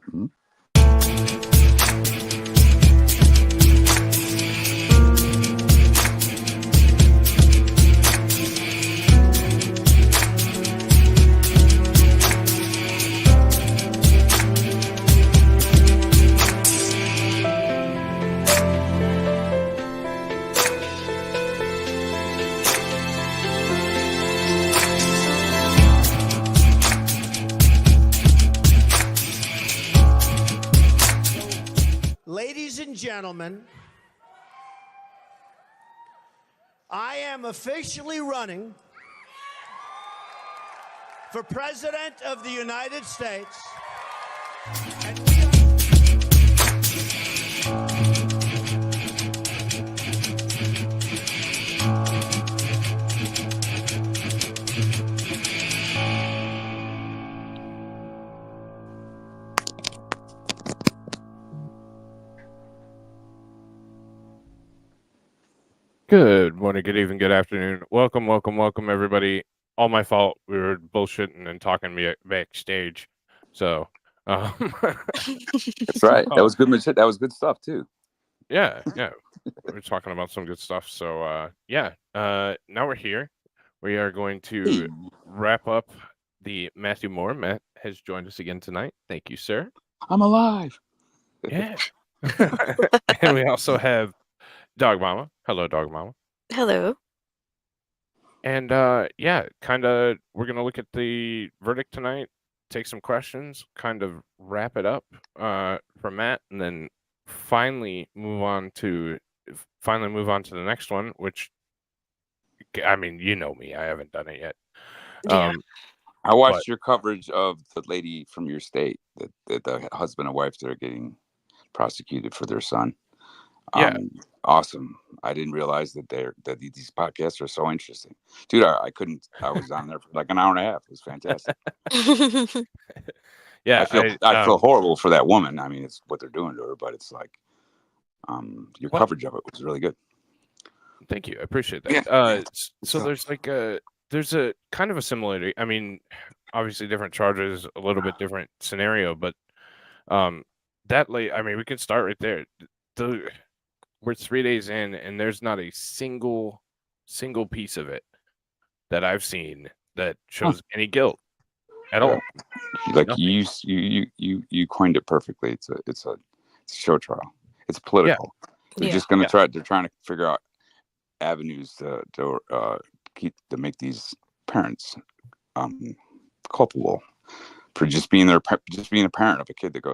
Mm-hmm. Ladies and gentlemen, I am officially running for President of the United States. And we are... Good morning, good evening, good afternoon. Welcome, everybody. All my fault. We were bullshitting and talking backstage. So, That's right. That was good. That was good stuff too. Yeah. We're talking about some good stuff. So, now we're here. We are going to wrap up the Matheau Moore. Matt has joined us again tonight. Thank you, sir. I'm alive. Yeah. And we also have Dog Mama. Hello, Dog Mama. Hello. And we're gonna look at the verdict tonight, take some questions, kind of wrap it up for Matt, and then finally move on to the next one, which, I mean, you know me, I haven't done it yet. Yeah. I watched your coverage of the lady from your state that the husband and wife that are getting prosecuted for their son. Yeah. Awesome. I didn't realize that these podcasts are so interesting, dude. I was on there for like an hour and a half. It was fantastic. Yeah, I feel horrible for that woman. I mean, it's what they're doing to her, but it's like your coverage of it was really good. Thank you. I appreciate that. Yeah. So there's a kind of a similarity. I mean, obviously different charges, a little bit different scenario, but we can start right there. We're 3 days in, and there's not a single piece of it that I've seen that shows any guilt at all. Like you coined it perfectly. It's a show trial. It's political. Yeah. They're just going to try. They're trying to figure out avenues to make these parents culpable for just being a parent of a kid that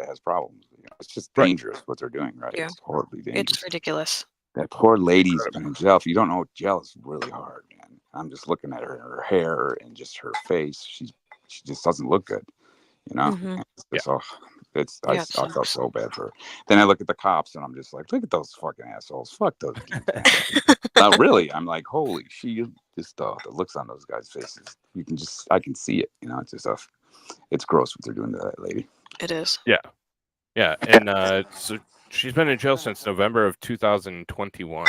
has problems. It's just dangerous what they're doing, right? Yeah. It's horribly dangerous. It's ridiculous. That poor lady's been in jail. If you don't know, jail is really hard, man. I'm just looking at her hair and just her face. She just doesn't look good, you know. Mm-hmm. I felt so bad for her. Then I look at the cops and I'm just like, look at those fucking assholes. Fuck those dudes. Really, I'm like, holy shit. Just the looks on those guys' faces. I can see it. You know, it's just it's gross what they're doing to that lady. It is. Yeah, and so she's been in jail since November of 2021.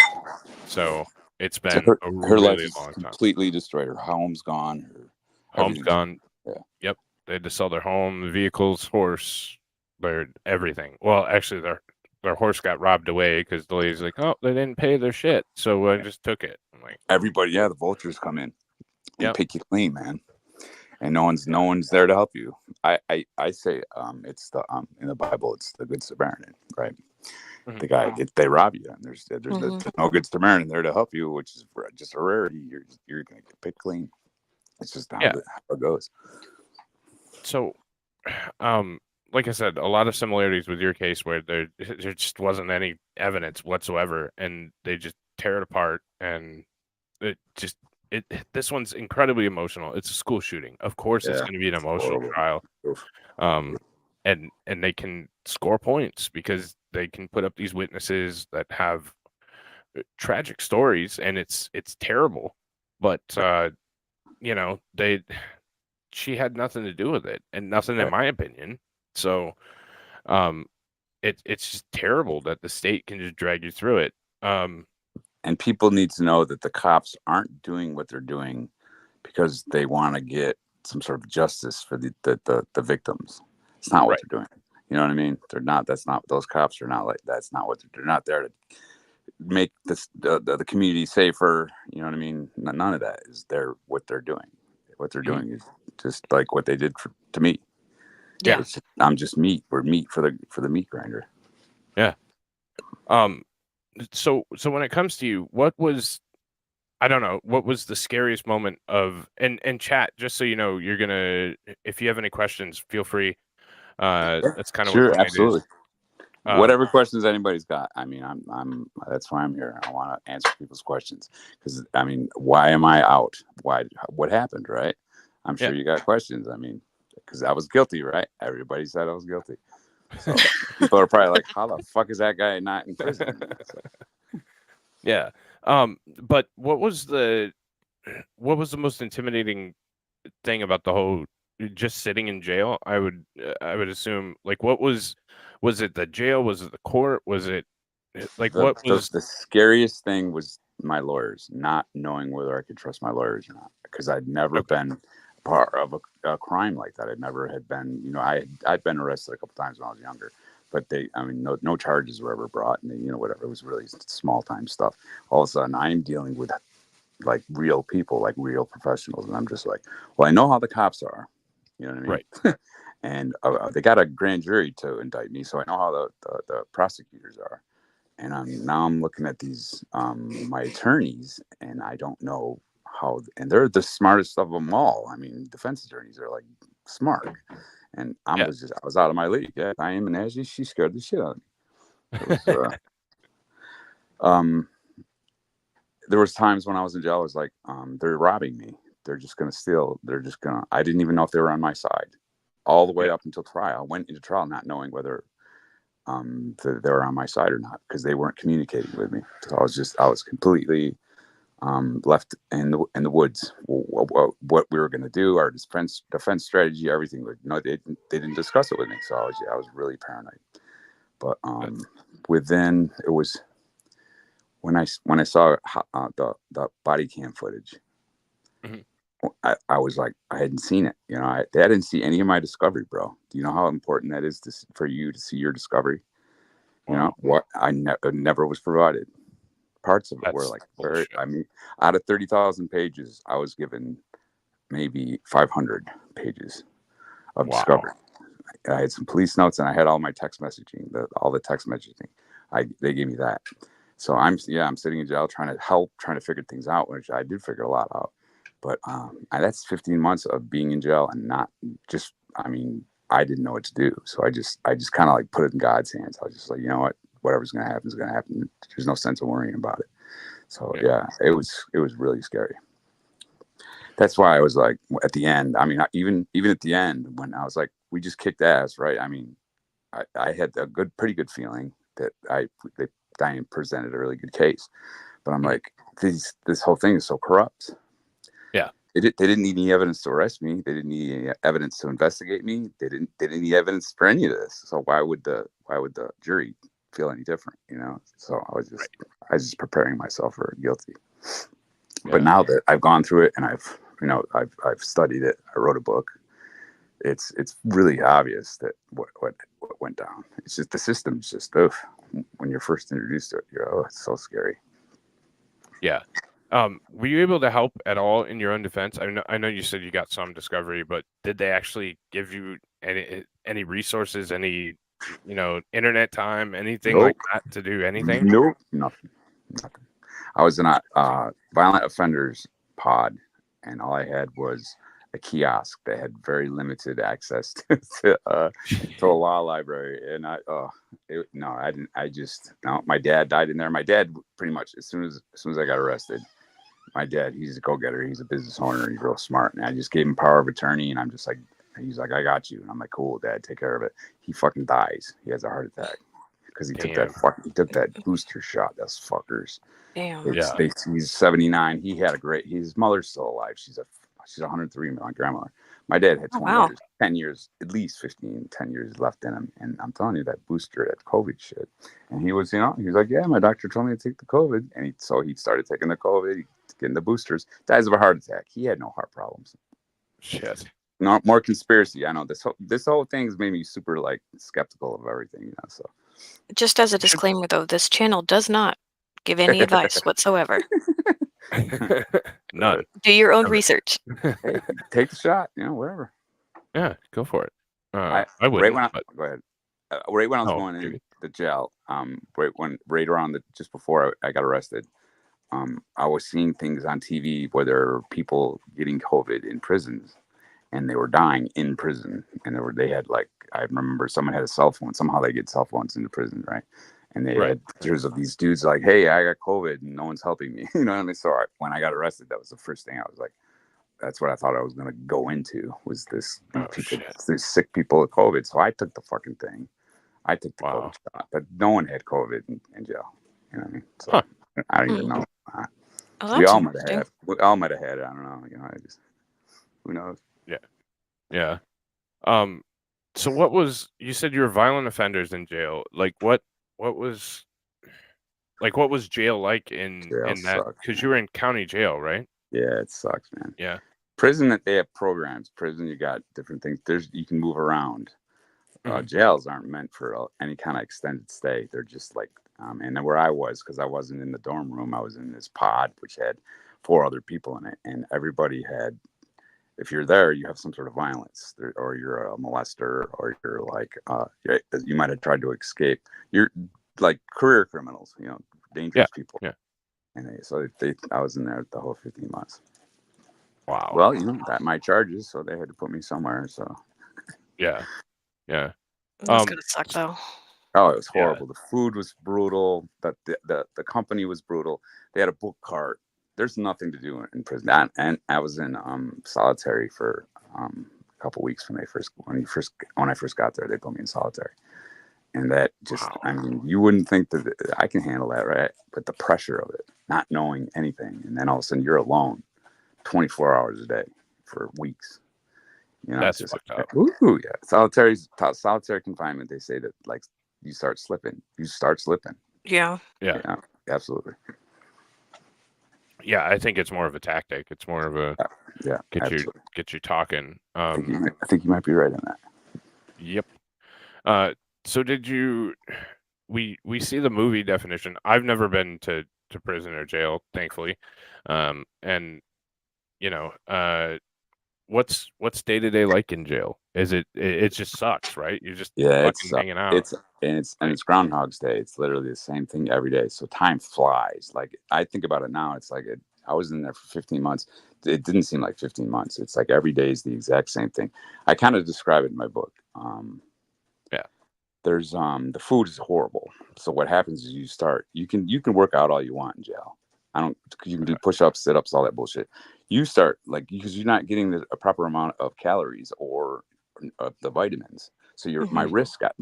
So it's been her really life is long time. Completely destroyed. Her home's gone. Home's gone. Yeah. Yep. They had to sell their home, vehicles, horse, their everything. Well, actually, their horse got robbed away because the lady's like, "Oh, they didn't pay their shit, so I just took it." I'm like, everybody, the vultures come in and pick you clean, man. And no one's there to help you. I say it's the in the Bible it's the Good Samaritan, right? Mm-hmm. The guy they rob you, and there's no Good Samaritan there to help you, which is just a rarity. You're gonna get picked clean. It's just how it goes. So, like I said, a lot of similarities with your case where there just wasn't any evidence whatsoever, and they just tear it apart, and this one's incredibly emotional. It's a school shooting. Of course, it's going to be an emotional trial. And they can score points because they can put up these witnesses that have tragic stories, and it's terrible. But she had nothing to do with it, and nothing in my opinion. So, it's just terrible that the state can just drag you through it. And people need to know that the cops aren't doing what they're doing because they want to get some sort of justice for the victims. It's not what Right. they're doing. You know what I mean? They're not. That's not. Those cops are not like. That's not what they're not there to make the community safer. You know what I mean? None of that is there. What they're doing. What they're doing is just like what they did to me. Yeah. I'm just meat. We're meat for the meat grinder. Yeah. So when it comes to you, what was, I don't know, what was the scariest moment of, and chat, just so you know, you're gonna, if you have any questions, feel free. That's kind of what Sure, tonight absolutely. is. Whatever questions anybody's got. I mean, I'm that's why I'm here. I want to answer people's questions because I mean, why am I out? What happened? Right? I'm sure you got questions. I mean, because I was guilty, right? Everybody said I was guilty. So people are probably like, how the fuck is that guy not in prison? So. Yeah. But what was the most intimidating thing about the whole just sitting in jail? I would assume, like, what was it the jail? Was it the court? Was it like what was the scariest thing was my lawyers, not knowing whether I could trust my lawyers or not, because I'd never been part of a crime like that. I'd never had been, I'd been arrested a couple times when I was younger, but no charges were ever brought, and whatever, it was really small time stuff. All of a sudden I'm dealing with like real people, like real professionals, and I'm just like, well, I know how the cops are, you know what I mean? Right. And they got a grand jury to indict me, so I know how the prosecutors are. And now I'm looking at these my attorneys, and I don't know how. And they're the smartest of them all. I mean, defense attorneys are like smart, and I was out of my league. Yeah, I am, and as she scared the shit out of me. It was, there was times when I was in jail. I was like, they're robbing me. They're just gonna steal. I didn't even know if they were on my side, all the way up until trial. I went into trial not knowing whether they were on my side or not, because they weren't communicating with me. So I was completely left in the woods. What we were going to do, our defense strategy, everything. They didn't discuss it with me. So I was really paranoid. But within, it was when I saw the body cam footage. Mm-hmm. I was like, I hadn't seen it. I didn't see any of my discovery, bro. Do you know how important that is for you to see your discovery? What I never was provided. Parts of it were like, out of 30,000 pages, I was given maybe 500 pages of discovery. I had some police notes, and I had all my text messaging, all the text messaging. They gave me that. So I'm sitting in jail trying to figure things out, which I did figure a lot out. But that's 15 months of being in jail and not just, I didn't know what to do. So I just kind of like put it in God's hands. I was just like, you know what, whatever's going to happen is going to happen. There's no sense of worrying about it. So it was really scary. That's why I was like, at the end, even at the end, when I was like, we just kicked ass, right? I had a pretty good feeling that Diane presented a really good case, but I'm like, this whole thing is so corrupt. Yeah. They didn't need any evidence to arrest me. They didn't need any evidence to investigate me. They didn't need evidence for any of this. So why would the jury feel any different? So I was just preparing myself for guilty. Yeah. But now that I've gone through it and I've studied it, I wrote a book. It's really obvious that what went down. It's just the system's just when you're first introduced to it, it's so scary. Yeah. Were you able to help at all in your own defense? I know you said you got some discovery, but did they actually give you any resources, any internet time, anything like that to do anything? Nope, nothing. I was in a violent offenders pod, and all I had was a kiosk that had very limited access to a law library, and I didn't. My dad died in there. My dad, pretty much as soon as I got arrested, my dad, he's a go-getter. He's a business owner. He's real smart, and I just gave him power of attorney, and I'm just like, he's like, I got you, and I'm like, cool, Dad, take care of it. He fucking dies. He has a heart attack because he took that booster shot. Those fuckers. Damn. He's 79. He had his mother's still alive. She's 103, my grandmother. My dad had 20 years, 10 years, at least 10 years left in him. And I'm telling you, that booster, that COVID shit. And he was, he was like, yeah, my doctor told me to take the COVID. And he started taking the COVID, getting the boosters. Dies of a heart attack. He had no heart problems. Shit. No more conspiracy. I know this whole thing's made me super like skeptical of everything. So Just as a disclaimer, though, this channel does not give any advice whatsoever. None. Do your own research. Hey, take the shot. Whatever. Yeah, go for it. I wouldn't. Go ahead. Right when I was going in the jail, right around just before I got arrested, I was seeing things on TV where there were people getting COVID in prisons, and they were dying in prison, and they had like, I remember someone had a cell phone. Somehow they get cell phones into prison, right? And they had pictures of these dudes like, "Hey, I got COVID, and no one's helping me." And so when I got arrested, that was the first thing I was like, that's what I thought I was going to go into, was these sick people with COVID. So I took the fucking thing. I took the COVID shot, but no one had COVID in jail. You know what I mean? So I don't even know. We all might have had it. We all might have had it. I don't know. Who knows? Yeah. So you said you were violent offenders in jail. Like what was jail like in that? Because you were in county jail, right? Yeah, it sucks, man. Yeah. Prison, that they have programs. Prison, you got different things. You can move around. Jails aren't meant for any kind of extended stay. They're just like, and then where I was, because I wasn't in the dorm room, I was in this pod which had 4 other people in it, and everybody had. If you're there, you have some sort of violence, or you're a molester, or you're like, you might have tried to escape. You're like career criminals, dangerous people. Yeah. And I was in there the whole 15 months. Wow. Well, that my charges, so they had to put me somewhere. So. Yeah. That's gonna suck, though. Oh, it was horrible. Yeah. The food was brutal. The company was brutal. They had a book cart. There's nothing to do in prison. And I was in solitary for a couple weeks when I first got there. They put me in solitary, and that just, I mean, you wouldn't think that I can handle that, right? But the pressure of it, not knowing anything, and then all of a sudden you're alone, 24 hours a day for weeks. That's just fucked up. Ooh, yeah. Solitary confinement. They say that like you start slipping. Yeah. Yeah. Absolutely. Yeah, I think it's more of a tactic. It's more of a get you talking. I think you might be right on that. Yep. So did you? We see the movie definition. I've never been to prison or jail, thankfully. And what's day-to-day like in jail? Is it just sucks, right? You're just fucking hanging out. It's Groundhog's Day. It's literally the same thing every day. So time flies. Like, I think about it now. It's like I was in there for 15 months. It didn't seem like 15 months. It's like every day is the exact same thing. I kind of describe it in my book. There's the food is horrible. So what happens is you can work out all you want in jail. You can do push-ups, sit-ups, all that bullshit. You start because you're not getting a proper amount of calories or the vitamins. So my wrist got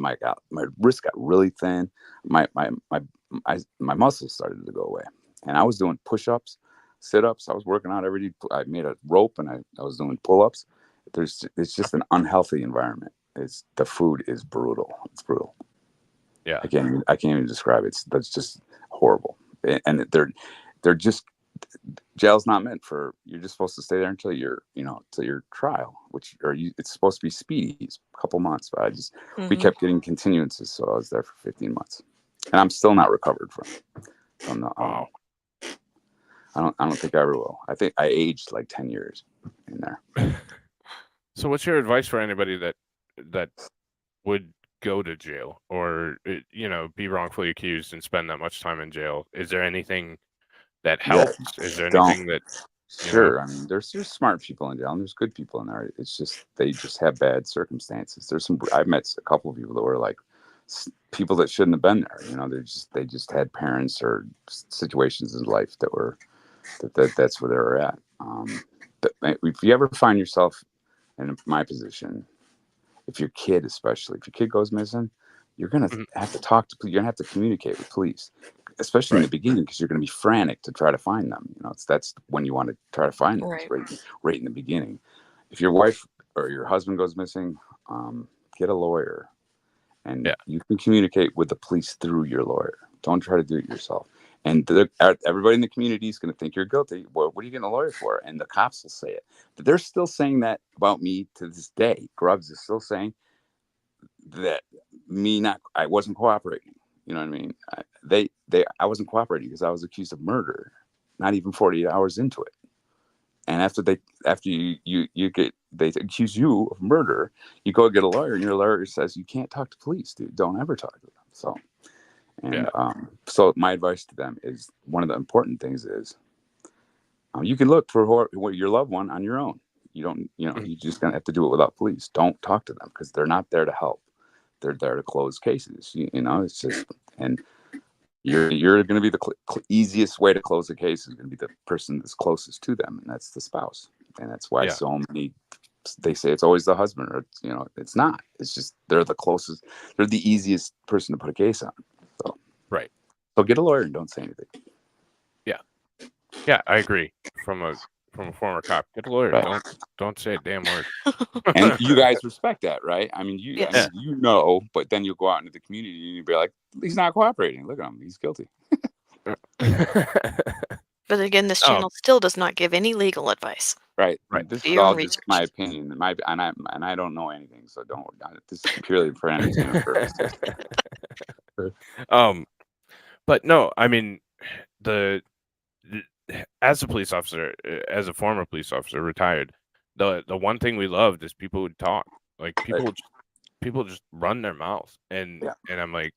really thin. My muscles started to go away, and I was doing push-ups, sit-ups. I was working out every day. I made a rope and I was doing pull-ups. It's just an unhealthy environment. The food is brutal. It's brutal. Yeah, I can't even describe it. That's just horrible. And they're just, jail's not meant for, you're just supposed to stay there until till your trial, it's supposed to be speedy, a couple months, but we kept getting continuances, so I was there for 15 months, and I'm still not recovered from the. Wow. I don't think I ever will. I think I aged like 10 years in there. So, what's your advice for anybody that would go to jail or be wrongfully accused and spend that much time in jail? Is there anything that helps? Is there anything that Sure. I mean, there's smart people in jail and there's good people in there. It's just they just have bad circumstances. I've met a couple of people that were like people that shouldn't have been there. They just had parents or situations in life that were that's where they were at. But if you ever find yourself in my position, if your kid goes missing, you're gonna have to talk to police. You're gonna have to communicate with police, especially in the beginning, because you're gonna be frantic to try to find them. That's when you want to try to find them, right in the beginning. If your wife or your husband goes missing, get a lawyer, and you can communicate with the police through your lawyer. Don't try to do it yourself. And everybody in the community is going to think you're guilty. Well, what are you getting a lawyer for? And the cops will say it. But they're still saying that about me to this day. Grubbs is still saying that I wasn't cooperating. You know what I mean? I wasn't cooperating because I was accused of murder, not even 48 hours into it. And after they accuse you of murder, you go get a lawyer, and your lawyer says you can't talk to police, dude. Don't ever talk to them. So, and so my advice to them is, one of the important things is, you can look for your loved one on your own. You don't, you're just gonna have to do it without police. Don't talk to them because they're not there to help. They're there to close cases. It's just, and you're going to be the easiest way to close a case is going to be the person that's closest to them, and that's the spouse. And that's why so many, they say it's always the husband, or it's not. It's just they're the closest. They're the easiest person to put a case on. So right. So get a lawyer and don't say anything. Yeah, I agree. From a former cop, get a lawyer. Right. Don't say a damn word. And you guys respect that, right? I mean, Yes. but then you'll go out into the community and you'll be like, he's not cooperating. Look at him, he's guilty. But again, this channel still does not give any legal advice. Right. This is all just my opinion. And I don't know anything, so don't worry on it. This is purely for entertainment purposes. But no, I mean, as a police officer, as a former police officer, retired, the one thing we loved is people would talk. Like people just run their mouth, and I'm like,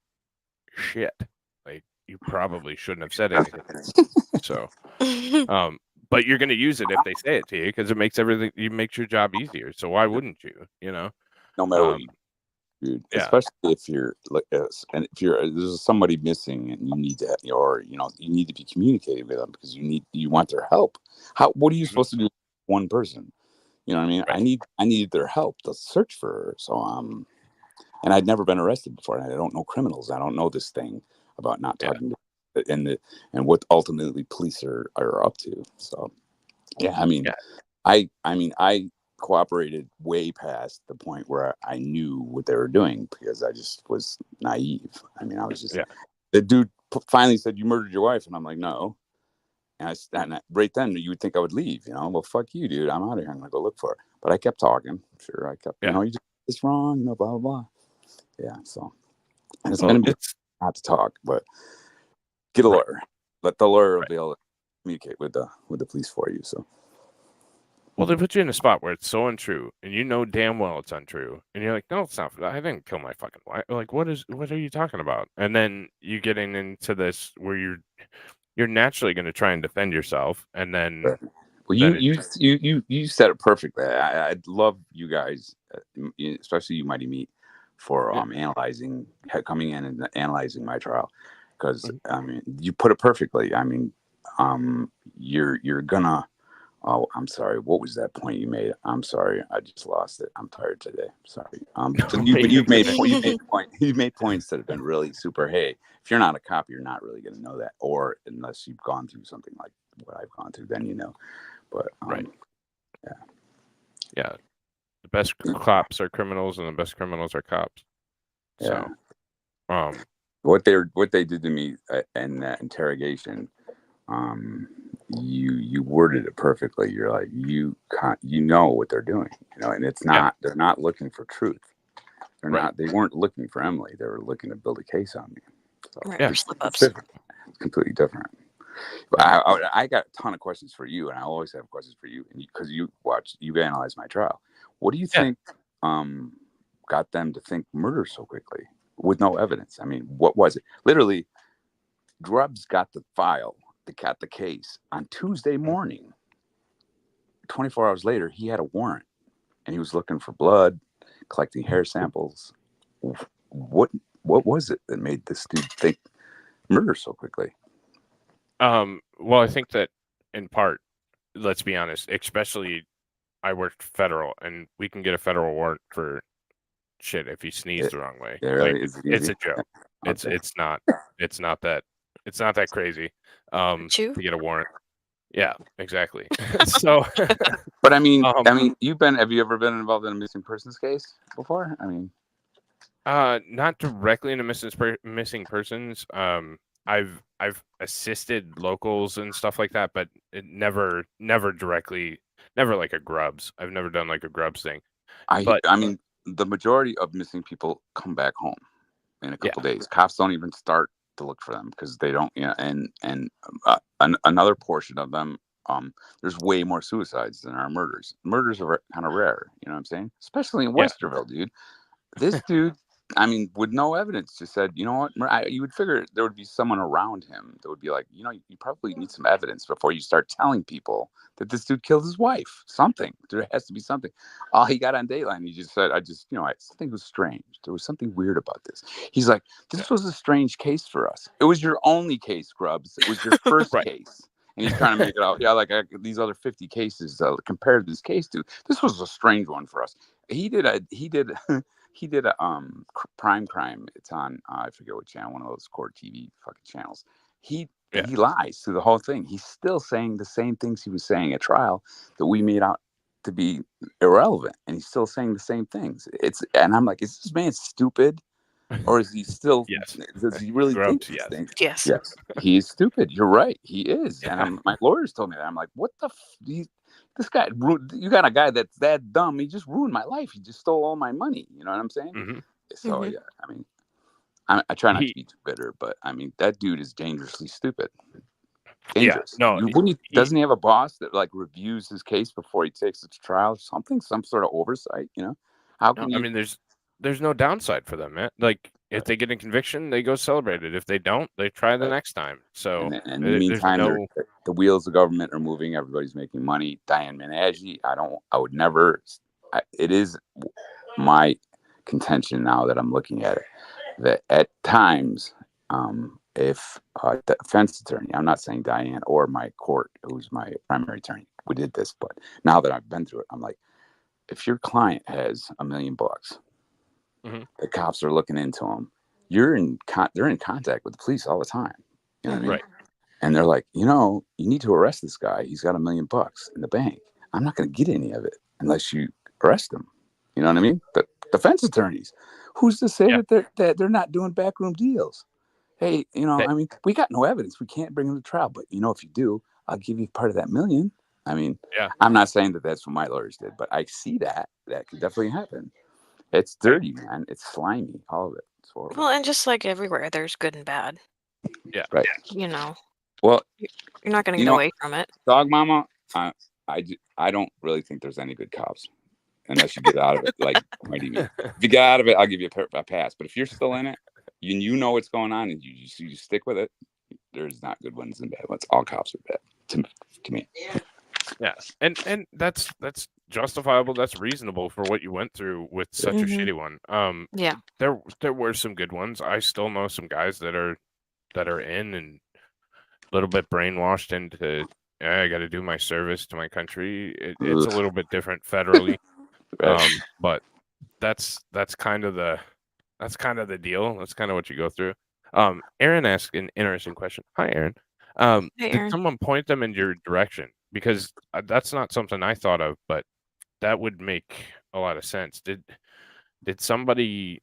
shit, like you probably shouldn't have said anything. So, but you're gonna use it if they say it to you because it makes your job easier. So why wouldn't you? No matter what you do, dude. Especially if you're and if there's somebody missing and you need to, you need to be communicating with them because you want their help. What are you supposed to do with one person? You know what I mean? Right. I needed their help to search for her. So and I'd never been arrested before, and I don't know criminals. I don't know this thing about not talking to and what ultimately police are up to. So I cooperated way past the point where I knew what they were doing because I just was naive. I mean, I was just the dude finally said, "You murdered your wife," and I'm like, "No." And right then you would think I would leave, well, fuck you, dude. I'm out of here. I'm gonna go look for her. But I kept talking. Sure, I kept, you just it's wrong, blah blah blah. Yeah, so and it's gonna be not to talk, but get a lawyer. Let the lawyer be able to communicate with the police for you. So. Well, they put you in a spot where it's so untrue, and you know damn well it's untrue, and you're like, "No, it's not. I didn't kill my fucking wife." Like, what are you talking about? And then you getting into this where you're naturally going to try and defend yourself, and then well, you said it perfectly. I'd love you guys, especially you, Mighty Meat, for coming in and analyzing my trial, because I mean, you put it perfectly. I mean, you're gonna. Oh, I'm sorry. What was that point you made? I'm sorry. I just lost it. I'm tired today. Sorry. You've made points that have been really super. Hey, if you're not a cop, you're not really going to know that, or unless you've gone through something like what I've gone through, then you know. But the best cops are criminals, and the best criminals are cops. Yeah. So, what they did to me in that interrogation. You worded it perfectly. You're like, you know what they're doing, and it's not, they're not looking for truth. They weren't looking for Emily. They were looking to build a case on me. So slip-ups. It's completely different. But I got a ton of questions for you, and I always have questions for you, because you analyzed my trial. What do you think got them to think murder so quickly with no evidence? I mean, what was it? Literally, Grubbs got the file. Got the case on Tuesday morning. 24 hours later, he had a warrant, and he was looking for blood, collecting hair samples. What was it that made this dude think murder so quickly? Well, I think that in part, let's be honest, especially I worked federal, and we can get a federal warrant for shit if you sneeze the wrong way. It's a joke. Okay. It's not that crazy. To get a warrant. Yeah, exactly. So, but I mean, have you ever been involved in a missing persons case before? I mean, not directly in a missing persons. I've assisted locals and stuff like that, but it never directly, never like a grubs. I've never done like a grubs thing. But I mean, the majority of missing people come back home in a couple days. Cops don't even start to look for them because they don't. Another portion of them. There's way more suicides than are murders. Murders are kind of rare. You know what I'm saying? Especially in Westerville, dude. This dude, I mean, with no evidence, just said, you know what? You would figure there would be someone around him that would be like, you probably need some evidence before you start telling people that this dude killed his wife. Something. There has to be something. All he got on Dateline, he just said, something was strange. There was something weird about this. He's like, this was a strange case for us. It was your only case, Grubbs. It was your first case. And he's trying to make it out. Yeah, like these other 50 cases compared to this case, dude. This was a strange one for us. He did a prime crime. It's on I forget what channel, one of those court TV fucking channels. He lies through the whole thing. He's still saying the same things he was saying at trial that we made out to be irrelevant, and he's still saying the same things. And I'm like, is this man stupid, or is he still? Yes. Does he really think these things? Yes. Yes, he is stupid. You're right. He is. And my lawyers told me that. I'm like, what the? This guy, you got a guy that's that dumb. He just ruined my life. He just stole all my money. You know what I'm saying? Mm-hmm. So yeah, I mean, I try not to be too bitter, but I mean, that dude is dangerously stupid. Dangerous. Yeah, no, doesn't he have a boss that like reviews his case before he takes it to trial? Something, some sort of oversight. You know, how can I mean, there's no downside for them, man. Like if they get a conviction, they go celebrate it. If they don't, they try the next time. So and in the meantime, the wheels of government are moving. Everybody's making money. Diane Menaggi, I would never. It is my contention now that I'm looking at it that at times, if the defense attorney, I'm not saying Diane or my court, who's my primary attorney, we did this, but now that I've been through it, I'm like, if your client has $1 million, the cops are looking into them. They're in contact with the police all the time. You know what I mean? Right. And they're like, you need to arrest this guy. He's got $1 million in the bank. I'm not going to get any of it unless you arrest him. You know what I mean? The defense attorneys, who's to say that they're not doing backroom deals? Hey, I mean, we got no evidence. We can't bring him to trial. But if you do, I'll give you part of that $1 million. I mean, I'm not saying that that's what my lawyers did, but I see that could definitely happen. It's dirty, man. It's slimy, all of it. It's horrible. Well, and just like everywhere, there's good and bad. Yeah. Right. Well, you're not going to get away from it. Dog mama, I don't really think there's any good cops unless you get out of it. Like, what do you mean? If you get out of it, I'll give you a pass. But if you're still in it, you know what's going on, and you stick with it. There's not good ones and bad ones. All cops are bad to me. Yeah, and that's justifiable. That's reasonable for what you went through with such a shitty one. Yeah, there were some good ones. I still know some guys that are in and a little bit brainwashed into. I got to do my service to my country. It's a little bit different federally, but that's kind of the deal. That's kind of what you go through. Aaron asked an interesting question. Hi, Aaron. Hey, did Aaron. someone point them in your direction? Because that's not something I thought of, but that would make a lot of sense. Did somebody?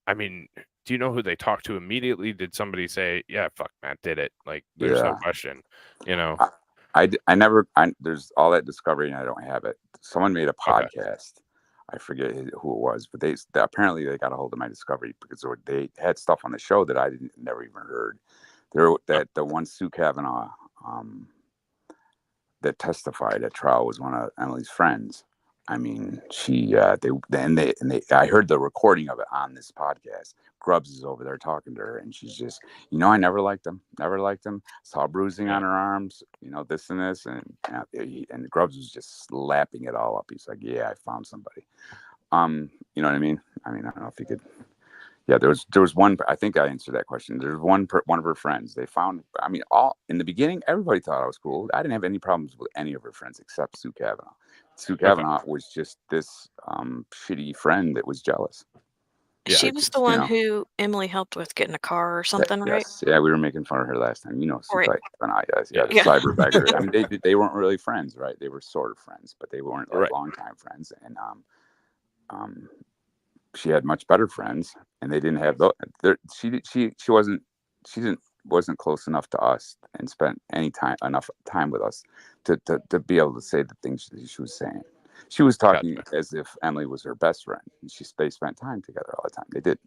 I mean, do you know who they talked to immediately? Did somebody say, "Yeah, fuck, Matt did it"? Like, there's no question. I never. There's all that discovery, and I don't have it. Someone made a podcast. Okay. I forget who it was, but they apparently they got a hold of my discovery because they had stuff on the show that I never even heard. The one Sue Kavanaugh that testified at trial was one of Emily's friends. I mean, she I heard the recording of it on this podcast. Grubbs is over there talking to her, and she's just, I never liked him. Saw bruising on her arms, this and this, and Grubbs was just slapping it all up. He's like, yeah, I found somebody. You know what I mean? I don't know if he could. Yeah, there was one. I think I answered that question. There's one of her friends. They found. All in the beginning, everybody thought I was cool. I didn't have any problems with any of her friends except Sue Kavanaugh. Sue Kavanaugh was just this shitty friend that was jealous. She was the one who Emily helped with getting a car or something, right? Yes. Yeah, we were making fun of her last time. Sue Kavanaugh. Yeah, the Yeah. cyberbagger. They weren't really friends, right? They were sort of friends, but they weren't like longtime friends. And she had much better friends, and they didn't have those. She didn't wasn't close enough to us and spent enough time with us to be able to say the things that she was saying. She was talking as if Emily was her best friend. And they spent time together all the time. They did.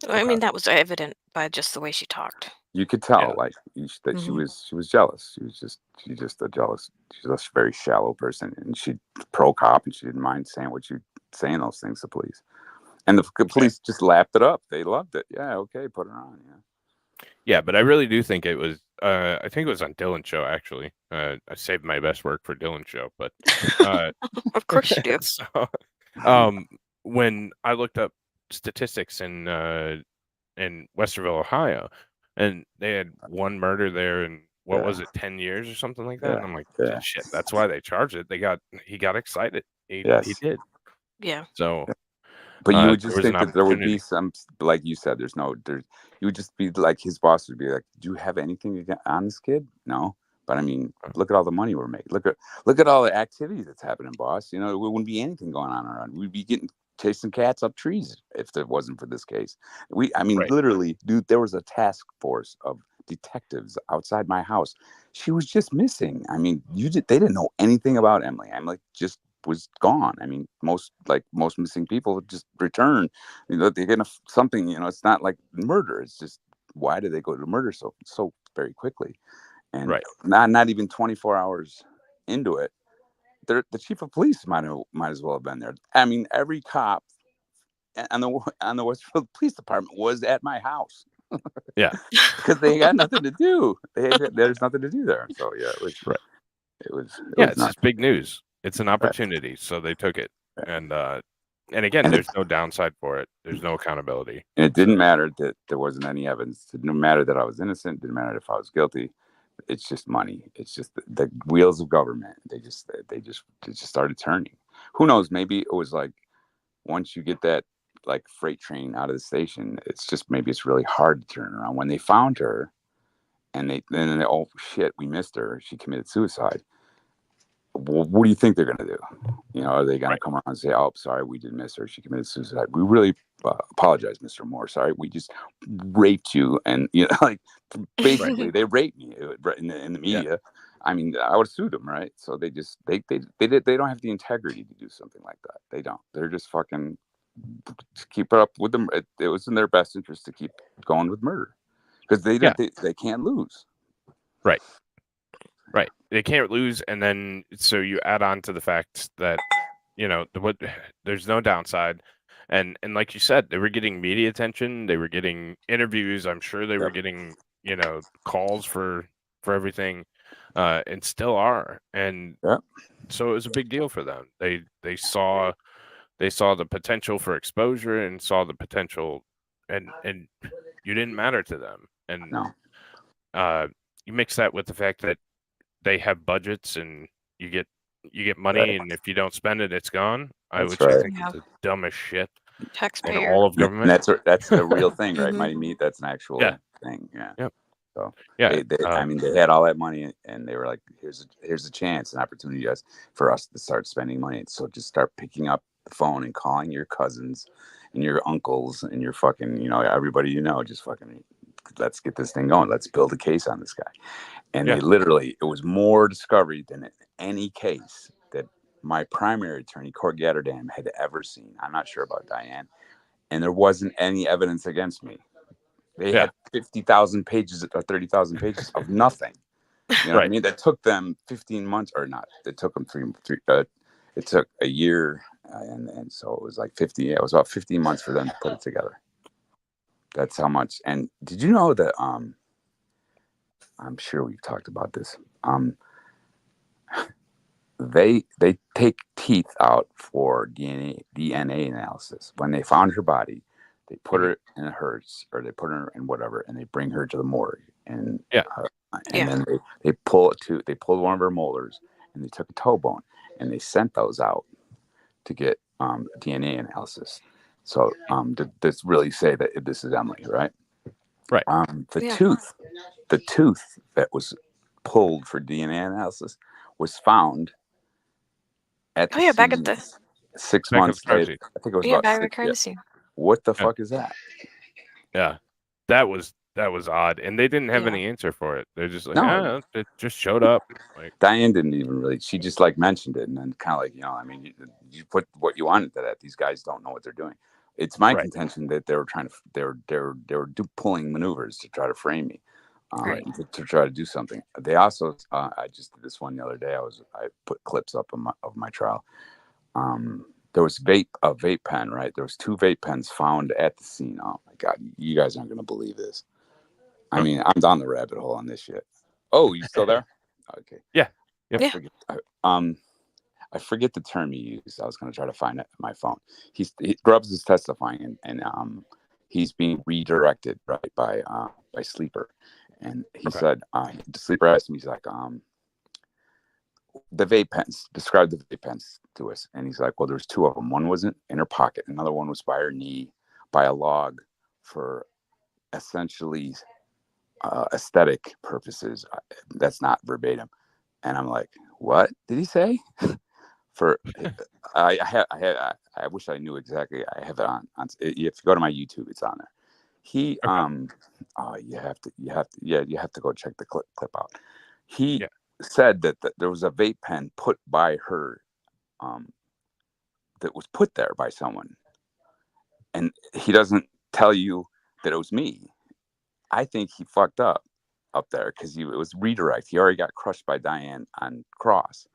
I mean, that was evident by just the way she talked. You could tell, that she was jealous. She's just she's a very shallow person, and she pro cop, and she didn't mind saying saying those things to police. And the police just lapped it up. They loved it. Yeah, okay, put her on. Yeah, but I really do think it was. I think it was on Dylan's show actually. I saved my best work for Dylan's show, but of course you do. So, when I looked up statistics in Westerville, Ohio, and they had one murder there, and what was it, 10 years or something like that? And I'm like, shit, that's why they charged it. He got excited. He did. Yeah. So. But you would just think that there would be some, like you said, you would just be like, his boss would be like, do you have anything on this kid? No. But I mean, look at all the money we're making. Look at all the activity that's happening, boss. You know, there wouldn't be anything going on around. We'd be chasing cats up trees if it wasn't for this case. Literally, dude, there was a task force of detectives outside my house. She was just missing. I mean, they didn't know anything about Emily. I'm like, just was gone. I mean, most missing people just return. You know, they get something. You know, it's not like murder. It's just, why do they go to murder so very quickly? And not even 24 hours into it, the chief of police might as well have been there. I mean, every cop on the Westfield Police Department was at my house. Yeah, because they got nothing to do. There's nothing to do there. So yeah, it was it's just big news. It's an opportunity, so they took it, and again, there's no downside for it. There's no accountability, and it didn't matter that there wasn't any evidence. It didn't matter that I was innocent. It didn't matter if I was guilty. It's just money. It's just the wheels of government. They just started turning. Who knows? Maybe it was like, once you get that like freight train out of the station, maybe it's really hard to turn around. When they found her, and they oh shit, we missed her. She committed suicide. Well, what do you think they're going to do? You know, are they going to come around and say, "Oh, sorry, we did miss her. She committed suicide. We really apologize, Mr. Moore. Sorry, we just raped you." And you know, like basically, they raped me in the media. Yeah. I mean, I would have sued them, right? So they don't have the integrity to do something like that. They don't. They're just fucking keep it up with them. It was in their best interest to keep going with murder because they can't lose. Right. They can't lose, and then so you add on to the fact that, you know, there's no downside, and like you said, they were getting media attention, they were getting interviews. I'm sure they were getting, you know, calls for everything, and still are, and so it was a big deal for them. They saw the potential for exposure and saw the potential, and you didn't matter to them, and you mix that with the fact that they have budgets and you get money, and if you don't spend it, it's gone. I think it's the dumbest shit Taxpayer. in all of government. And that's a real thing, right? Mighty Meat, that's an actual thing. Yeah. Yep. So I mean, they had all that money, and they were like, here's a chance, an opportunity for us to start spending money. So just start picking up the phone and calling your cousins and your uncles and your fucking, you know, everybody, you know, just fucking, let's get this thing going. Let's build a case on this guy. And they literally, it was more discovery than any case that my primary attorney, Court Gatterdam, had ever seen. I'm not sure about Diane. And there wasn't any evidence against me. They had 50,000 pages or 30,000 pages of nothing. You know what I mean? That took them 15 months, or not. It took them it took a year. And so it was like 50. It was about 15 months for them to put it together. That's how much. And did you know that, I'm sure we've talked about this. They take teeth out for DNA analysis. When they found her body, they put her in a hearse, or they put her in whatever, and they bring her to the morgue. And then they pulled one of her molars, and they took a toe bone, and they sent those out to get DNA analysis. So to really say that this is Emily, right? Right. The tooth that was pulled for DNA analysis was found at the back at the 6 months later. I think it was back at the crime scene. What the fuck is that? Yeah, that was That was odd, and they didn't have Yeah. any answer for it. They're just like, No. it just showed up. Like Diane didn't even really. She just like mentioned it, and then kind of like, I mean, you put what you wanted to that. These guys don't know what they're doing. It's my Right. contention that they were trying to. They were pulling maneuvers to try to frame me, Right. to try to do something. They also. I just did this one the other day. I put clips up of my trial. There was a vape pen, right? There was 2 vape pens found at the scene. Oh my God, you guys aren't gonna believe this. I mean, I'm down the rabbit hole on this shit. Oh, you still there? Okay. Yeah. Yep. Yeah. I forget the term you used. I was going to try to find it on my phone. Grubbs is testifying, and he's being redirected right by Sleeper, and he said the Sleeper asked him, he's like, the vape pens. Describe the vape pens to us, and he's like, well, there's 2 of them. One was in her pocket, another one was by her knee, by a log, for essentially aesthetic purposes. That's not verbatim. And I'm like, what did he say? I wish I knew exactly. I have it on. If you go to my YouTube, it's on there. He you have to go check the clip out. He said that there was a vape pen put by her, that was put there by someone, and he doesn't tell you that it was me. I think he fucked up there because it was redirect. He already got crushed by Diane on cross,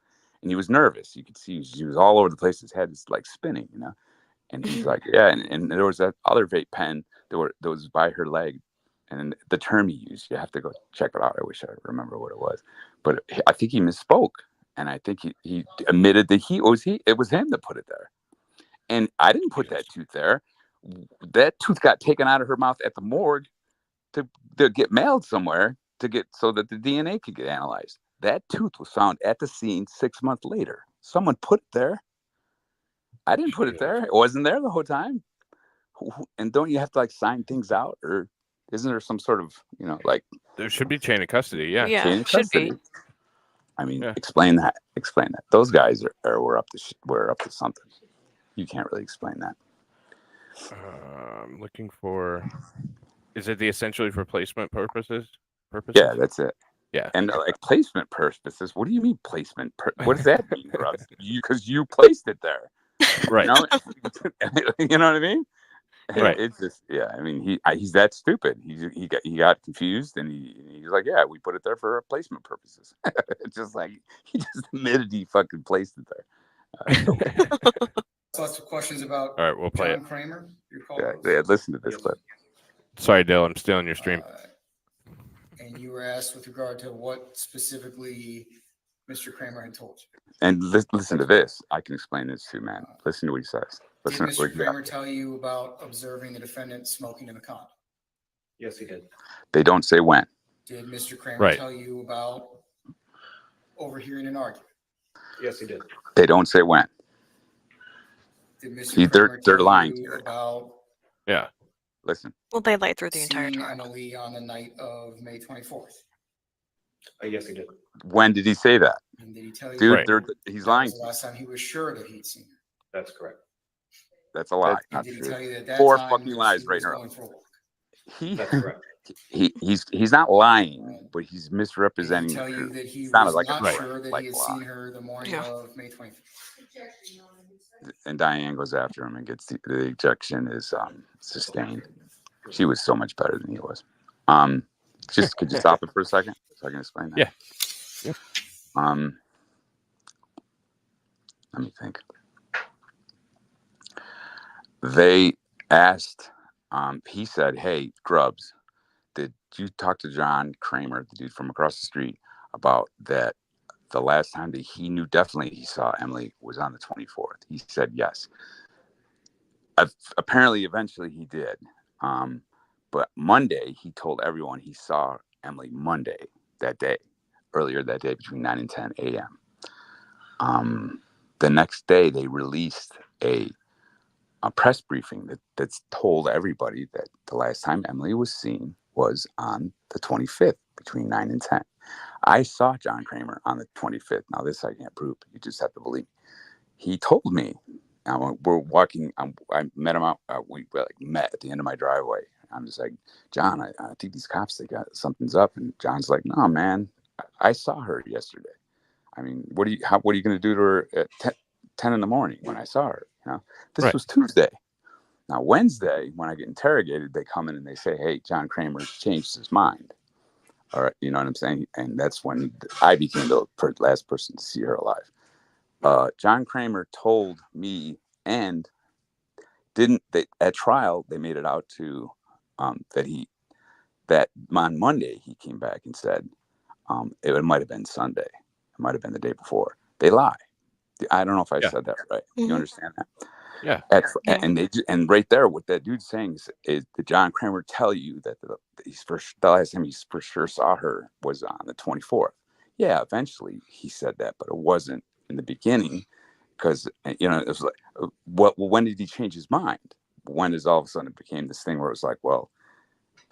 and he was nervous. You could see he was all over the place. His head is like spinning, And he's like, yeah. And there was that other vape pen that was by her leg, and the term he used, you have to go check it out. I wish I remember what it was, but I think he misspoke, and I think he admitted that it was him that put it there, and I didn't put that tooth there. That tooth got taken out of her mouth at the morgue to get mailed somewhere so that the DNA could get analyzed. That tooth was found at the scene 6 months later. Someone put it there. I didn't put it there. It wasn't there the whole time. And don't you have to like sign things out, or isn't there some sort of, like there should be chain of custody? Yeah. Yeah, chain of should custody? be. I mean, explain that. Those guys we're up to something. You can't really explain that. I'm looking for. Is it the essentially for placement purposes? Yeah, that's it. Yeah. And like placement purposes. What do you mean placement? What does that mean, Grubbs? Because you placed it there, right? You know what I mean? Right. It's just, I mean, he's that stupid. He got confused, and he's like, yeah, we put it there for placement purposes. It's just like he just admitted he fucking placed it there. Lots of questions about. All right, we'll play John it. Kramer. Yeah, listen to this clip. Sorry, Dale, I'm stealing your stream. And you were asked with regard to what specifically Mr. Kramer had told you. And listen to this. I can explain this too, man. Listen to what he says. Did Mr. Kramer tell you about observing the defendant smoking in the condo? Yes, he did. They don't say when. Did Mr. Kramer tell you about overhearing an argument? Yes, he did. They don't say when. Did Mr. Kramer They're tell lying you to you. about Listen. Well, they lied through the entire seeing trial. Emily on the night of May 24th? Yes, he did. When did he say that? And did he tell you? Dude, he's lying. The last time he was sure that he'd seen her. That's correct. That's a lie. And did he tell you that 4 time fucking lies he right was now. going for a walk? That's correct. He's not lying, but he's misrepresenting. Did he tell you that he sounded was like not sure that he had seen her the morning Yeah. of May 25th? And Diane goes after him and gets the ejection is sustained. She was so much better than he was. Just could you stop it for a second so I can explain that? Yeah. Let me think. They asked, he said, hey, Grubbs, did you talk to John Kramer, the dude from across the street, about that the last time that he knew definitely he saw Emily was on the 24th? He said yes. Apparently, eventually he did. But Monday, he told everyone he saw Emily Monday that day, earlier that day between 9 and 10 a.m. The next day, they released a press briefing that's told everybody that the last time Emily was seen was on the 25th between 9 and 10. I saw John Kramer on the 25th. Now, this I can't prove. You just have to believe me. He told me. We're walking. I met him out. We met at the end of my driveway. I'm just like, John, I think these cops, they got something's up. And John's like, no, man, I saw her yesterday. I mean, what are you going to do to her at 10 in the morning when I saw her? You know, this was Tuesday. Now, Wednesday, when I get interrogated, they come in and they say, hey, John Kramer's changed his mind. All right. You know what I'm saying? And that's when I became the last person to see her alive. John Kramer told me, and at trial, they made it out to that on Monday, he came back and said, it might have been Sunday. It might have been the day before. They lie. I don't know if I said that right. Mm-hmm. You understand that? Yeah. And right there, what that dude's saying is did John Kramer tell you that the last time he for sure saw her was on the 24th? Yeah, eventually he said that, but it wasn't in the beginning because, you know, it was like, when did he change his mind? When does all of a sudden it became this thing where it was like, well,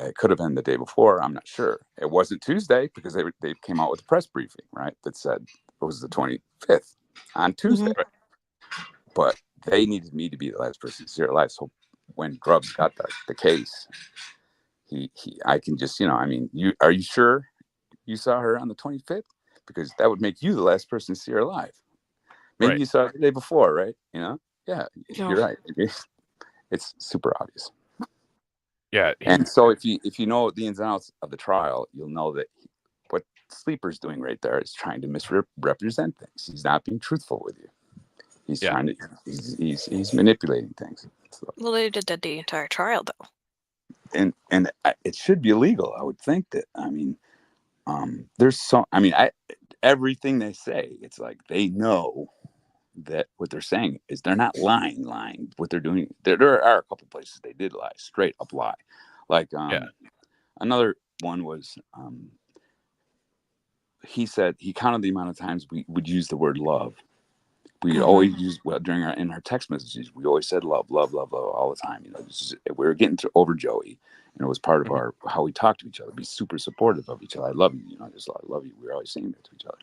it could have been the day before. I'm not sure. It wasn't Tuesday because they came out with a press briefing, right? That said it was the 25th on Tuesday. Mm-hmm. But they needed me to be the last person to see her alive. So when Grubbs got the case, I can just, you know, I mean, are you sure you saw her on the 25th? Because that would make you the last person to see her alive. Maybe you saw her the day before, right? You know? Yeah. You're right. It's super obvious. Yeah. And so if you know the ins and outs of the trial, you'll know that what Sleeper's doing right there is trying to misrepresent things. He's not being truthful with you. He's trying to. He's manipulating things. So. Well, they did that the entire trial, though. And it should be illegal. I would think that. I mean, there's so. I mean, everything they say, it's like they know that what they're saying is they're not lying. What they're doing. There are a couple places they did lie, straight up lie. Like another one was. He said he counted the amount of times we would use the word love. We always use in our text messages. We always said love all the time. You know, we were getting over Joey, and it was part of our how we talk to each other. Be super supportive of each other. I love you. You know, I love you. We were always saying that to each other.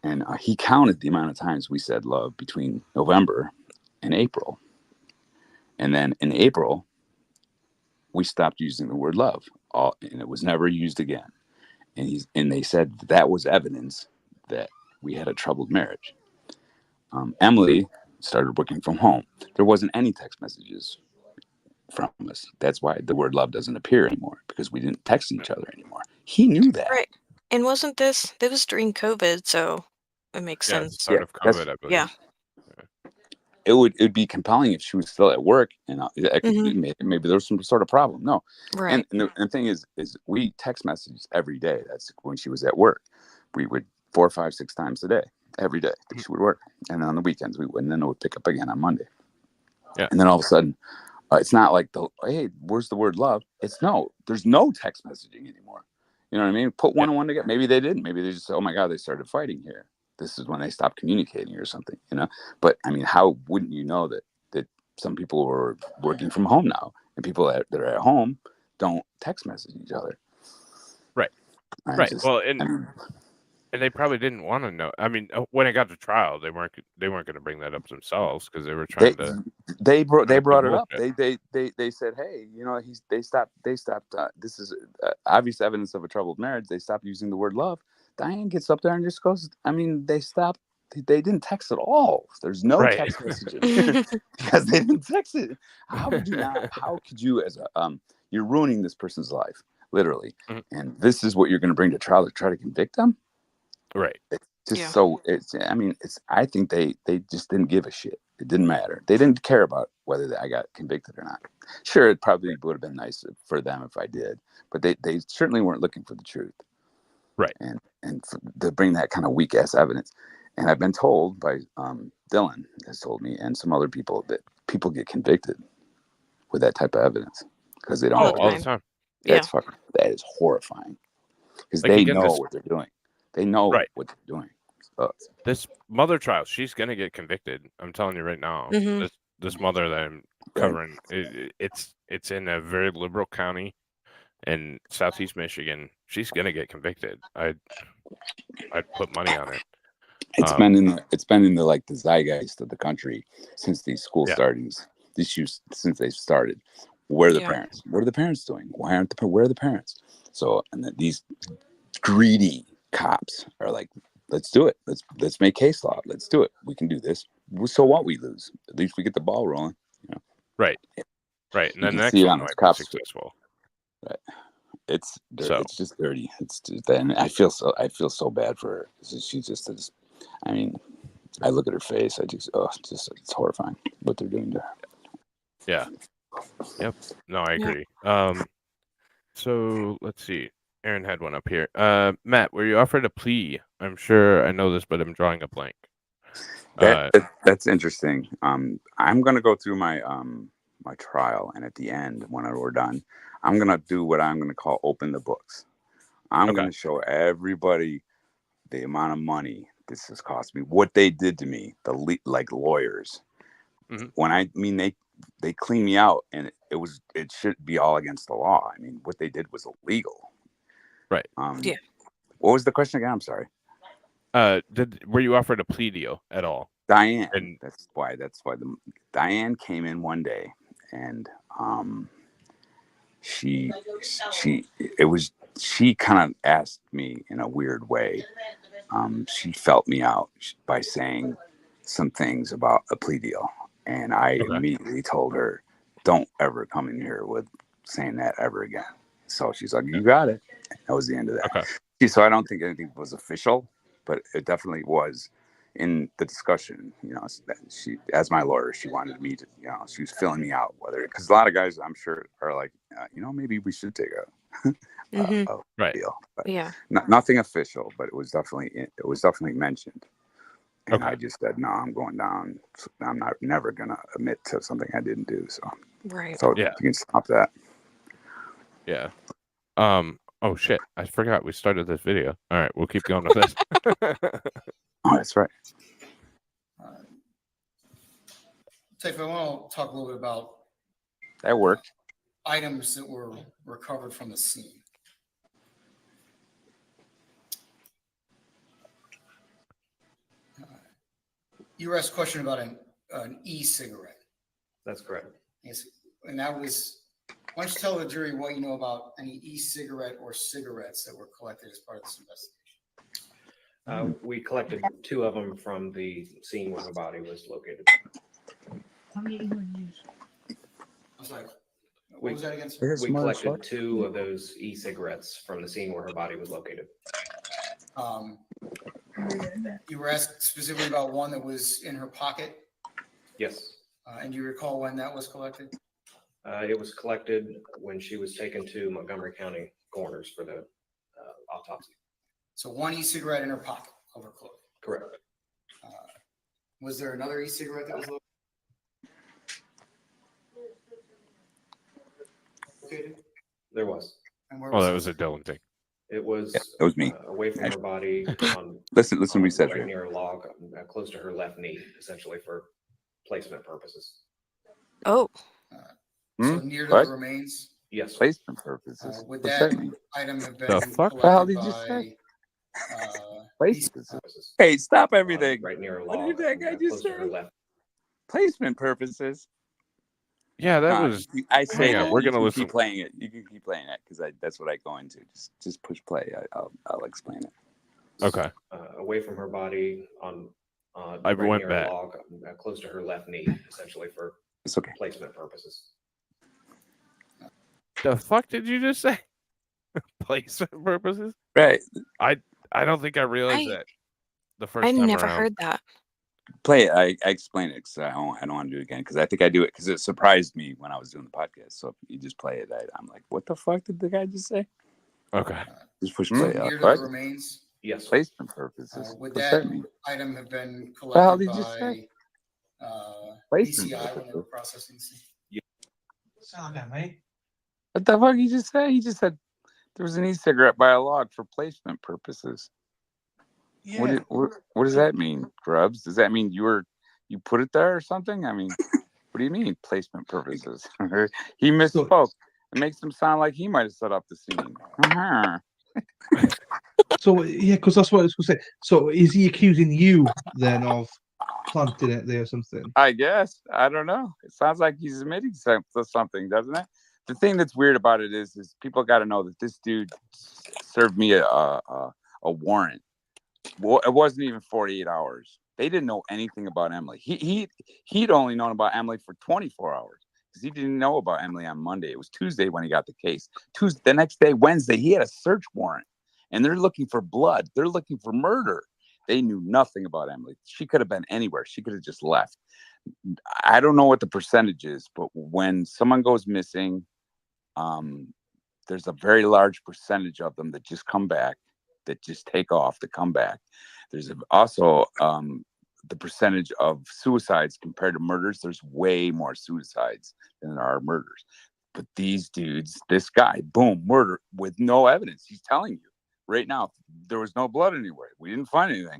And he counted the amount of times we said love between November and April, and then in April, we stopped using the word love. And it was never used again. And they said that was evidence that we had a troubled marriage. Emily started working from home. There wasn't any text messages from us. That's why the word love doesn't appear anymore, because we didn't text each other anymore. He knew that. Right. And wasn't this was during COVID, so it makes sense. Start of COVID, I believe. Yeah. It'd be compelling if she was still at work, and maybe there was some sort of problem. No. Right. And the thing is we text messages every day. That's when she was at work. We would 4, 5, 6 times a day. Every day that she would work, and then on the weekends we would, and then it would pick up again on Monday. Yeah. And then all of a sudden, it's not like hey, where's the word love? There's no text messaging anymore. You know what I mean? Put one and one together. Maybe they didn't. Maybe they just said, oh my God, they started fighting here. This is when they stopped communicating or something. You know? But I mean, how wouldn't you know that some people were working from home now, and people that are at home don't text message each other? Right. Well, and they probably didn't want to know. I mean, when it got to trial, they weren't going to bring that up themselves because they were trying to. They brought it up. They said, hey, you know, they stopped. This is obvious evidence of a troubled marriage. They stopped using the word love. Diane gets up there and just goes. I mean, they stopped. They didn't text at all. There's no text messages because they didn't text it. How could you not? How could you, as you're ruining this person's life, literally, and this is what you're going to bring to trial to try to convict them? Right. It's just I think they just didn't give a shit. It didn't matter. They didn't care about whether I got convicted or not. Sure, it probably would have been nice for them if I did, but they certainly weren't looking for the truth. Right. And to bring that kind of weak ass evidence. And I've been told by Dylan has told me and some other people that people get convicted with that type of evidence because they don't all the time. That is horrifying because they know what they're doing. They know what they're doing. So this mother trial, she's gonna get convicted. I'm telling you right now. This mother that I'm covering, it's in a very liberal county in Southeast Michigan. She's gonna get convicted. I'd put money on it. It's been in the like the zeitgeist of the country since these school startings, since they started. Where are the Yeah. parents? What are the parents doing? Where are the parents? So, and then these greedy cops are like, let's do it. Let's make case law. Let's do it. We can do this. So what? We lose. At least we get the ball rolling. Right. And You then can the next see it one on those might be cops. successful. Right. It's dirty. So- It's just dirty. It's just, and I feel so bad for her. She just is. I mean, I look at her face. It's horrifying what they're doing to her. Yeah. Yep. No, I Yeah. agree. So let's see. Aaron had one up here. Matt, were you offered a plea? I'm sure I know this, but I'm drawing a blank. That's interesting. I'm gonna go through my my trial, and at the end, when we're done, I'm gonna do what I'm gonna call open the books. I'm Okay. gonna show everybody the amount of money this has cost me, what they did to me, like lawyers. Mhm. When I mean they clean me out, and it should be all against the law. I mean, what they did was illegal. Right. Yeah. What was the question again? I'm sorry. Were you offered a plea deal at all? Diane. And- That's why Diane came in one day, and she kind of asked me in a weird way. She felt me out by saying some things about a plea deal, and I immediately told her, "Don't ever come in here with saying that ever again." So she's like, "You got it." That was the end of that. Okay. So I don't think anything was official, but it definitely was in the discussion. She, as my lawyer, she wanted me to, she was filling me out, because a lot of guys, I'm sure, are like, maybe we should take a Mm-hmm. deal. But Yeah. nothing official, but it was definitely mentioned. And Okay. I just said, no, I'm going down. I'm never gonna admit to something I didn't do. So, Right. you can stop that. Yeah. Oh shit! I forgot we started this video. All right, we'll keep going with this. Oh, that's right. Tiff, I want to talk a little bit about That worked. items that were recovered from the scene. You were asked a question about an e-cigarette. That's correct. Yes, and that was, why don't you tell the jury what you know about any e-cigarette or cigarettes that were collected as part of this investigation? We collected 2 of them from the scene where the body was located. I was like, what was that again? sir? We collected 2 of those e-cigarettes from the scene where her body was located. You were asked specifically about one that was in her pocket, Yes. and do you recall when that was collected? It was collected when she was taken to Montgomery County coroners for the autopsy. So one e-cigarette in her pocket of her clothing. Correct. Was there another e-cigarette that was located? There was. And where Oh, that it? was a Dylan thing. It was, That was me. Away from her body on Listen, we said right here. near a log, close to her left knee, essentially for placement purposes. Oh. So near to What? the remains? Yes. Placement purposes. Would What's that that mean? item have been The collected fuck the hell did you by, say? Placement Purposes. Hey, stop everything. Right near a What log, did that guy just close to her say? left. Placement purposes. Yeah, that was. I say Hang on, that. we're You gonna can listen. keep playing it. You can keep playing it because that's what I go into. Just push play. I'll explain it. Okay. Away from her body on I right went near back. a log, close to her left knee, essentially for It's okay. placement purposes. The fuck did you just say? Placement purposes? Right. I don't think I realized I- that the first I time never around. heard that. Play it. I explain it because I don't want to do it again because I think I do it because it surprised me when I was doing the podcast. So if you just play it, I'm like, what the fuck did the guy just say? Okay. Just push so play. near to What? the remains? Yes. Placement purposes. Would What's that that mean? item have been The hell collected did you say? by Placement PCI when they were purposes. processing the scene? What the fuck he just said? He just said there was an e-cigarette by a log for placement purposes. Yeah. What does that mean, Grubs? Does that mean you put it there or something? I mean, what do you mean placement purposes? He misspoke. It makes him sound like he might have set up the scene. So yeah, because that's what I was going to say. So is he accusing you then of planting it there or something? I guess. I don't know. It sounds like he's admitting to something, doesn't it? the thing that's weird about it is people got to know that this dude served me a warrant. Well, it wasn't even 48 hours. They didn't know anything about Emily. He'd only known about Emily for 24 hours because he didn't know about Emily on Monday. It was Tuesday when he got the case. Tuesday, the next day, Wednesday, he had a search warrant, and they're looking for blood. They're looking for murder. They knew nothing about Emily. She could have been anywhere. She could have just left. I don't know what the percentage is, but when someone goes missing, there's a very large percentage of them that just come back, that just take off, to come back. There's also the percentage of suicides compared to murders. There's way more suicides than there are murders. But these dudes, this guy, boom, murder with no evidence. He's telling you right now, there was no blood anywhere. We didn't find anything.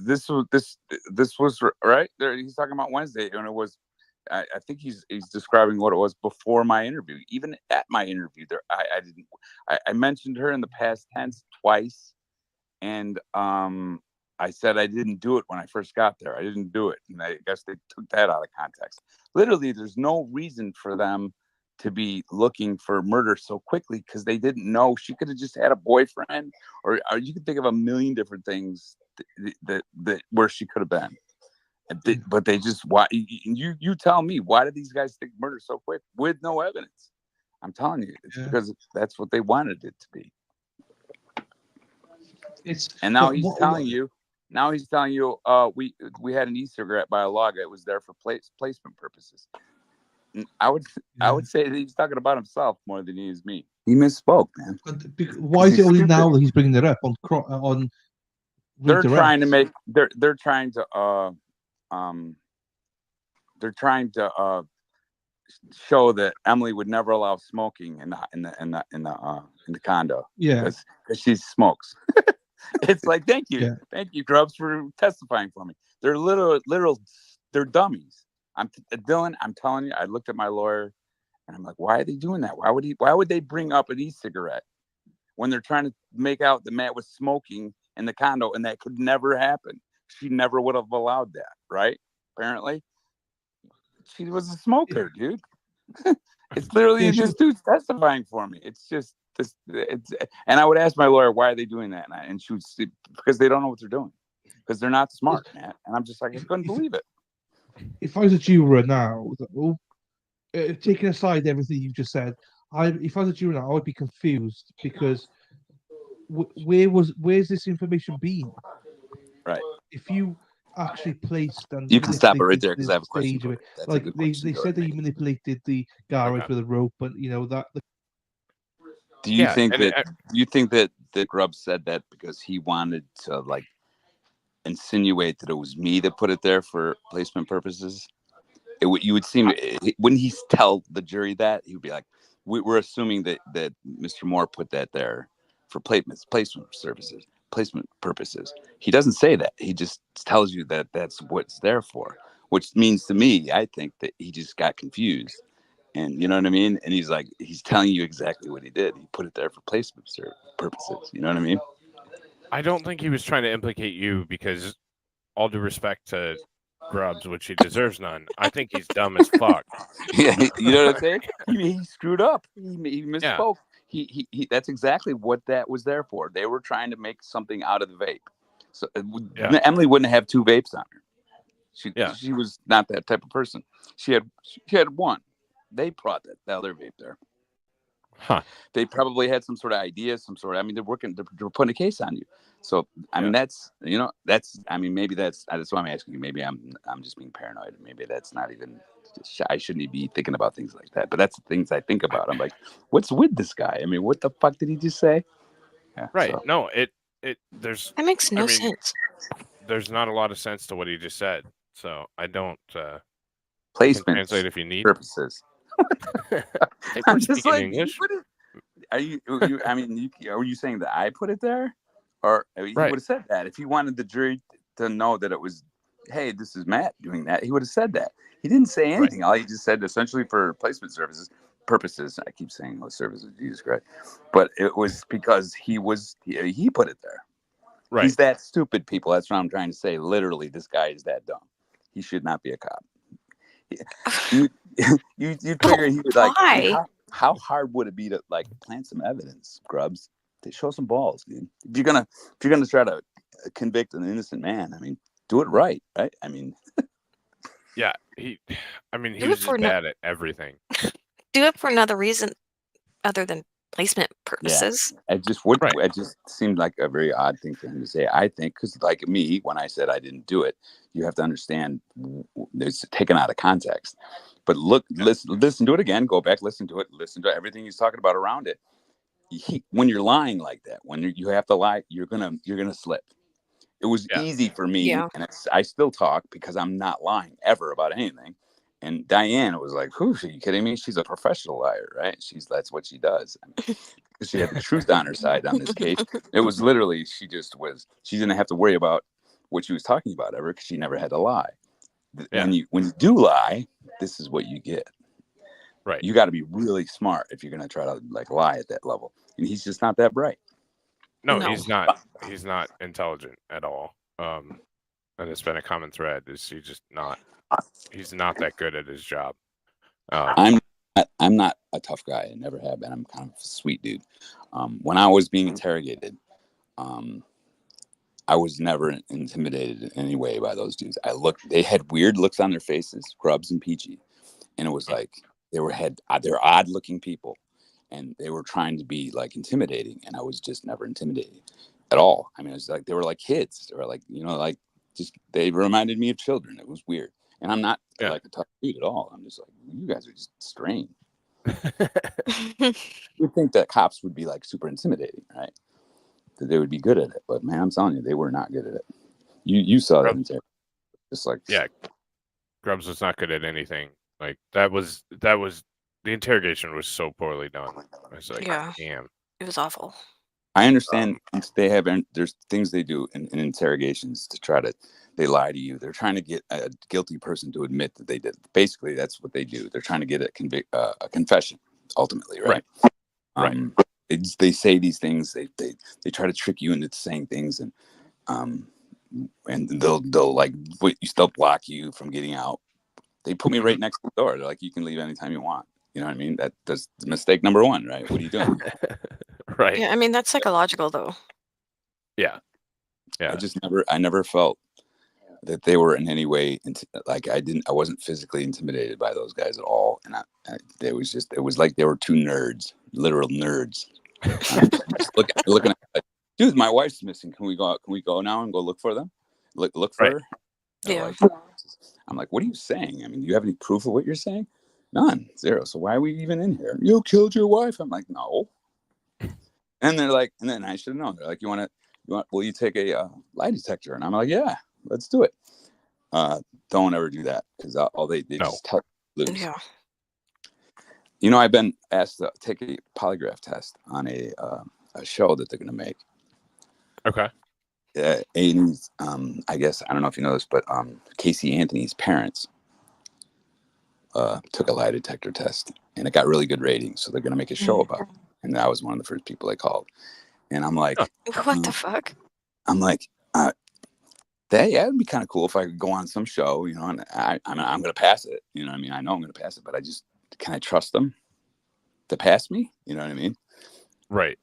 This was right there. He's talking about Wednesday, and it was. I think he's describing what it was before my interview. Even at my interview, there I mentioned her in the past tense twice, and I said I didn't do it when I first got there. I didn't do it, and I guess they took that out of context. Literally, there's no reason for them to be looking for murder so quickly because they didn't know. She could have just had a boyfriend, or you could think of a million different things that where she could have been. But they just, why you tell me, why did these guys think murder so quick with no evidence? I'm telling you, it's because that's what they wanted it to be. And now he's telling you, we had an e-cigarette by a log. It was there for placement purposes. I would say that he's talking about himself more than he is me. He misspoke, man. Why is it only now that he's bringing it up on? They're trying to make. They're trying to show that Emily would never allow smoking in the condo. Yeah, because she smokes. It's like, thank you, Grubbs, for testifying for me. They're literal, they're dummies. Dylan, I'm telling you, I looked at my lawyer, and I'm like, why are they doing that? Why would they bring up an e-cigarette when they're trying to make out that Matt was smoking in the condo, and that could never happen? She never would have allowed that, right? Apparently, she was a smoker, dude. It's literally this dude's testifying for me. It's just this. And I would ask my lawyer, why are they doing that? And she would say, because they don't know what they're doing, because they're not smart, man. And I'm just like, I couldn't believe it. If I was a juror now, taking aside everything you just said, if I was a juror now, I would be confused because where's this information been? Right. If you actually placed and you can stop it right there because I have a question. For like they said that you manipulated the garage with a rope, but you know that. Do you think that Grubbs said that because he wanted to like insinuate that it was me that put it there for placement purposes? You would seem, wouldn't he tell the jury that? He would be like, we're assuming that Mr. Moore put that there for placement purposes. He doesn't say that. He just tells you that that's what it's there for, which means to me, I think that he just got confused. And you know what I mean? And he's like, he's telling you exactly what he did. He put it there for placement purposes. You know what I mean? I don't think he was trying to implicate you because, all due respect to Grubbs, which he deserves none, I think he's dumb as fuck. Yeah, you know what I'm saying? He screwed up. He misspoke. He that's exactly what that was there for. They were trying to make something out of the vape. So Emily wouldn't have two vapes on her. She was not that type of person. She had one. They brought that other vape there. Huh. They probably had some sort of idea, I mean, they're putting a case on you. So I mean, maybe that's why I'm asking you. Maybe I'm just being paranoid. Maybe that's not even. I shouldn't be thinking about things like that. But that's the things I think about. I'm like, what's with this guy? I mean, what the fuck did he just say? Yeah, right. So. No, there's that makes no sense. There's not a lot of sense to what he just said. So I don't. Placement translate if you need purposes. I'm just like, English. Are you saying that I put it there, or he would have said that if he wanted the jury to know that it was, hey, this is Matt doing that, he would have said that. He didn't say anything. All he just said, essentially for placement purposes. I keep saying those services, Jesus Christ, but it was because he put it there. Right. He's that stupid, people. That's what I'm trying to say. Literally, this guy is that dumb. He should not be a cop. you you'd figure he would like. I mean, Why? how hard would it be to like plant some evidence, Grubs, to show some balls, dude? If you're gonna try to convict an innocent man, I mean, do it right? I mean, Yeah, he Do was it for just no, bad at everything. do it for another reason other than placement yeah. purposes. It just would. Right. It just seemed like a very odd thing for him to say. I think because, like me, when I said I didn't do it, you have to understand it's taken out of context. But listen to it again. Go back, listen to it. Listen to everything he's talking about around it. When you're lying like that, when you have to lie, you're gonna slip. It was Yeah. easy for me, Yeah. and I still talk because I'm not lying ever about anything. And Diane was like, "Who? Are you kidding me? She's a professional liar, right? That's what she does." Because she had the truth on her side on this case. It was literally she didn't have to worry about what she was talking about ever because she never had to lie. Yeah. When you do lie, this is what you get. Right. You got to be really smart if you're gonna try to like lie at that level. And he's just not that bright. No, No. he's not. He's not intelligent at all. And it's been a common thread. Is he just not? He's not that good at his job. I'm not a tough guy. I never have been. I'm kind of a sweet dude. When I was being interrogated, I was never intimidated in any way by those dudes. They had weird looks on their faces, Grubs and Peachy, and it was like they're odd looking people, and they were trying to be like intimidating, and I was just never intimidated at all. I mean, it was like they were like kids. They were like like just they reminded me of children. It was weird, and I'm not like a tough dude at all. I'm just like you guys are just strange. You'd think that cops would be like super intimidating, right? That they would be good at it, but man, I'm telling you, they were not good at it. You saw that in there, just like Grubbs was not good at anything. Like that was the interrogation was so poorly done. I was like, Yeah. damn. It was awful. I understand there's things they do in interrogations to try to they lie to you. They're trying to get a guilty person to admit that they did. Basically, that's what they do. They're trying to get a confession ultimately, right? Right. They say these things. They try to trick you into saying things, and they'll like they'll block you from getting out. They put me right next to the door. They're like, you can leave anytime you want. You know what I mean? That's mistake number one, right? What are you doing? Right. Yeah, I mean that's psychological though. Yeah. I never felt that they were in any way I wasn't physically intimidated by those guys at all. And it was like they were two nerds, literal nerds. Just looking at like, dude, my wife's missing. Can we go now and go look for them? Look for her? Yeah. I'm like, what are you saying? I mean, do you have any proof of what you're saying? None. Zero. So why are we even in here? You killed your wife. I'm like, no. And they're like, and then I should have known. They're like, will you take a lie detector? And I'm like, yeah, let's do it. Don't ever do that because all they just tell you lose. Yeah. I've been asked to take a polygraph test on a show that they're going to make. Okay. Aiden's, I guess, I don't know if you know this, but Casey Anthony's parents took a lie detector test and it got really good ratings. So they're going to make a show about it. And I was one of the first people they called. And I'm like, what the fuck? I'm like, it'd be kind of cool if I could go on some show, and I'm going to pass it. You know what I mean? I know I'm going to pass it, but can I trust them to pass me? You know what I mean? Right.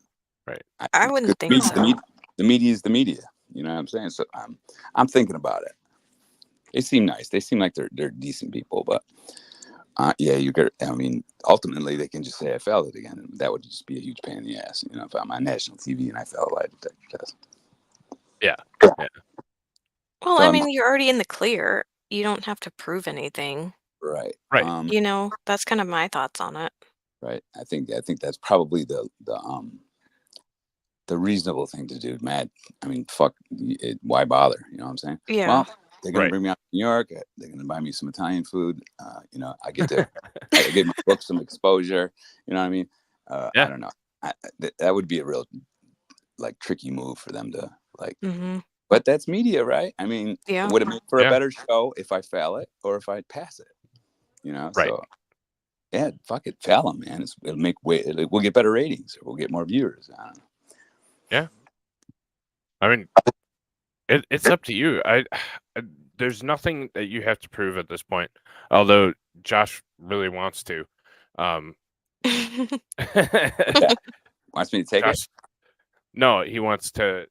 I wouldn't think so. The media is the media. You know what I'm saying? So I'm thinking about it. They seem nice. They seem like they're decent people, but ultimately they can just say I failed it again. And that would just be a huge pain in the ass. If I'm on national TV and I fail a lie detector test. Yeah. Well, I mean, you're already in the clear. You don't have to prove anything. Right. That's kind of my thoughts on it. Right. I think that's probably the reasonable thing to do, Matt. I mean, fuck it, why bother? You know what I'm saying? Yeah. Well, they're gonna bring me out to New York. They're gonna buy me some Italian food. I get to I get my book some exposure. You know what I mean? I don't know. That would be a real like tricky move for them to like. Mm-hmm. But that's media, right? I mean, would it make for a better show if I fail it or if I pass it? Right. So yeah, fuck it, fail them, man. It'll make we'll get better ratings. We'll get more viewers. I don't know. Yeah. I mean, it's up to you. there's nothing that you have to prove at this point. Although Josh really wants to. Wants me to take Josh, no, he wants to.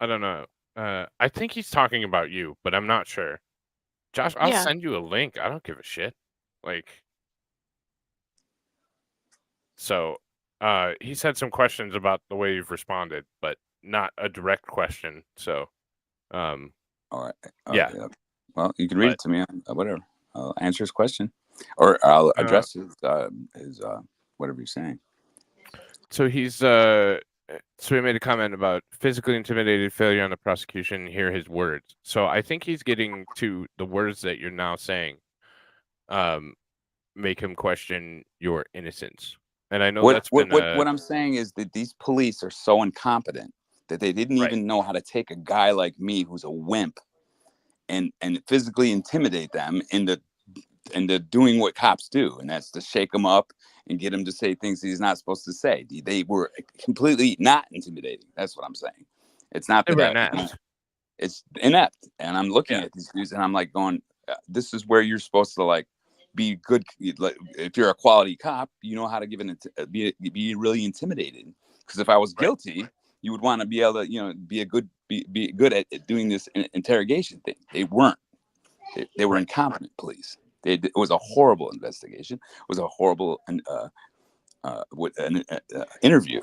I don't know. I think he's talking about you, but I'm not sure. Josh, I'll Yeah. send you a link. I don't give a shit. Like, so, he's had some questions about the way you've responded, but not a direct question. So, All right. yeah. Well, you can read it to me. Whatever. I'll answer his question, or I'll address his whatever you're saying. So he's so he made a comment about physically intimidated, failure on the prosecution, hear his words. So I think he's getting to the words that you're now saying make him question your innocence. And I know what I'm saying is that these police are so incompetent that they didn't even know how to take a guy like me who's a wimp and physically intimidate them into doing what cops do, and that's to shake him up and get him to say things he's not supposed to say. They were completely not intimidating. That's what I'm saying. It's not that inept. It's inept. And I'm looking at these dudes and I'm like going, this is where you're supposed to like be good. Like, if you're a quality cop, you know how to be really intimidating. Because if I was guilty, you would want to be able to, be good at doing this interrogation thing. They weren't. They were incompetent police. It was a horrible investigation. It was a horrible interview.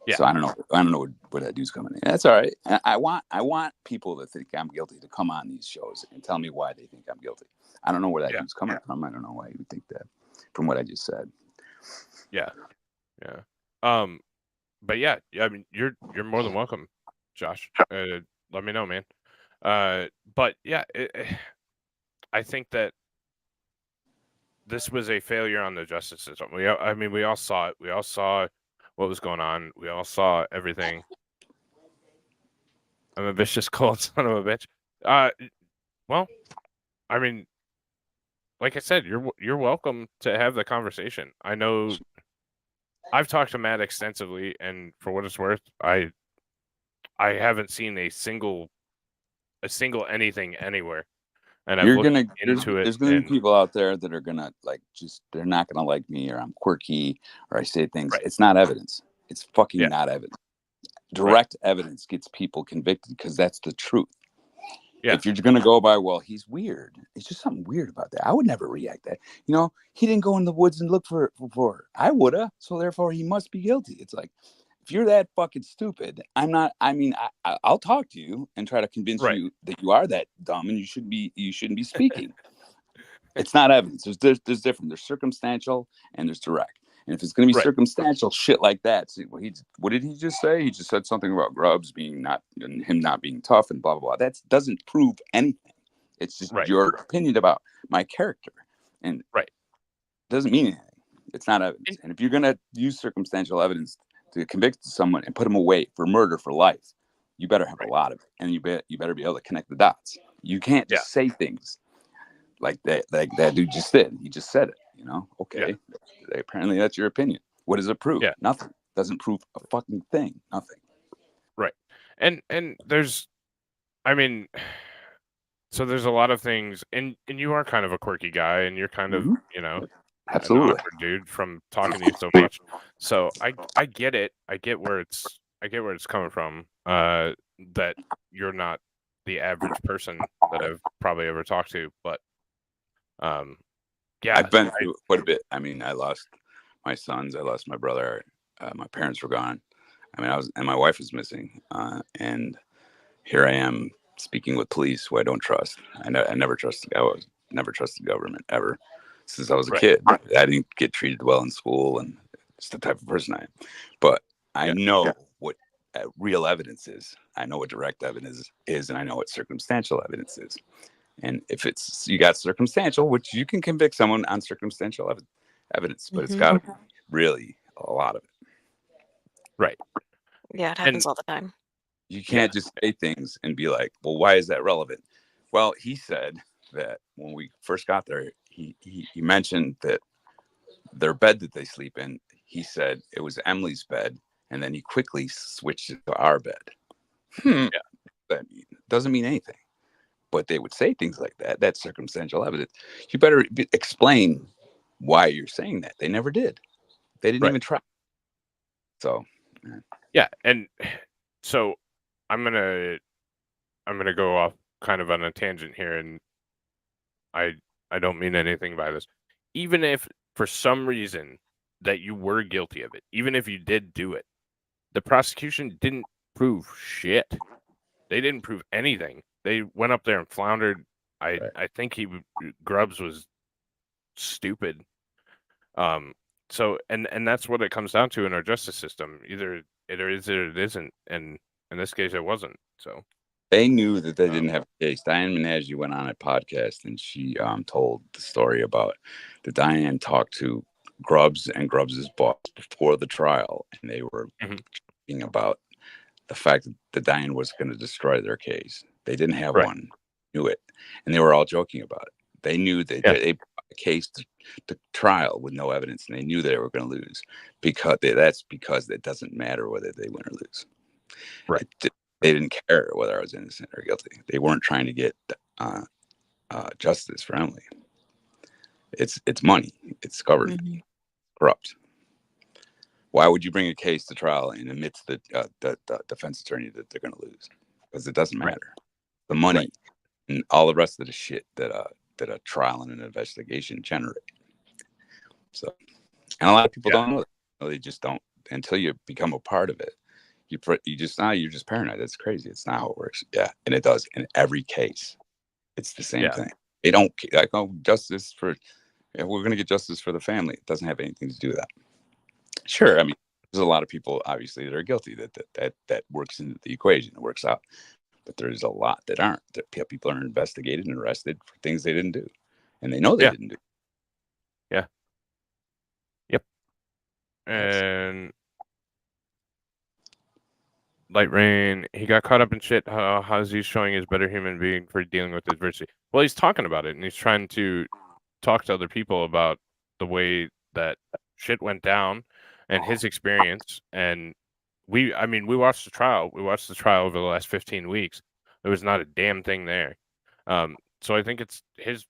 Yeah. So I don't know where that dude's coming in. That's all right. I want people that think I'm guilty to come on these shows and tell me why they think I'm guilty. I don't know where that dude's coming from. I don't know why you would think that from what I just said. Yeah. But yeah, I mean, you're more than welcome, Josh. Let me know, man. But yeah, I think that this was a failure on the justice system. We all saw it. We all saw what was going on. We all saw everything. I'm a vicious, cold son of a bitch. Well, I mean, like I said, you're welcome to have the conversation. I know I've talked to Matt extensively, and for what it's worth, I haven't seen a single anything anywhere. And there's gonna be people out there that are gonna they're not gonna like me, or I'm quirky, or I say things. It's not evidence. It's fucking not evidence. Direct evidence gets people convicted because that's the truth. Yeah. If you're gonna go by, well, he's weird. It's just something weird about that. I would never react that. He didn't go in the woods and look for her. I woulda. So therefore, he must be guilty. It's like, if you're that fucking stupid, I'm not. I mean, I'll talk to you and try to convince you that you are that dumb and you shouldn't be speaking. It's not evidence. There's different. There's circumstantial and there's direct. And if it's going to be circumstantial shit like that, see, what did he just say? He just said something about Grubbs him not being tough and blah blah blah. That doesn't prove anything. It's just your opinion about my character, and doesn't mean anything. It's not evidence. And if you're going to use circumstantial evidence to convict someone and put them away for murder for life, you better have a lot of it, and you better be able to connect the dots. You can't just say things like that dude just did. He just said it. Okay. Apparently that's your opinion. What does it prove? Nothing. Doesn't prove a fucking thing. Nothing. Right. And there's, I mean, so there's a lot of things, and you are kind of a quirky guy, and you're kind of, absolutely an awkward dude from talking to you so much. So I get it. I get where it's coming from. That you're not the average person that I've probably ever talked to, but I've been through quite a bit. I mean, I lost my sons. I lost my brother. My parents were gone. I mean, and my wife was missing. And here I am speaking with police who I don't trust. I never trusted. Never trusted government ever since I was a kid. I didn't get treated well in school, and it's the type of person I am. But I know what real evidence is. I know what direct evidence is, and I know what circumstantial evidence is. And if you got circumstantial, which you can convict someone on circumstantial evidence, but it's got to be really a lot of it. Right. Yeah, it happens all the time. You can't just say things and be like, well, why is that relevant? Well, he said that when we first got there, he mentioned that their bed that they sleep in, he said it was Emily's bed, and then he quickly switched it to our bed. That doesn't mean anything. but they would say things like that. That's circumstantial evidence. You better explain why you're saying that. They never did. They didn't even try. So, yeah, and so I'm gonna go off kind of on a tangent here, and I don't mean anything by this. Even if for some reason that you were guilty of it, even if you did do it, the prosecution didn't prove shit. They didn't prove anything. They went up there and floundered. I think Grubbs was stupid. So and that's what it comes down to in our justice system. Either it is or it isn't, and in this case it wasn't. So they knew that they didn't have a case. Diane Minaj went on a podcast and she told the story about that Diane talked to Grubbs and Grubbs's boss before the trial, and they were talking about the fact that Diane was going to destroy their case. They didn't have one, knew it, and they were all joking about it. They knew that they brought a case to trial with no evidence, and they knew they were going to lose because it doesn't matter whether they win or lose. Right. They didn't care whether I was innocent or guilty. They weren't trying to get justice for Emily. It's money. It's government. Corrupt. Why would you bring a case to trial and admit to the defense attorney that they're going to lose? Because it doesn't matter. The money and all the rest of the shit that a trial and an investigation generate. So, and a lot of people don't know that. They just don't until you become a part of it. You're just paranoid. That's crazy. It's not how it works. Yeah, and it does in every case. It's the same thing. They don't like justice for. Yeah, we're going to get justice for the family. It doesn't have anything to do with that. Sure, I mean, there's a lot of people obviously that are guilty that works into the equation. It works out, but there's a lot that aren't. That people are investigated and arrested for things they didn't do, and they know they didn't do. Yeah. Yep. And Light Rain, he got caught up in shit. How's he showing his better human being for dealing with adversity? Well, he's talking about it, and he's trying to talk to other people about the way that shit went down and his experience. And we watched the trial. We watched the trial over the last 15 weeks. There was not a damn thing there. So I think it's his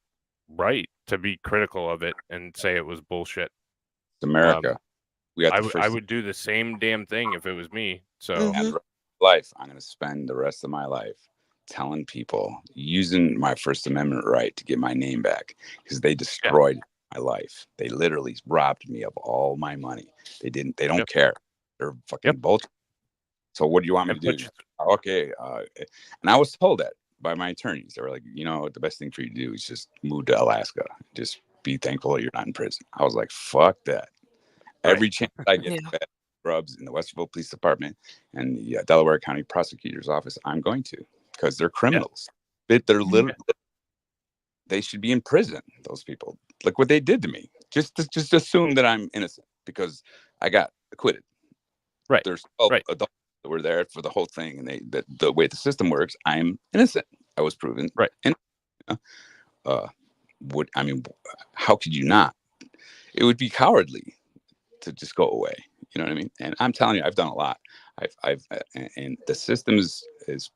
right to be critical of it and say it was bullshit. It's America. I would do the same damn thing if it was me. So life, I'm going to spend the rest of my life telling people, using my First Amendment right to get my name back, because they destroyed my life. They literally robbed me of all my money. They don't care. They're fucking bullshit. So what do you want me to do? Okay. And I was told that by my attorneys. They were like, the best thing for you to do is just move to Alaska. Just be thankful you're not in prison. I was like, fuck that. Every chance I get Grubbs in the Westerville Police Department and the Delaware County Prosecutor's Office, I'm going to, because they're criminals. They're literally, they should be in prison. Those people, look what they did to me. Just assume that I'm innocent because I got acquitted. Right. There's 12 adults that were there for the whole thing, and the way the system works, I'm innocent. I was proven innocent. How could you not? It would be cowardly to just go away. You know what I mean? And I'm telling you, I've done a lot. And the system is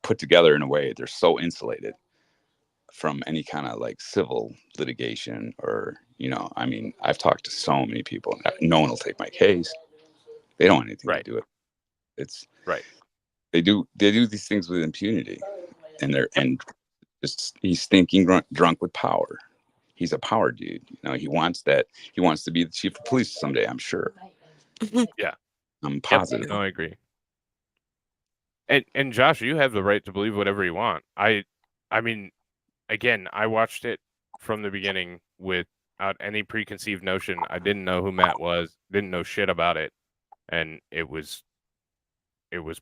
put together in a way they're so insulated from any kind of like civil litigation or, I've talked to so many people. No one will take my case. They don't want anything to do with it. It's They do these things with impunity, and he's stinking drunk with power. He's a power dude. He wants that. He wants to be the chief of police someday, I'm sure. Yeah. I'm positive. No, I agree. And Josh, you have the right to believe whatever you want. I mean, again, I watched it from the beginning without any preconceived notion. I didn't know who Matt was, didn't know shit about it, and it was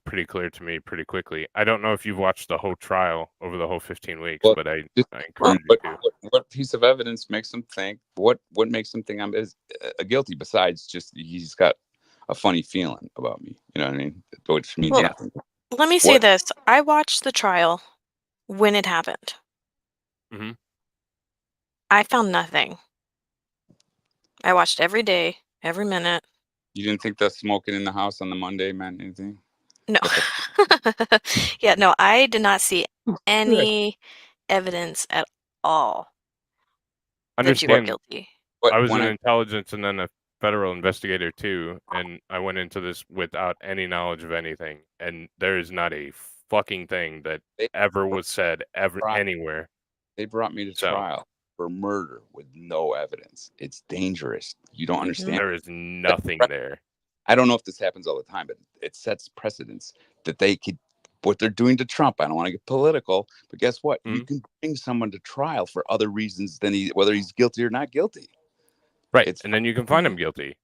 pretty clear to me pretty quickly. I don't know if you've watched the whole trial over the whole 15 weeks, but I encourage you to. What piece of evidence makes him think? What makes him think I'm guilty? Besides just he's got a funny feeling about me. You know what I mean? Which means nothing. Let me say this. I watched the trial when it happened. I found nothing. I watched every day, every minute. You didn't think that smoking in the house on the Monday meant anything? No. No, I did not see any evidence at all that you were Understand, guilty. But I was when an intelligence and then a federal investigator too, and I went into this without any knowledge of anything, and there is not a fucking thing that they ever was said ever brought, anywhere. they brought me to So trial for murder with no evidence. It's dangerous. You don't Mhm. understand. there is nothing there. I don't know if this happens all the time, but it sets precedents that they could. What they're doing to Trump, I don't want to get political, but guess what? You Mhm. can bring someone to trial for other reasons than whether he's guilty or not guilty. Right, It's and then you can find him Mhm. guilty.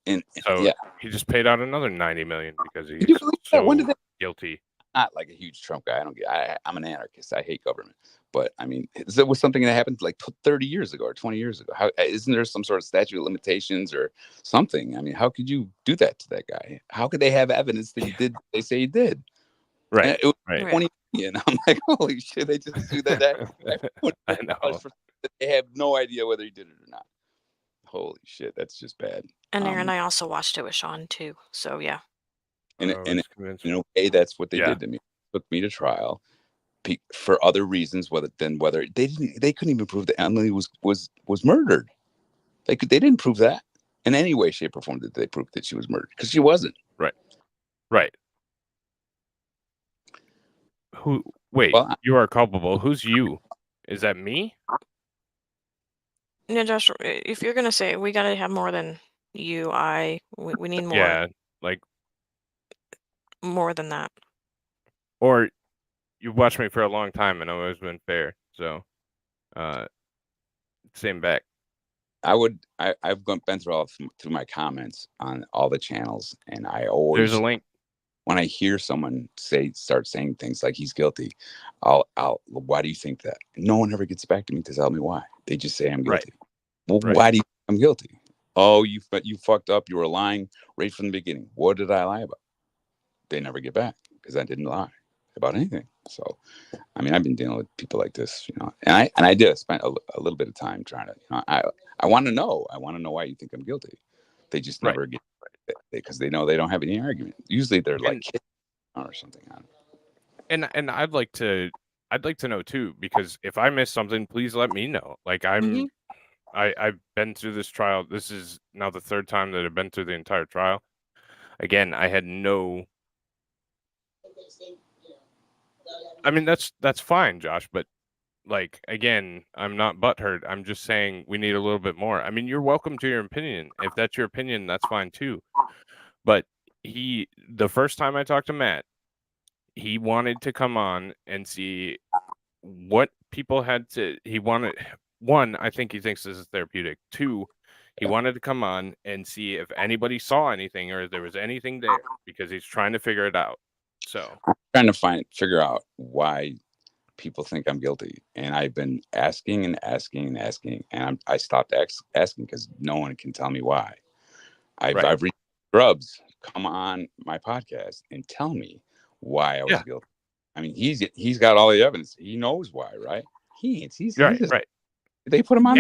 and So yeah. he just paid out another $90 million because Can he's you believe that? When did so that? guilty. Not like a huge Trump guy. I don't get. I'm an anarchist. I hate government. But I mean, it was something that happened like 30 years ago or 20 years ago. How isn't there some sort of statute of limitations or something? I mean, how could you do that to that guy? How could they have evidence that he did? They say he did. Right, And it was right. Right. 20 million. I'm like, holy shit! They just do that. I know. They have no idea whether he did it or not. Holy shit! That's just bad. And Aaron, I also watched it with Sean too. So yeah. And I was convinced. in a way, that's what they Yeah. did to me. Took me to trial for other reasons, whether they couldn't even prove that Emily was murdered. They didn't prove that in any way, shape, or form. Did they prove that she was murdered? Because she wasn't. Right. Who? Wait, Well, you are culpable. Who's you? Is that me? Yeah, Josh, if you're gonna say we gotta have more than you, we need more, Yeah, like, more than that. or you've watched me for a long time and I've always been fair. So, same back. I've been through my comments on all the channels, and I always, There's a link. when I hear someone start saying things like he's guilty, I'll why do you think that? No one ever gets back to me to tell me why. They just say I'm Right. guilty. Well, Right. why do you think I'm guilty? Oh, you fucked up. You were lying right from the beginning. What did I lie about? They never get back because I didn't lie about anything. So, I mean, I've been dealing with people like this, and I did spend a little bit of time trying to, I want to know. I want to know why you think I'm guilty. They just Right. never get because they know they don't have any argument. Usually they're like kids or something. And I'd like to know too, because if I miss something, please let me know. Like Mhm. I've been through this trial. This is now the third time that I've been through the entire trial. Again, I had no. I mean, that's fine, Josh, but like, again, I'm not butthurt. I'm just saying we need a little bit more. I mean, you're welcome to your opinion. If that's your opinion, that's fine too. But the first time I talked to Matt, he wanted to come on and see what people had to. He wanted, one, I think he thinks this is therapeutic. Two, he wanted to come on and see if anybody saw anything or if there was anything there, because he's trying to figure it out. So I'm trying to figure out why people think I'm guilty, and I've been asking and asking and asking, and I stopped asking because no one can tell me why. I've reached Grubbs, come on my podcast and tell me why I was guilty. I mean, he's got all the evidence. He knows why, right? He's right. They put him on.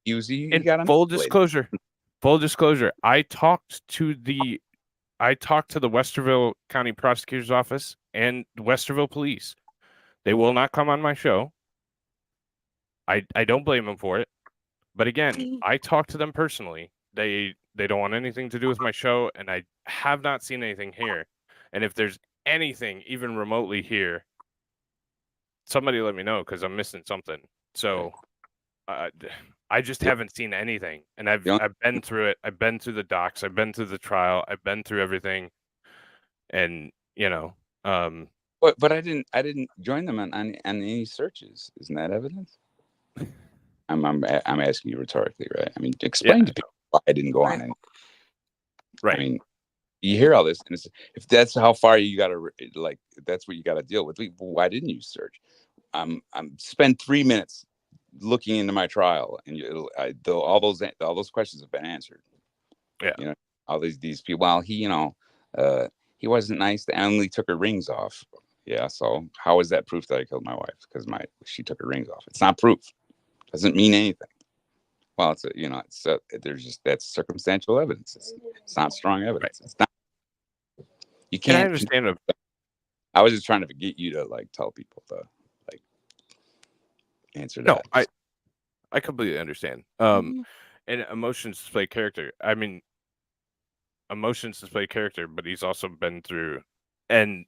And full disclosure, I talked to the Westerville County Prosecutor's Office and the Westerville Police. They will not come on my show. I don't blame them for it. But again, I talked to them personally. They don't want anything to do with my show, and I have not seen anything here. And if there's anything even remotely here, somebody let me know, because I'm missing something. So I just haven't seen anything, and I've been through it. I've been through the docs. I've been through the trial. I've been through everything, and But I didn't join them on any searches. Isn't that evidence? I'm asking you rhetorically, right? I mean, explain to people why I didn't go on any. Right. I mean, you hear all this, and if that's how far you got to, like, that's what you got to deal with. Why didn't you search? I'm spend 3 minutes looking into my trial, and all those questions have been answered. Yeah. All these people. Well, he wasn't nice. Emily took her rings off. Yeah. So how is that proof that I killed my wife? Because she took her rings off. It's not proof. Doesn't mean anything. Well, that's circumstantial evidence. It's not strong evidence. It's not. You can't. And I understand. I was just trying to get you to tell people answer No, that. I completely understand. Mhm. And emotions display character. I mean, emotions display character, but he's also been through, and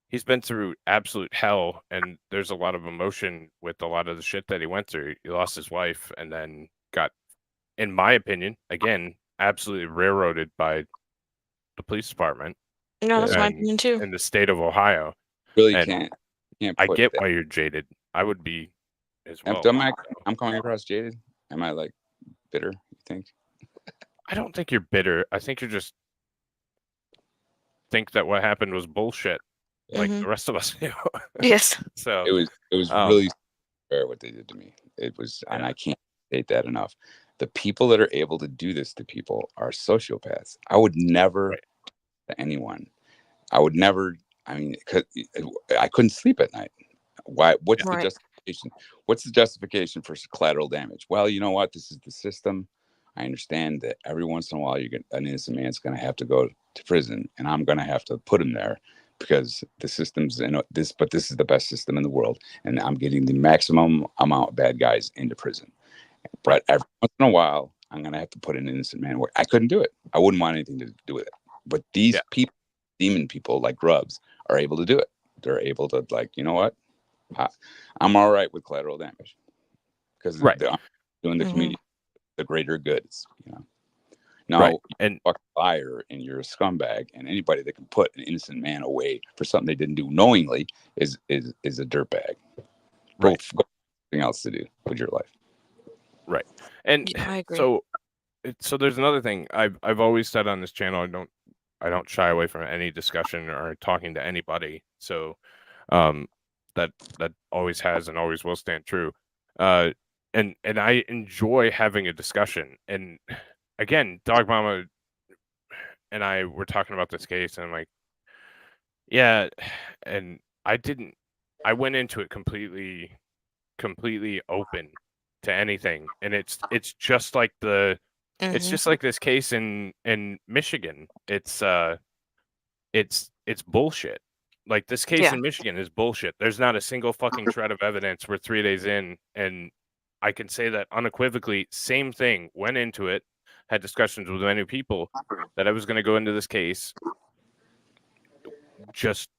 he's been through absolute hell. And there's a lot of emotion with a lot of the shit that he went through. He lost his wife, and then got, in my opinion, again, absolutely railroaded by the police department No, that's my and opinion too. in the state of Ohio. Really And can't I put get that. why you're jaded. I would be as well. I'm coming across jaded. Am I like bitter? You think? I don't think you're bitter. I think you're just think that what happened was bullshit, like Mhm. the rest of us do. Yes. So It was um, really fair what they did to me. It was, and yeah, I can't state that enough. The people that are able to do this to people are sociopaths. I would never right. to anyone. I would never. I mean, I couldn't sleep at night. Why? What's the Right. justification? What's the justification for collateral damage? Well, you know what? This is the system. I understand that every once in a while, an innocent man's going to have to go to prison, and I'm going to have to put him there because the system's in this. But this is the best system in the world, and I'm getting the maximum amount of bad guys into prison. Right. But every once in a while, I'm going to have to put an innocent man away. I couldn't do it. I wouldn't want anything to do with it. But these Yeah. people, demon people like Grubs, are able to do it. They're able to, like, you know what? I'm all right with collateral damage because Right. I'm doing the Mhm. community the greater goods. Now, Right. you're And a fucking liar and you're a scumbag, and anybody that can put an innocent man away for something they didn't do knowingly is a dirtbag. Go right. go something else to do with your life. Right. And Yeah, I agree. so there's another thing I've always said on this channel. I don't shy away from any discussion or talking to anybody. So that always has and always will stand true. And I enjoy having a discussion. And again, Dog Mama and I were talking about this case, and I'm like, yeah, and I went into it completely open to anything. And it's just like it's Mhm. just like this case in Michigan. It's bullshit. Like this case Yeah. in Michigan is bullshit. There's not a single fucking shred of evidence. We're 3 days in, and I can say that unequivocally. Same thing. Went into it, had discussions with many people that I was going to go into this case just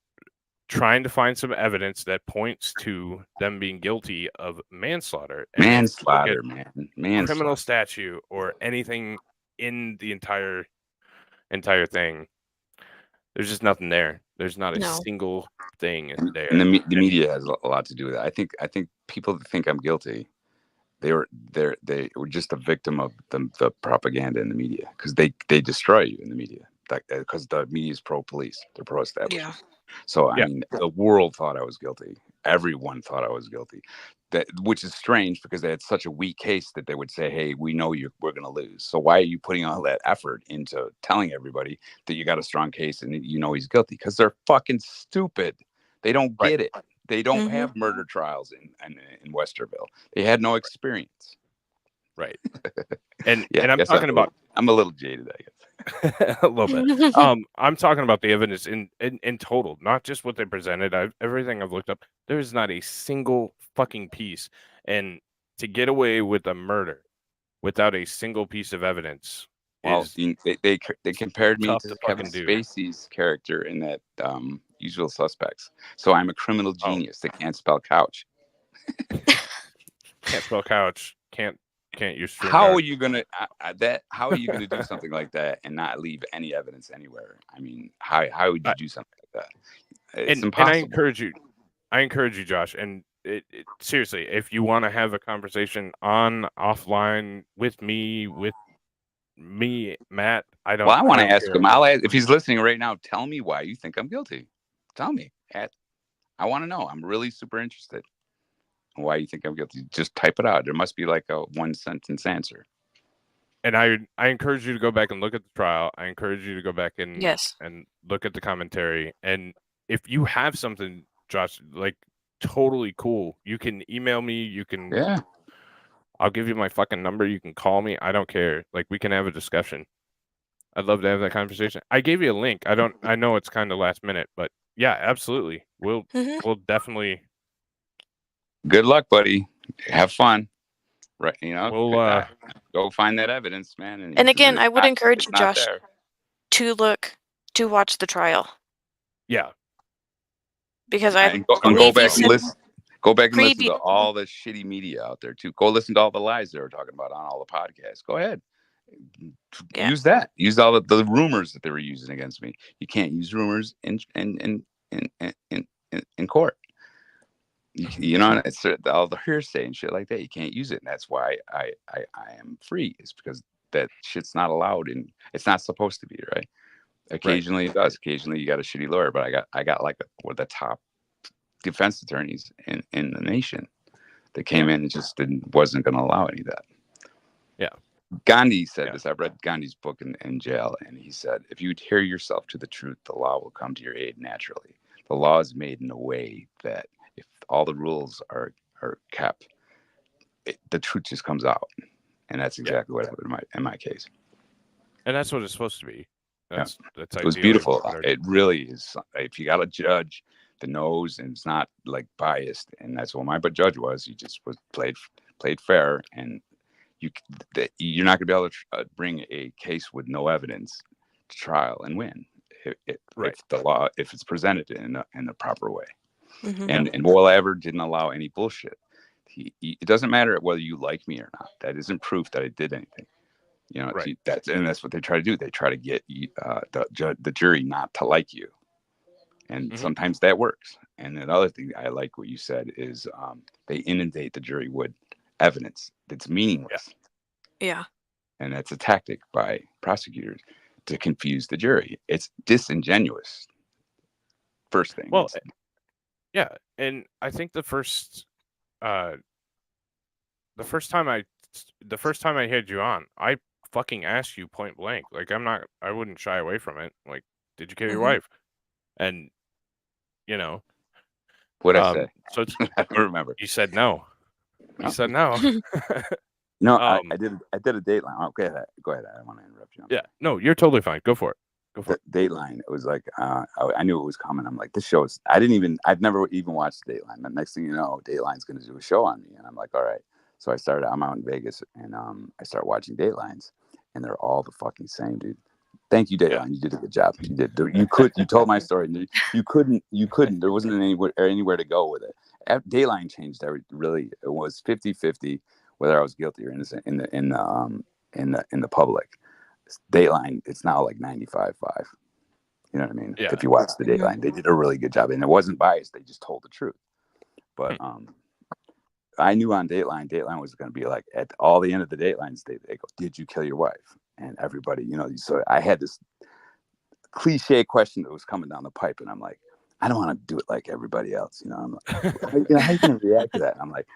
trying to find some evidence that points to them being guilty of manslaughter. And if you look at Manslaughter, man. criminal Manslaughter. statute or anything in the entire thing, there's just nothing there. There's not a No. single thing And there. the media has a lot to do with it. I think people that think I'm guilty, they were just a victim of the propaganda in the media because they destroy you in the media because the media is pro police, they're pro establishment. Yeah. So I Yeah. mean, the world thought I was guilty. Everyone thought I was guilty. Which is strange because they had such a weak case that they would say, "Hey, we know we're going to lose. So why are you putting all that effort into telling everybody that you got a strong case and you know he's guilty?" Because they're fucking stupid. They don't Right. get it. They don't Mhm. have murder trials in Westerville. They had no experience. Right. And Yeah, and I'm yes, talking about I'm a little jaded, I guess. a little bit. I'm talking about the evidence in total, not just what they presented. Everything I've looked up, there is not a single fucking piece. And to get away with a murder without a single piece of evidence Well, is they compared me tough to to Kevin fucking do. Spacey's character in that Usual Suspects. So I'm a criminal genius that can't spell couch. Can't spell couch. Can't use StreamYard. How are you gonna How are you gonna do something like that and not leave any evidence anywhere? I mean, how would you do something like that? It's And impossible. I encourage you, Josh, and seriously, if you want to have a conversation offline with me, Matt, I Well, I want to don't ask care. him. I'll ask, if he's listening right now. Tell me why you think I'm guilty. Tell me. I want to know. I'm really super interested. Why you think I'm guilty? Just type it out. There must be like a 1-sentence answer. And I encourage you to go back and look at the trial. I encourage you to go back and Yes. look at the commentary. And if you have something, Josh, like totally cool, you can email me. You can. Yeah. I'll give you my fucking number. You can call me. I don't care. Like we can have a discussion. I'd love to have that conversation. I gave you a link. I know it's kind of last minute, but yeah, absolutely. Mhm. We'll definitely Good luck, buddy. Have fun. Right, We'll go find that evidence, man. And again, I would encourage you, it's not Josh, there. to watch the trial yeah. because I And go believe you back and said listen. Go back and listen previ- to all the shitty media out there too. Go listen to all the lies they were talking about on all the podcasts. Go ahead. Yeah. Use that. Use all the rumors that they were using against me. You can't use rumors in court. It's all the hearsay and shit like that. You can't use it, and that's why I am free. Is because that shit's not allowed, and it's not supposed to be, right? Occasionally it does. Occasionally you got a shitty lawyer, but I got like one of the top defense attorneys in the nation that came in and just wasn't going to allow any of that. Yeah. Gandhi said this. I read Gandhi's book in jail, and he said, if you adhere yourself to the truth, the law will come to your aid naturally. The law is made in a way that if all the rules are kept, the truth just comes out. And that's exactly what happened in my case. And that's what it's supposed to be. That's it was beautiful. It really is. If you got a judge that knows and it's not like biased, and that's what my judge was. He just played fair, and you're not going to be able to bring a case with no evidence to trial and win. If the law, if it's presented in the proper way. Mm-hmm. And Boyle didn't allow any bullshit. It doesn't matter whether you like me or not. That isn't proof that I did anything. That's what they try to do. They try to get the jury not to like you, and sometimes that works. And another thing I like what you said is they inundate the jury with evidence that's meaningless. Yeah. And that's a tactic by prosecutors to confuse the jury. It's disingenuous. First thing. Well, yeah, and I think the first time I had you on, I fucking asked you point blank. Like I wouldn't shy away from it. Like, did you kill your wife? And what'd I say? So it's, I don't remember. You said no. You said no. No, I did a Dateline. Okay, go ahead. I don't want to interrupt you. Yeah, no, you're totally fine. Go for it. Dateline. It was like I knew it was coming. I'm like, this show's. I've never even watched Dateline. The next thing you know, Dateline's going to do a show on me, and I'm like, all right. So I'm out in Vegas, and I start watching Datelines, and they're all the fucking same, dude. Thank you, Dateline. Yeah. You did a good job. You did. You told my story. You couldn't. There wasn't anywhere to go with it. Dateline changed really. It was 50-50 whether I was guilty or innocent in the public. Dateline, it's now like 95-5. You know what I mean? Yeah. If you watch the Dateline, they did a really good job, and it wasn't biased. They just told the truth. But I knew on Dateline was going to be like at all the end of the Datelines, they go, "Did you kill your wife?" And everybody, so I had this cliche question that was coming down the pipe, and I'm like, I don't want to do it like everybody else, I'm like, how are you going to react to that? And I'm like,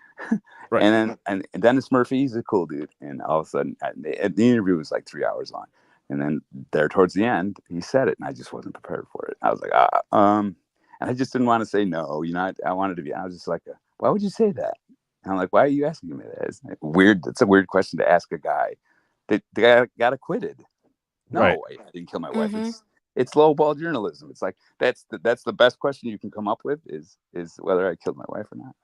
right. And then Dennis Murphy, he's a cool dude, and all of a sudden, the interview was like 3 hours long, and then there towards the end, he said it, and I just wasn't prepared for it. I was like, and I just didn't want to say no, I wanted to be. I was just like, why would you say that? And I'm like, why are you asking me that? It's weird. It's a weird question to ask a guy. The guy got acquitted. No, right. I didn't kill my wife. It's lowball journalism. It's like that's the best question you can come up with is whether I killed my wife or not.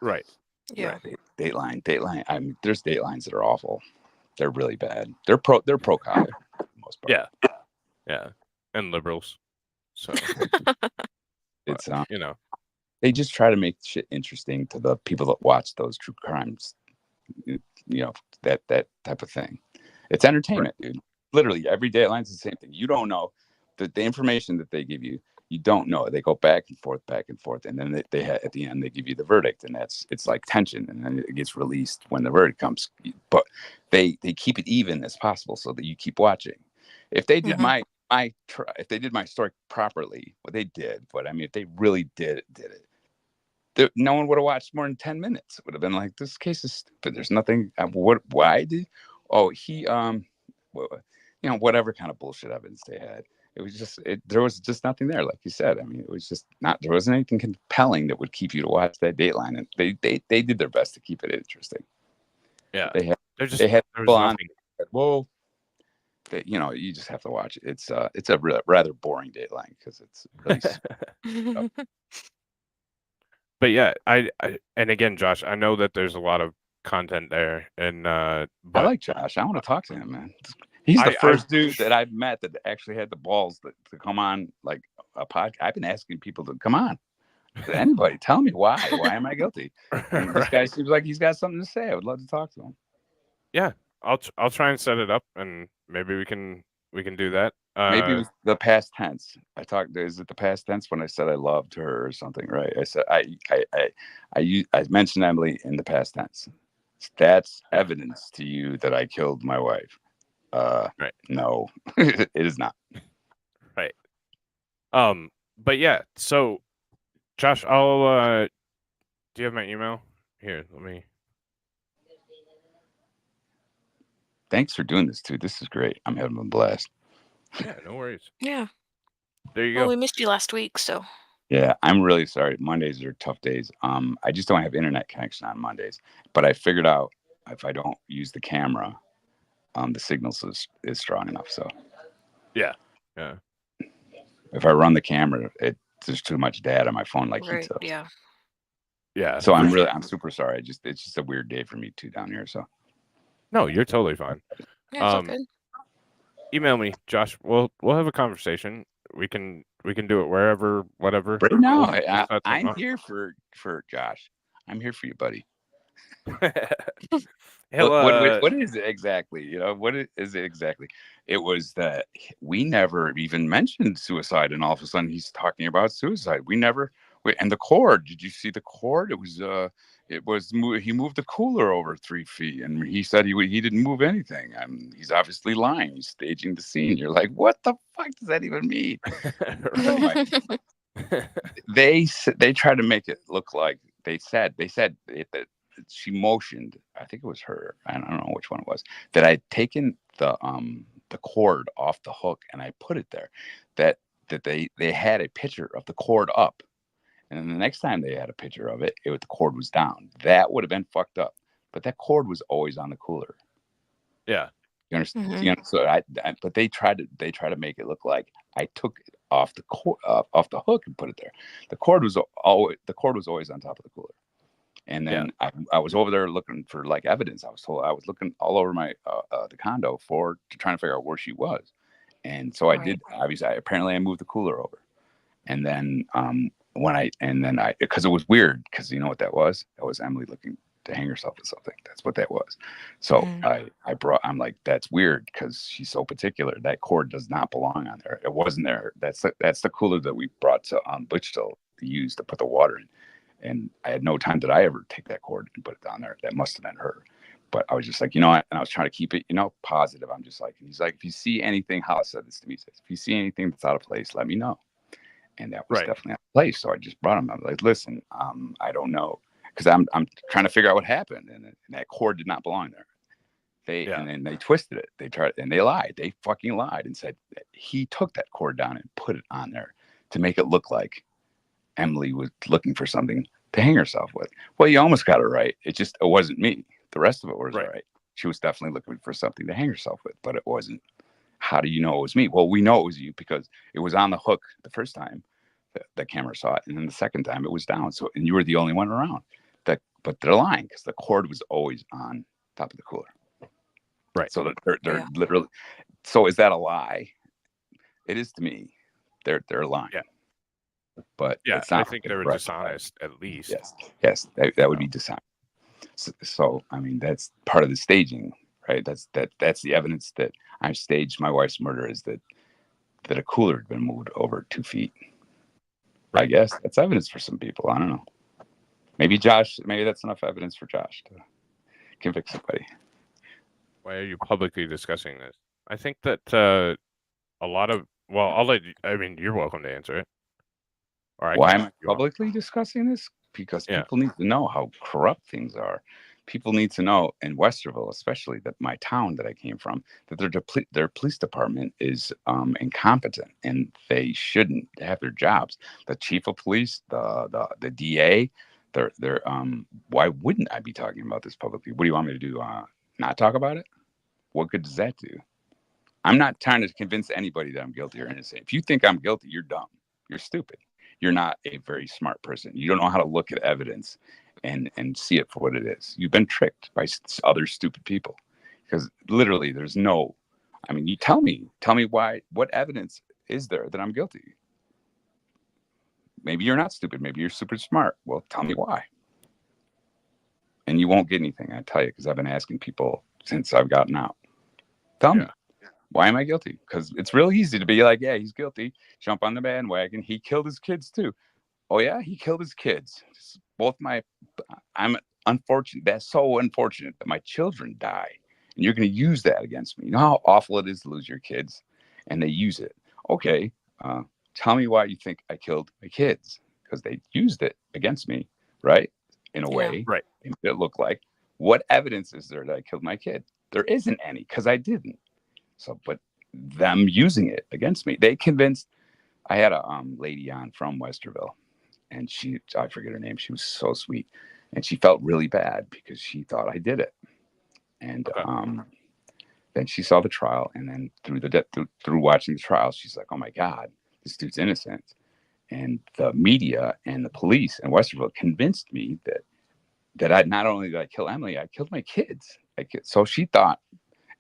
Right. Yeah. Right. Dateline. I mean, there's Datelines that are awful. They're really bad. They're pro cop for the most part. Yeah. And liberals. So it's they just try to make shit interesting to the people that watch those true crimes. That type of thing. It's entertainment, dude. Literally, every Dateline's the same thing. You don't know the information that they give you. You don't know. They go back and forth, and then they at the end they give you the verdict, and it's like tension, and then it gets released when the verdict comes. But they keep it even as possible so that you keep watching. If they did if they did my story properly, well, they did. But I mean, if they really did it, no one would have watched more than 10 minutes. It would have been like, this case is stupid. There's nothing. Why did? Oh, he whatever kind of bullshit evidence they had. It was just there was just nothing there, like you said. I mean, it was just not. There wasn't anything compelling that would keep you to watch that Dateline, and they did their best to keep it interesting. Yeah, they had people on. Whoa, you just have to watch it. It's a rather boring Dateline because it's really. but yeah, I and again, Josh, I know that there's a lot of content there, and I but like Josh. I want to talk to him, man. He's the first dude that I've met that actually had the balls to come on like a podcast. I've been asking people to come on. Anybody, tell me why? Why am I guilty? And this guy seems like he's got something to say. I would love to talk to him. Yeah, I'll try and set it up, and maybe we can do that. Maybe it was the past tense. Is it the past tense when I said I loved her or something, right? I said I mentioned Emily in the past tense. That's evidence to you that I killed my wife. Right. No, it is not. Right. But yeah, so Josh, I'll do you have my email? Here, let me. Thanks for doing this too. This is great. I'm having a blast. Yeah, no worries. Yeah. There you Well, go. we missed you last week, so. Yeah, I'm really sorry. Mondays are tough days. I just don't have internet connection on Mondays. But I figured out if I don't use the camera, the signal is strong enough. So Yeah. if I run the camera, there's too much data on my phone, like Right. heats up. Yeah. Yeah. So I'm super sorry. It's just a weird day for me too down here. So no, you're totally fine. Yeah, it's all good. Email me, Josh. We'll have a conversation. We can do it wherever, whatever. right now, We'll set something I'm up. here for Josh. I'm here for you, buddy. What is it exactly? You know, what is it exactly? It was that we never even mentioned suicide, and all of a sudden he's talking about suicide. And the cord. Did you see the cord? He moved the cooler over 3 feet, and he said he didn't move anything. He's obviously lying. He's staging the scene. You're like, what the fuck does that even mean? They tried to make it look like they said that she motioned. I think it was her. I don't know which one it was. That I'd taken the cord off the hook and I put it there. That they had a picture of the cord up, and then the next time they had a picture of it, the cord was down. That would have been fucked up. But that cord was always on the cooler. Yeah. You understand? Mhm. You know, so but they try to make it look like I took it off the hook and put it there. The cord was always on top of the cooler. And then I was over there looking for like evidence. I was looking all over my the condo trying to figure out where she was. And so I did. Obviously, apparently I moved the cooler over. And then because it was weird, because you know what that was? That was Emily looking to hang herself with something. That's what that was. So I'm like, that's weird because she's so particular. That cord does not belong on there. It wasn't there. That's the cooler that we brought to Butchville to use to put the water in. And I had no time did I ever take that cord and put it down there. That must have been her. But I was just like, you know what? And I was trying to keep it, positive. I'm just like, and he's like, if you see anything, Hollis said this to me, he says, if you see anything that's out of place, let me know. And that was definitely out of place. So I just brought him. I was like, listen, I don't know. Because I'm trying to figure out what happened. And that cord did not belong there. And then they twisted it. They tried, and they lied. They fucking lied and said that he took that cord down and put it on there to make it look like Emily was looking for something to hang herself with. Well, you almost got it right. It wasn't me. The rest of it was right. She was definitely looking for something to hang herself with, but it wasn't. How do you know it was me? Well, we know it was you because it was on the hook the first time the camera saw it, and then the second time it was down. So, and you were the only one around. But they're lying because the cord was always on top of the cooler. Right. So they're literally. So is that a lie? It is to me. They're lying. Yeah. But it's not. I think they were dishonest at least. Yes, that would be dishonest. So I mean, that's part of the staging, right? That's the evidence that I staged my wife's murder, is that a cooler had been moved over 2 feet. I guess that's evidence for some people. I don't know. Maybe that's enough evidence for Josh to convict somebody. Why are you publicly discussing this? I think that a lot of I'll let you. I mean, you're welcome to answer it. Why am I publicly discussing this? Because people need to know how corrupt things are. People need to know, in Westerville, especially, that my town that I came from, that their police department is incompetent and they shouldn't have their jobs. The chief of police, the DA, they're why wouldn't I be talking about this publicly? What do you want me to do? Not talk about it? What good does that do? I'm not trying to convince anybody that I'm guilty or innocent. If you think I'm guilty, you're dumb. You're stupid. you're not a very smart person. You don't know how to look at evidence and see it for what it is. You've been tricked by other stupid people, because literally there's no, I mean, you tell me why, what evidence is there that I'm guilty? Maybe you're not stupid. Maybe you're super smart. Well, tell me why. And you won't get anything, I tell you, because I've been asking people since I've gotten out. Tell me, why am I guilty? Because it's real easy to be like, yeah, he's guilty. Jump on the bandwagon. He killed his kids too. Oh yeah, he killed his kids. I'm unfortunate. That's so unfortunate that my children die. And you're going to use that against me. You know how awful it is to lose your kids? And they use it. Okay, tell me why you think I killed my kids. Because they used it against me, right? In a way, right? It looked like. What evidence is there that I killed my kid? There isn't any, because I didn't. So, but them using it against me, they convinced. I had a lady on from Westerville, and I forget her name. She was so sweet, and she felt really bad because she thought I did it. And then she saw the trial, and then through watching the trial, she's like, "Oh my God, this dude's innocent." And the media and the police in Westerville convinced me that I not only did I kill Emily, I killed my kids. So she thought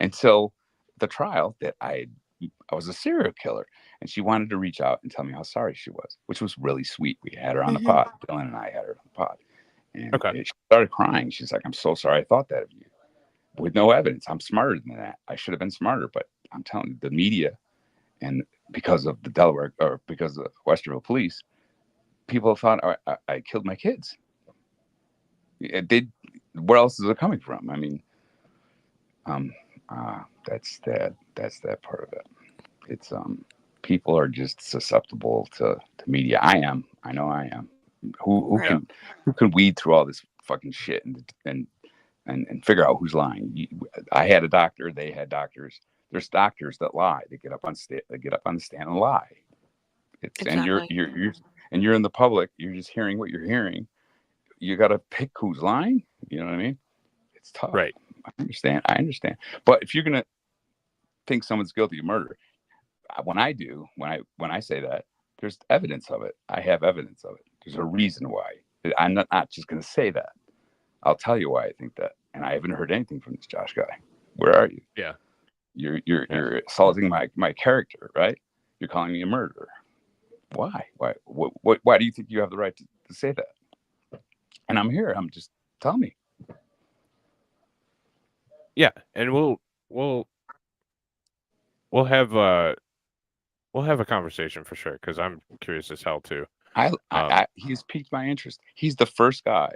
until the trial that I was a serial killer, and she wanted to reach out and tell me how sorry she was, which was really sweet. We had her on the pod. Dylan and I had her on the pod, and she started crying. She's like, "I'm so sorry. I thought that of you with no evidence. I'm smarter than that. I should have been smarter, but I'm telling you, the media and because of the Delaware or because of the Westerville police, people thought I killed my kids. Where else is it coming from? I mean, that's that part of it. It's people are just susceptible to media. I know I am. Who can weed through all this fucking shit and figure out who's lying? I had a doctor. They had doctors. There's doctors that lie. They get up on the stand and lie. And you're in the public. You're just hearing what you're hearing. You got to pick who's lying. You know what I mean? It's tough. Right. I understand. But if you're gonna think someone's guilty of murder, when I say that, there's evidence of it. I have evidence of it. There's a reason why. I'm not just gonna say that. I'll tell you why I think that. And I haven't heard anything from this Josh guy. Where are you? Yeah. You're assaulting my character, right? You're calling me a murderer. Why? Why do you think you have the right to say that? And I'm here. Tell me. Yeah, and we'll have a conversation for sure, because I'm curious as hell too. He's piqued my interest. He's the first guy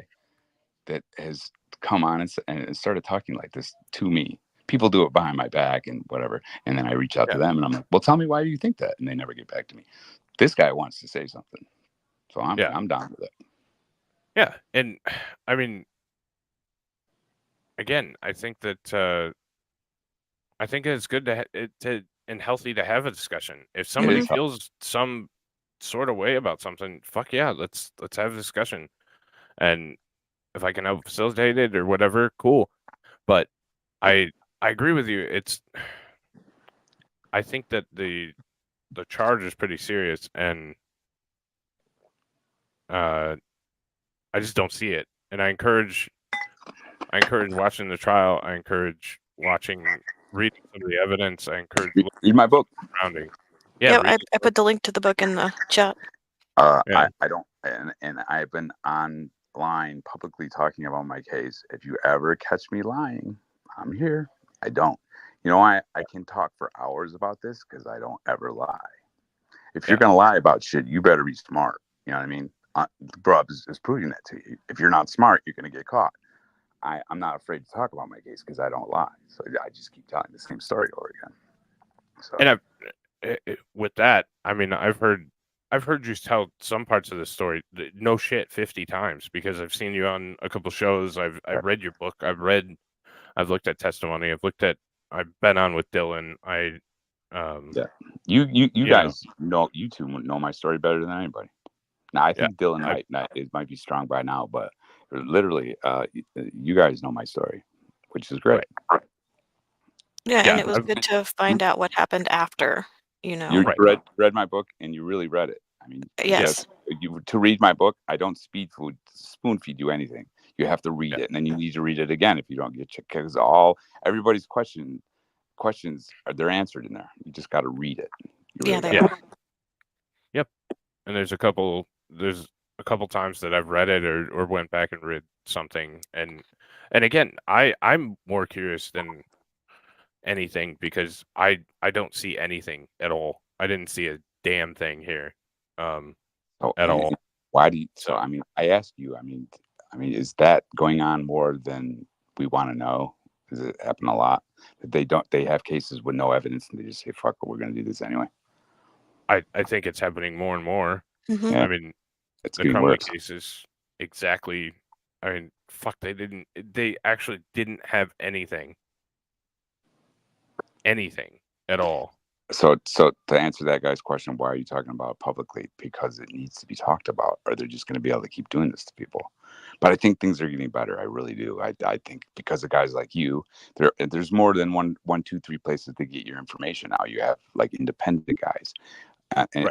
that has come on and started talking like this to me. People do it behind my back and whatever, and then I reach out to them and I'm like, "Well, tell me why do you think that?" And they never get back to me. This guy wants to say something, so I'm down with it. Yeah, and I mean, again, I think that I think it's good and healthy to have a discussion. If somebody feels some sort of way about something, fuck yeah, let's have a discussion. And if I can help facilitate it or whatever, cool. But I agree with you. I think that the charge is pretty serious, and I just don't see it. And I encourage watching the trial. I encourage reading some of the evidence. I encourage read my book. Surrounding. Yeah, I put the link to the book in the chat. I don't, and I've been online publicly talking about my case. If you ever catch me lying, I'm here. I don't. You know, I can talk for hours about this because I don't ever lie. If you're gonna lie about shit, you better be smart. You know what I mean? Brub is proving that to you. If you're not smart, you're gonna get caught. I'm not afraid to talk about my case because I don't lie. So I just keep telling the same story over again. So. And with that, I mean, I've heard you tell some parts of this story, no shit, 50 times, because I've seen you on a couple shows. I've read your book. I've looked at testimony. I've been on with Dylan. You guys know, you two know my story better than anybody. Now I think Dylan might be strong by now, but literally, you guys know my story, which is great. Right. Yeah, and it was good to find out what happened after. You know, You read my book and you really read it. I mean, Yes. to read my book, I don't spoon feed you anything. You have to read it, and then you need to read it again if you don't get checked, because everybody's questions they're answered in there. You just got to read it. They Yeah. are. Yep. And there's a couple times that I've read it or went back and read something, and again, I'm more curious than anything because I don't see anything at all. I didn't see a damn thing here, at all. Why do you? So I mean, I ask you. I mean, is that going on more than we want to know? Does it happen a lot that they have cases with no evidence and they just say, "Fuck it, we're going to do this anyway." I think it's happening more and more. Mhm. Yeah. I mean, It's the getting Crumley worse. cases exactly. I mean, fuck, they actually didn't have anything at all. So to answer that guy's question, why are you talking about it publicly? Because it needs to be talked about, or they're just going to be able to keep doing this to people. But I think things are getting better. I really do. I think because of guys like you, there's more than one, two, three places to get your information now. You have like independent guys, and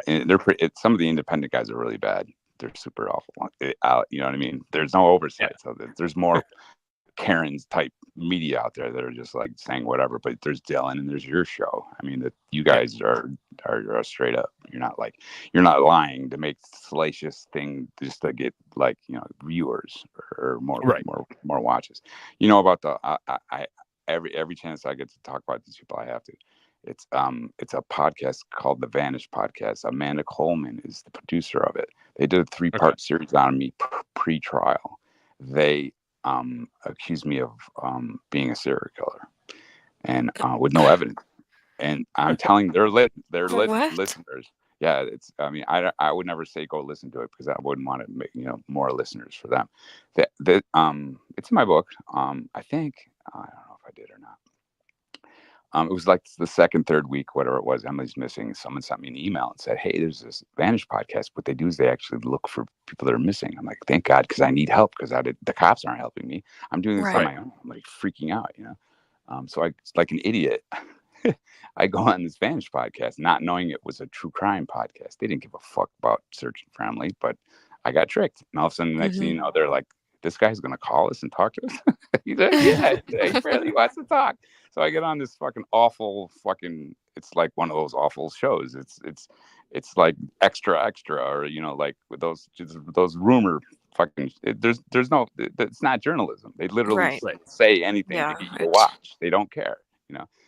some of the independent guys are really bad. They're super awful. You know what I mean? There's no oversight, so there's more Karen's type media out there that are just like saying whatever. But there's Dylan and there's your show. I mean, that you guys are straight up. You're not lying to make salacious thing just to get like viewers or more watches. You know about the I every chance I get to talk about these people, I have to. It's a podcast called The Vanish Podcast. Amanda Coleman is the producer of it. They did a 3-part series on me pre-trial. They accused me of being a serial killer, and with no evidence. And I'm telling they're listeners. Yeah, it's. I mean, I would never say go listen to it because I wouldn't want to make more listeners for them. It's in my book. I think I don't know if I did or not. It was like the second, third week, whatever it was. Emily's missing. Someone sent me an email and said, "Hey, there's this Vanish podcast. What they do is they actually look for people that are missing." I'm like, "Thank God," because I need help because the cops aren't helping me. I'm doing this on my own. I'm like freaking out, So I, like an idiot, I go on this Vanish podcast, not knowing it was a true crime podcast. They didn't give a fuck about searching for Emily, but I got tricked. And all of a sudden, the next thing you know, they're like, "This guy's gonna call us and talk to us." He's like, "Yeah, he barely wants to talk." So I get on this fucking awful it's like one of those awful shows. It's like extra, or like with those rumor there's no, it's not journalism. They literally say anything to get you to watch. They don't care,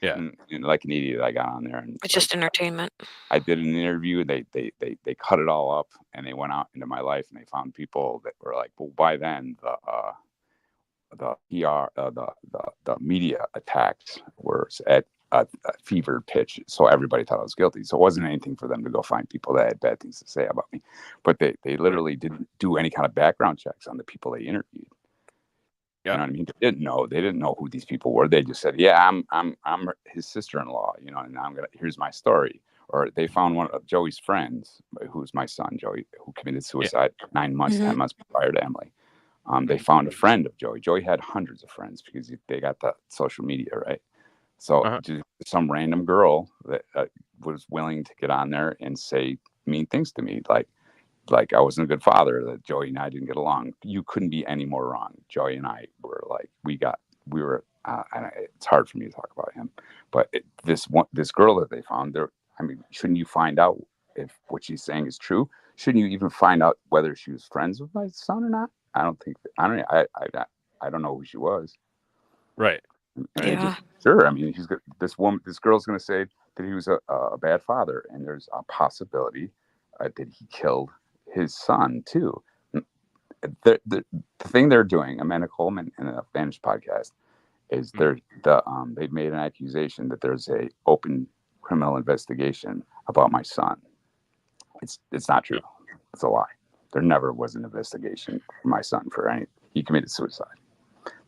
Yeah. And like an idiot, I got on there and It's just entertainment. I did an interview. They cut it all up and they went out into my life and they found people that were like, well, by then the PR, the media attacks were at a fevered pitch, so everybody thought I was guilty. So it wasn't anything for them to go find people that had bad things to say about me, but they literally didn't do any kind of background checks on the people they interviewed. You know what I mean? They didn't know who these people were. They just said, "Yeah, I'm his sister-in-law," and here's my story. Or they found one of Joey's friends, who's my son, Joey, who committed suicide 9 months, 10 months prior to Emily. They found a friend of Joey. Joey had hundreds of friends because they got the social media, right? So some random girl that was willing to get on there and say mean things to me, like I wasn't a good father, that Joey and I didn't get along. You couldn't be any more wrong. Joey and I were like, it's hard for me to talk about him, but this girl that they found there, I mean, shouldn't you find out if what she's saying is true? Shouldn't you even find out whether she was friends with my son or not? I don't know who she was. Right. Sure. I mean, this girl's going to say that he was a bad father, and there's a possibility that he killed his son too. The thing they're doing, Amanda Coleman and the Vanish podcast, is they've made an accusation that there's a open criminal investigation about my son. It's not true. It's a lie. There never was an investigation for my son he committed suicide.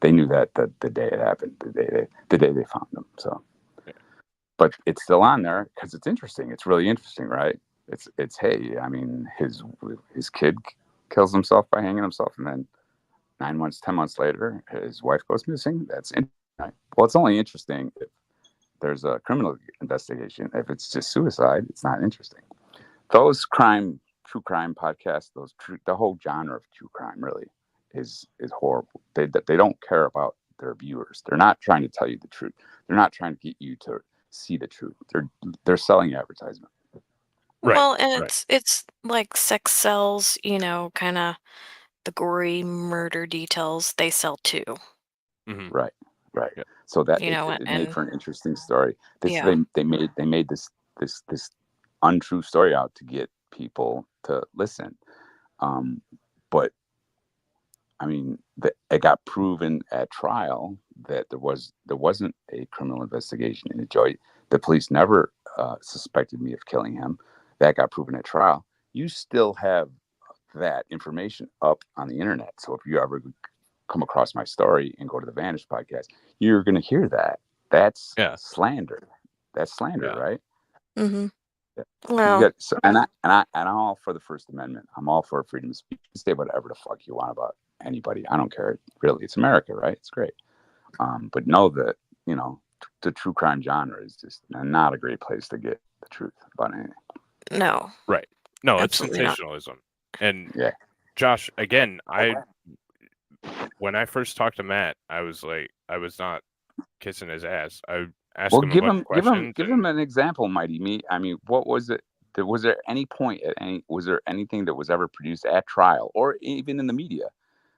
They knew that the day it happened, the day they found him. So, but it's still on there because it's interesting. It's really interesting, right? It's hey, I mean, his kid kills himself by hanging himself, and then 9 months, 10 months later, his wife goes missing. That's interesting. Right? Well, it's only interesting if there's a criminal investigation. If it's just suicide, it's not interesting. Those crime true crime podcasts, the whole genre of true crime really is horrible. They don't care about their viewers. They're not trying to tell you the truth. They're not trying to get you to see the truth. They're selling advertisement. Right. Well, and Right. it's like sex sells, kind of the gory murder details they sell too, Mhm. Right. Yeah. So that you know, it made and for an interesting story. yeah. They made this untrue story out to get people to listen. But I mean, it got proven at trial that there wasn't a criminal investigation into Joy. The police never suspected me of killing him. That got proven at trial. You still have that information up on the internet. So if you ever come across my story and go to the Vanish podcast, you're going to hear that. That's Yeah. slander. That's slander, Yeah. right? Mm-hmm. Yeah. Well, And I'm all for the First Amendment. I'm all for freedom of speech. You say whatever the fuck you want about anybody. I don't care. Really, it's America, right? It's great. But know that the true crime genre is just not a great place to get the truth about anything. no, Right. No, it's absolutely not. sensationalism. And Yeah. Josh, again, when I first talked to Matt, I was not kissing his ass. I asked Well, him a bunch of questions. give him an example, Mighty Me. I mean, what was it? Was there any point was there anything that was ever produced at trial or even in the media?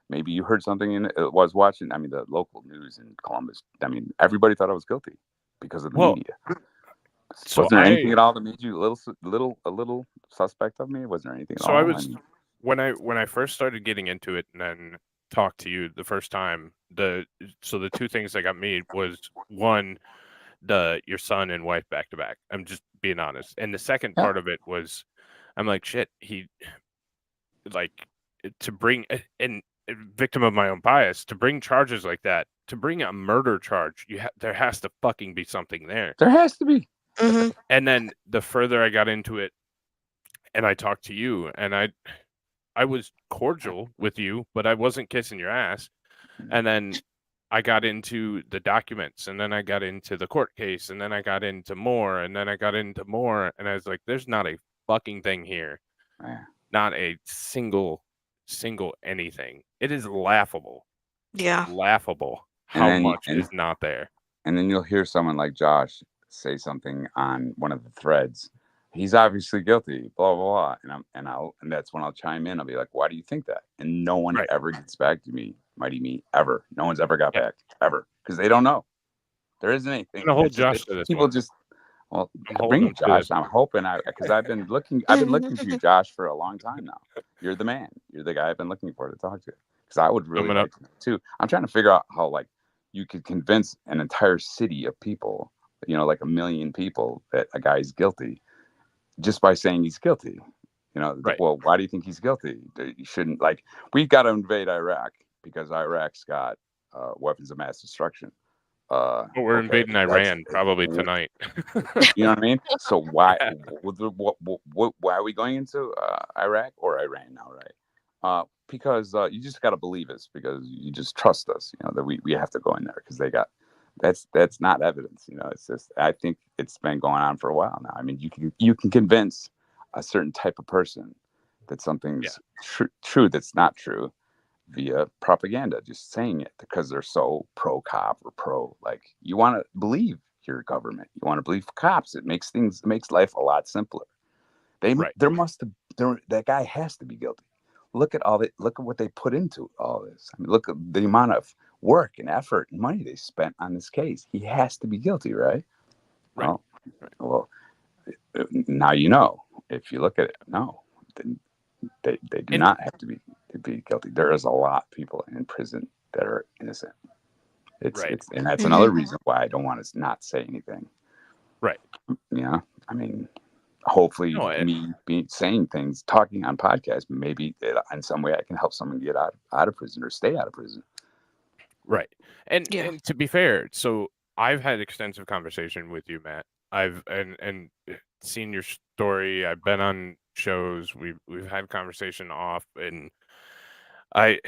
Maybe you heard something was watching. I mean, the local news in Columbus. I mean, everybody thought I was guilty because of the Well, media. so Was there anything at all that made you a little suspect of me? Was there anything at So all? I was when I first started getting into it and then talked to you the first time, the two things that got me was one, your son and wife back to back. I'm just being honest. And the second Yeah. part of it was I'm like, shit, he like to bring and victim of my own bias, to bring charges like that, to bring a murder charge, there has to fucking be something there. There has to be. Mm-hmm. And then the further I got into it and I talked to you and I was cordial with you, but I wasn't kissing your ass. And then I got into the documents, and then I got into the court case, and then I got into more, and then I got into more, and I was like, there's not a fucking thing here. Yeah. Not a single anything. It is laughable. Yeah. Laughable how much is not there. And then you'll hear someone like Josh say something on one of the threads. He's obviously guilty, blah blah blah, and that's when I'll chime in. I'll be like, "Why do you think that?" And no one ever gets back to me, Mighty Me, ever. No one's ever got back, ever, because they don't know. There isn't anything. I'm gonna hold Josh to this people one. just I'm bring holding it, Josh. I'm hoping because I've been looking to you, Josh, for a long time now. You're the man. You're the guy I've been looking for to talk to. Because I would really like to know too. I'm trying to figure out how you could convince an entire city of people, like 1 million people, that a guy's guilty just by saying he's guilty. Well, why do you think he's guilty? You shouldn't we've got to invade Iraq because Iraq's got weapons of mass destruction. We're invading Iran probably tonight. You know what I mean? So why are we going into Iraq or Iran now, right? Because you just got to believe us, because you just trust us, that we have to go in there because they got that's not evidence. It's just, I think it's been going on for a while now. I mean, you can convince a certain type of person that something's true that's not true via propaganda, just saying it because they're so pro cop or pro, you want to believe your government, you want to believe cops. It makes life a lot simpler. That guy has to be guilty. Look at what they put into all this. I mean, look at the amount of work and effort and money they spent on this case. He has to be guilty, right? Well, now if you look at it, no, then they do not have to be guilty. There is a lot of people in prison that are innocent. And that's another reason why I don't want to not say anything. Right. I mean, hopefully me saying things, talking on podcasts, maybe in some way I can help someone get out of prison or stay out of prison. Right. And to be fair, so I've had extensive conversation with you, Matt. I've and seen your story. I've been on shows. We've had conversation off, and I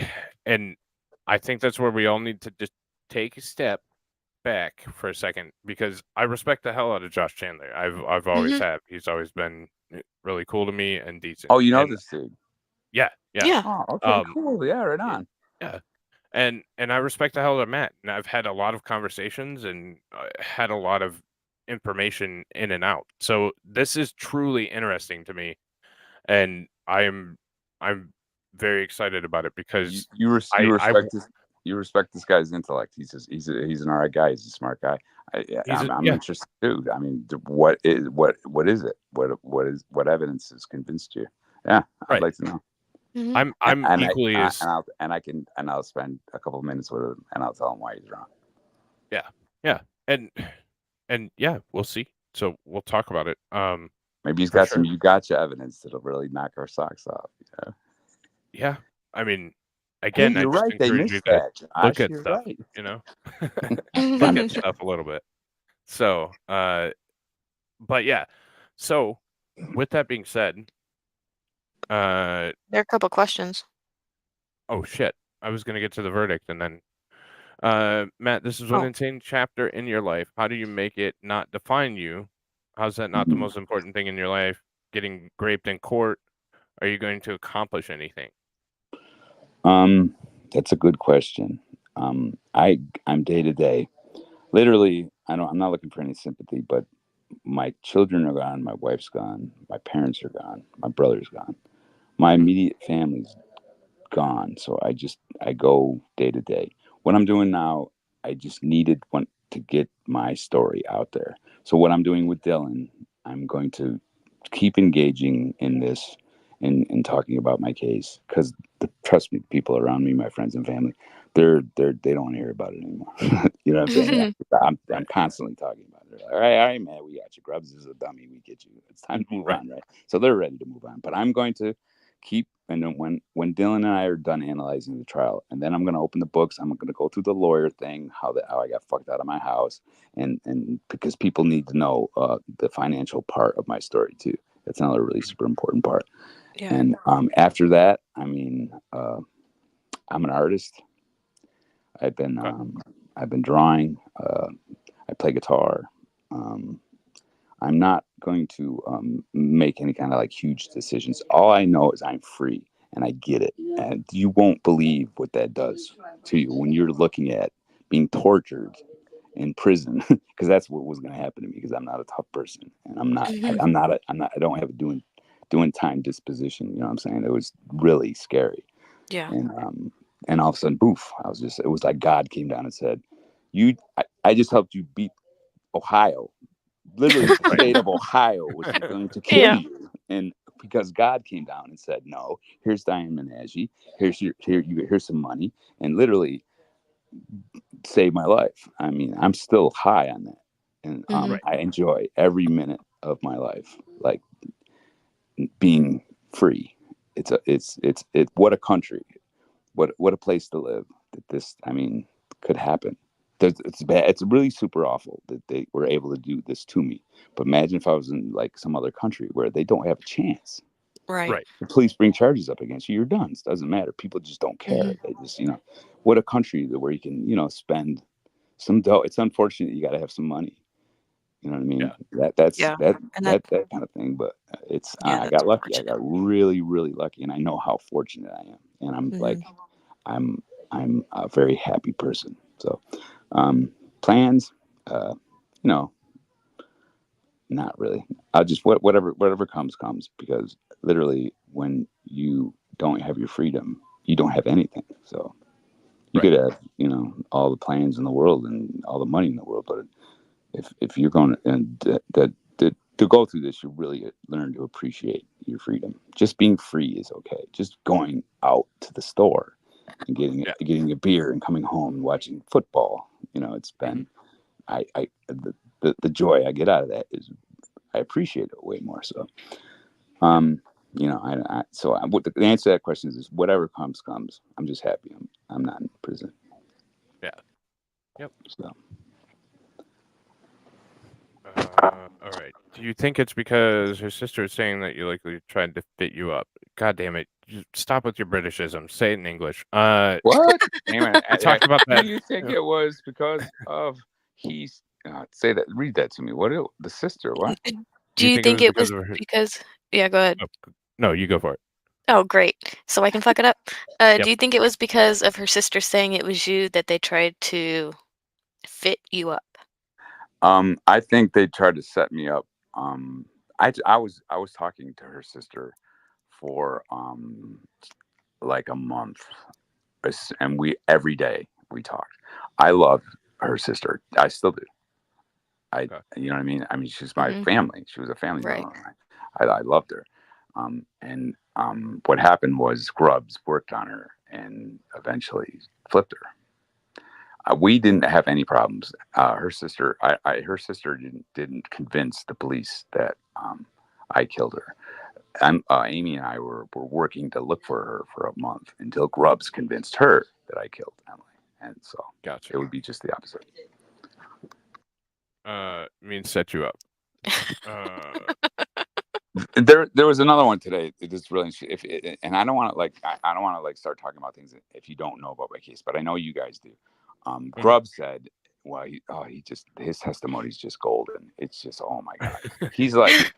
think that's where we all need to just take a step back for a second because I respect the hell out of Josh Chandler. I've always Mhm. have. He's always been really cool to me and decent. Oh, you know And this dude. yeah. Yeah. Oh, okay, Um, cool. Yeah, right yeah. on. Yeah. And I respect the hell out of Matt. And I've had a lot of conversations and had a lot of information in and out. So this is truly interesting to me, and I'm very excited about it You because you, res- I you I respect this. You respect this guy's intellect. He's an alright guy. He's a smart guy. he's I'm yeah. interested too. I mean, what is it? What evidence has convinced you? Yeah, I'd Right. like to know. Mhm. I'm And equally as I'll spend a couple of minutes with him and I'll tell him why he's wrong. yeah. And yeah, we'll see. So we'll talk about it. Maybe he's For got sure. some you gotcha evidence that'll really knock our socks off. Yeah. I mean, Hey, again, I you're just right. They encourage you missed to that. look Josh, at you're stuff, right. you know? Look at stuff a little bit. So, but yeah. So with that being said, There are a couple questions. oh shit. I was gonna get to the verdict and then Matt, this is one Oh. insane chapter in your life. How do you make it not define you? How's that not the most important thing in your life? Getting raped in court? Are you going to accomplish anything? That's a good question. I'm day to day. Literally, I'm not looking for any sympathy, but my children are gone, my wife's gone, my parents are gone, my brother's gone, my immediate family's gone. So I go day to day. What I'm doing now, I just needed to get my story out there. So what I'm doing with Dylan, I'm going to keep engaging in this and talking about my case because trust me, the people around me, my friends and family, they don't want to hear about it anymore. You know what I'm saying? I'm constantly talking about it. They're like, all right, man, we got you. Grubbs is a dummy. We get you. It's time to move on, right? So they're ready to move on. But I'm going to keep, and then when Dylan and I are done analyzing the trial, and then I'm going to open the books. I'm going to go through the lawyer thing, how I got fucked out of my house, and because people need to know the financial part of my story too. That's another really super important part. Yeah. And after that, I mean, I'm an artist. I've been drawing. I play guitar. I'm not going to make any kind of like huge decisions. All I know is I'm free and I get it. And you won't believe what that does to you when you're looking at being tortured in prison, because that's what was going to happen to me because I'm not a tough person and I'm not, I don't have a doing time disposition. You know what I'm saying? It was really scary. Yeah. And all of a sudden, boof, it was like God came down and said, I just helped you beat Ohio. Literally the state of Ohio was going to kill you. And because God came down and said, no, here's Diane Menagey, here's some money, and literally saved my life. I mean, I'm still high on that. And I enjoy every minute of my life, like being free. It's what a country, what a place to live that this, I mean, could happen. It's bad. It's really super awful that they were able to do this to me. But imagine if I was in like some other country where they don't have a chance. Right. The police bring charges up against you. You're done. It doesn't matter. People just don't care. They just, what a country where you can, spend some dough. It's unfortunate you got to have some money. You know what I mean? Yeah. That kind of thing. But I got lucky. I got really, really lucky, and I know how fortunate I am. And I'm like, I'm a very happy person. So, plans, not really. I'll just whatever comes because literally when you don't have your freedom, you don't have anything. So you could have all the plans in the world and all the money in the world, but if you're going to go through this, you really learn to appreciate your freedom. Just being free is okay. Just going out to the store and getting a beer and coming home and watching football. It's been the joy I get out of that is I appreciate it way more. So, the answer to that question is whatever comes. I'm just happy. I'm not in prison. Yeah. Yep. So. All right. Do you think it's because her sister is saying that you likely tried to fit you up? God damn it! Just stop with your Britishism. Say it in English. What? Damn it! I talked about that. Do you think it was because of he's say that. Read that to me. The sister? What? Do you think it was of her? because? Yeah, go ahead. Oh, no, you go for it. Oh, great. So I can fuck it up. Yep. Do you think it was because of her sister saying it was you that they tried to fit you up? I think they tried to set me up. I was talking to her sister for like a month, and every day we talked. I love her sister. I still do. Okay. You know what I mean? I mean, she's my Mhm. family. She was a family Right. member. I loved her. And what happened was Grubbs worked on her and eventually flipped her. We didn't have any problems. Her sister didn't convince the police that I killed her. Amy and I were working to look for her for a month until Grubbs convinced her that I killed Emily. And so Gotcha. it would be just the opposite. Means set you up. There was another one today. It is really and I don't want to I don't want to start talking about things if you don't know about my case, but I know you guys do. Grubbs said, well, his testimony is just golden. It's just, oh my god. He's like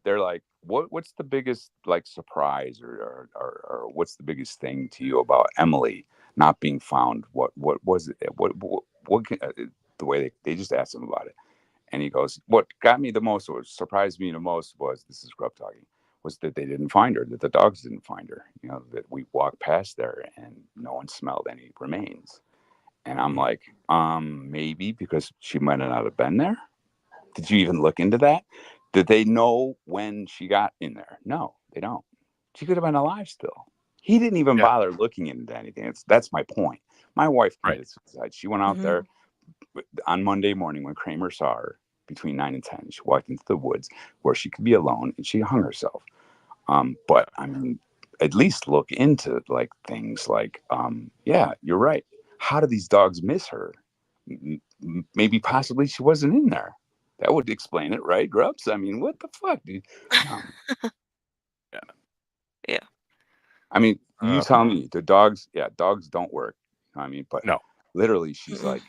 they're like, what's the biggest surprise or what's the biggest thing to you about Emily not being found? What was it? What the way they just asked him about it. And he goes, what got me the most, or surprised me the most was, this is Grubb talking, was that they didn't find her, that the dogs didn't find her. You know, that we walked past there and no one smelled any remains. And I'm like, maybe because she might not have been there. Did you even look into that? Did they know when she got in there? No, they don't. She could have been alive still. He didn't even bother looking into anything. That's my point. My wife committed suicide. She went out there on Monday morning when Kramer saw her between 9 and 10. She walked into the woods where she could be alone and she hung herself. But I mean, at least look into things like, yeah, you're right. How do these dogs miss her? Maybe possibly she wasn't in there. That would explain it, right, Grubbs? I mean, what the fuck, dude? Yeah. I mean, you tell me, dogs don't work. I mean, but no, literally, she's like,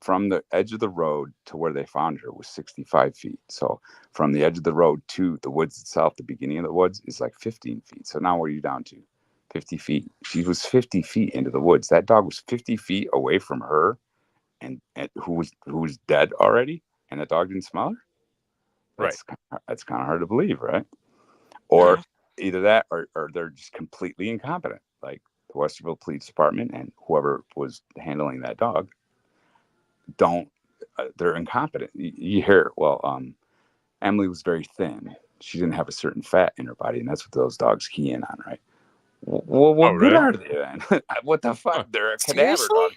from the edge of the road to where they found her was 65 feet. So from the edge of the road to the woods itself, the beginning of the woods is like 15 feet. So now where are you down to? 50 feet. She was 50 feet into the woods. That dog was 50 feet away from her and who was dead already. And the dog didn't smell her. That's kind of hard to believe, right? Or either that or they're just completely incompetent. Like the Westerville Police Department and whoever was handling that dog they're incompetent. You hear, Emily was very thin. She didn't have a certain fat in her body, and that's what those dogs key in on, right? Well, what good are they then? What the fuck? They're a cadaver dog.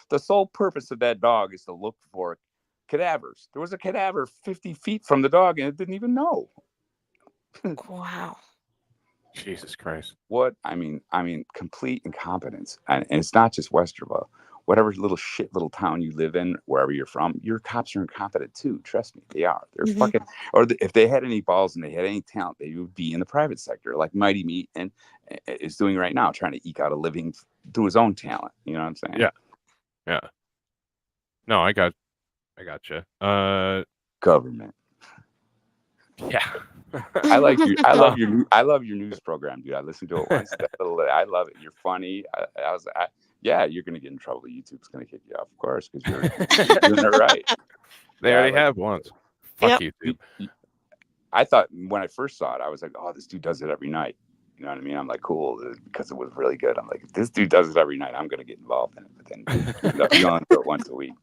The sole purpose of that dog is to look for cadavers. There was a cadaver 50 feet from the dog, and it didn't even know. Wow. Jesus Christ. What? I mean, complete incompetence. And it's not just Westerville. Whatever little town you live in, wherever you're from, your cops are incompetent too. Trust me, they are. They're fucking. Or if they had any balls and they had any talent, they would be in the private sector, like Mighty Meat and is doing right now, trying to eke out a living through his own talent. You know what I'm saying? Yeah. No, I got you. Government. Yeah. I love your news program, dude. I listened to it once. I love it. You're funny. Yeah, you're gonna get in trouble. YouTube's gonna kick you off, of course, because you're doing it right. They already have once. Fuck YouTube. I thought when I first saw it, I was like, oh, this dude does it every night. You know what I mean? I'm like, cool, because it was really good. I'm like, this dude does it every night. I'm gonna get involved in it. But then you only do it once a week.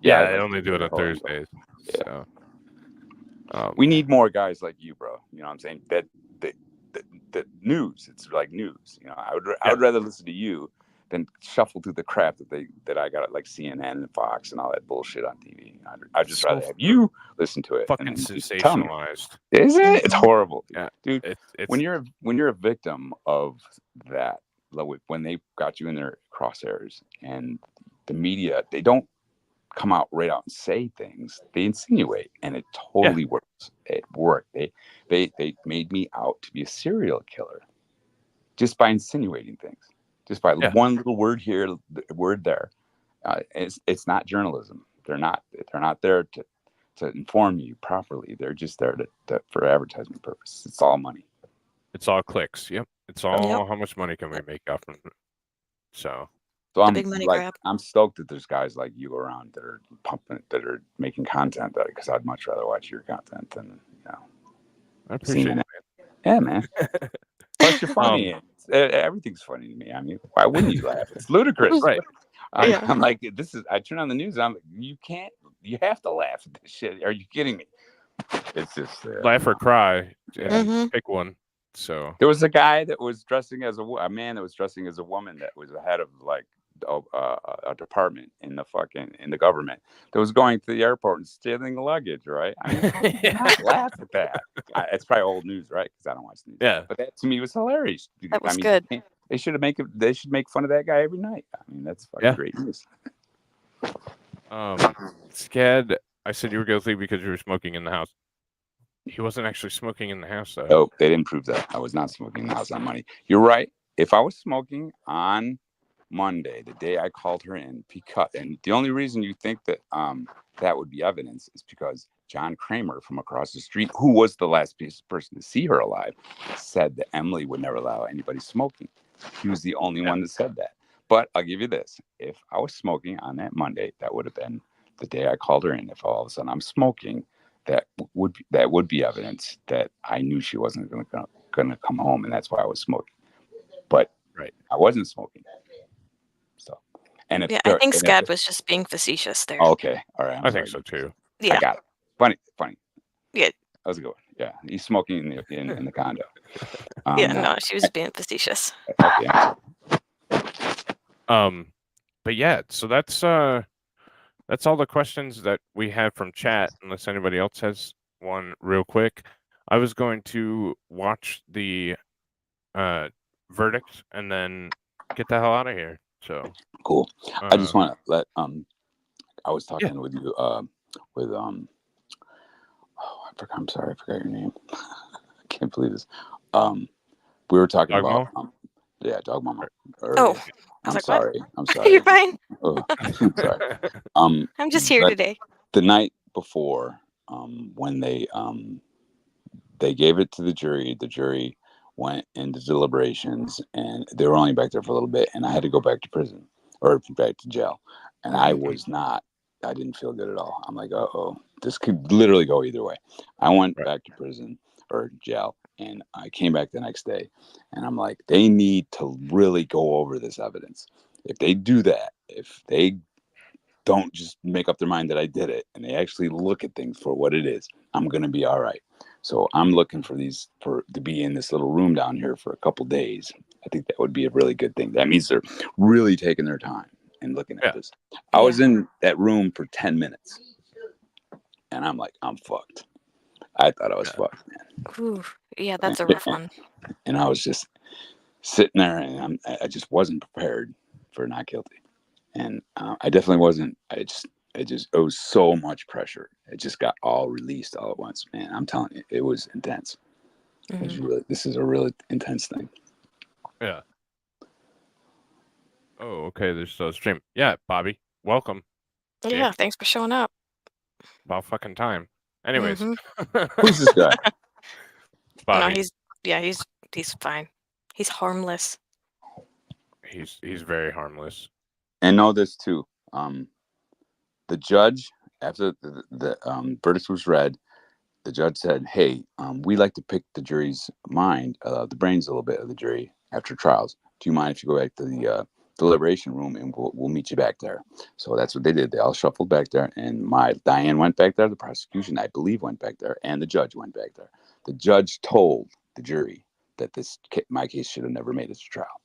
Yeah, I only do it on Thursdays. Yeah. So, we need more guys like you, bro. You know what I'm saying? That news. It's like news. You know, I would rather listen to you than shuffle through the crap that I got at like CNN and Fox and all that bullshit on TV. I'd just rather have you listen to it. Fucking and sensationalized. Is it? It's horrible, dude. It's when you're a victim of that, when they got you in their crosshairs and the media, they don't come out right out and say things. They insinuate, and it totally works. It worked. They made me out to be a serial killer just by insinuating things, just by one little word here, word there. It's not journalism. They're not there to inform you properly. They're just there to for advertisement purposes. It's all money. It's all clicks. Yep. It's all Yep. how much money can we make off from it. So I'm big money like, grab. I'm stoked that there's guys like you around that are pumping, that are making content, because I'd much rather watch your content than I appreciate CNN. it. Yeah, man. Plus, you're funny. Everything's funny to me. I mean, why wouldn't you laugh? It's ludicrous. Right. Yeah. I'm like, I turn on the news. I'm like, you have to laugh at this shit. Are you kidding me? It's just Laugh or cry. Yeah. Mhm. Pick one. So There was a guy that was dressing as a man that was dressing as a woman that was the head of like a department in the government that was going to the airport and stealing luggage. Right? I mean, how do you not laugh at that? It's probably old news, right? Because I don't watch the news. Yeah. But that to me was hilarious. That was I mean, good. They should make it. They should make fun of that guy every night. I mean, that's fucking great news. Scad, I said you were guilty because you were smoking in the house. He wasn't actually smoking in the house, though. Oh, they didn't prove that. I was not smoking in the house on Monday. You're right. If I was smoking on Monday, the day I called her in, and the only reason you think that that would be evidence is because John Kramer from across the street, who was the last person to see her alive, said that Emily would never allow anybody smoking. He was the only one that said that. But I'll give you this. If I was smoking on that Monday, that would have been the day I called her in. If all of a sudden I'm smoking, that would be evidence that I knew she wasn't going to come home, and that's why I was smoking. But I wasn't smoking. So, and Yeah, I think Scad was just being facetious there. Okay, all right. I think so too. Yeah. I got it. Funny. Yeah. That was a good one. Yeah, he's smoking in the condo. Yeah, no, she was being facetious. Okay. But yeah, so that's all the questions that we have from chat, unless anybody else has one real quick. I was going to watch the verdict and then get the hell out of here. So cool. I just want to let I was talking with you with I'm sorry, I forgot your name. I can't believe this. We were talking about Dog Mama. Oh, I'm sorry. I'm sorry. You're fine. I'm sorry. I'm just here today. The night before, when they gave it to the jury went into deliberations, and they were only back there for a little bit, and I had to go back to prison or back to jail, and I didn't feel good at all. I'm like, this could literally go either way. I went back to prison or jail, and I came back the next day, and I'm like, they need to really go over this evidence. If they do that, if they don't just make up their mind that I did it, and they actually look at things for what it is, I'm going to be all right. So I'm looking for to be in this little room down here for a couple days. I think that would be a really good thing. That means they're really taking their time and looking at this. I was in that room for 10 minutes, and I'm like, I'm fucked. I thought I was fucked, man. Ooh, yeah, that's a rough one. And I was just sitting there, and I just wasn't prepared for not guilty. And I definitely wasn't. It was so much pressure. It just got all released all at once, man. I'm telling you, it was intense. Mm-hmm. This is a really intense thing. Yeah. Oh, okay. There's a stream. Yeah, Bobby, welcome. Yeah, thanks for showing up. About fucking time. Anyways, who's this guy? Bobby. No, he's fine. He's harmless. He's very harmless. And know this too. The judge, after the verdict was read, the judge said, "Hey, we like to pick the jury's mind, the brains a little bit of the jury after trials. Do you mind if you go back to the deliberation room, and we'll meet you back there?" So that's what they did. They all shuffled back there, and Diane went back there. The prosecution, I believe, went back there, and the judge went back there. The judge told the jury that my case should have never made it to trial.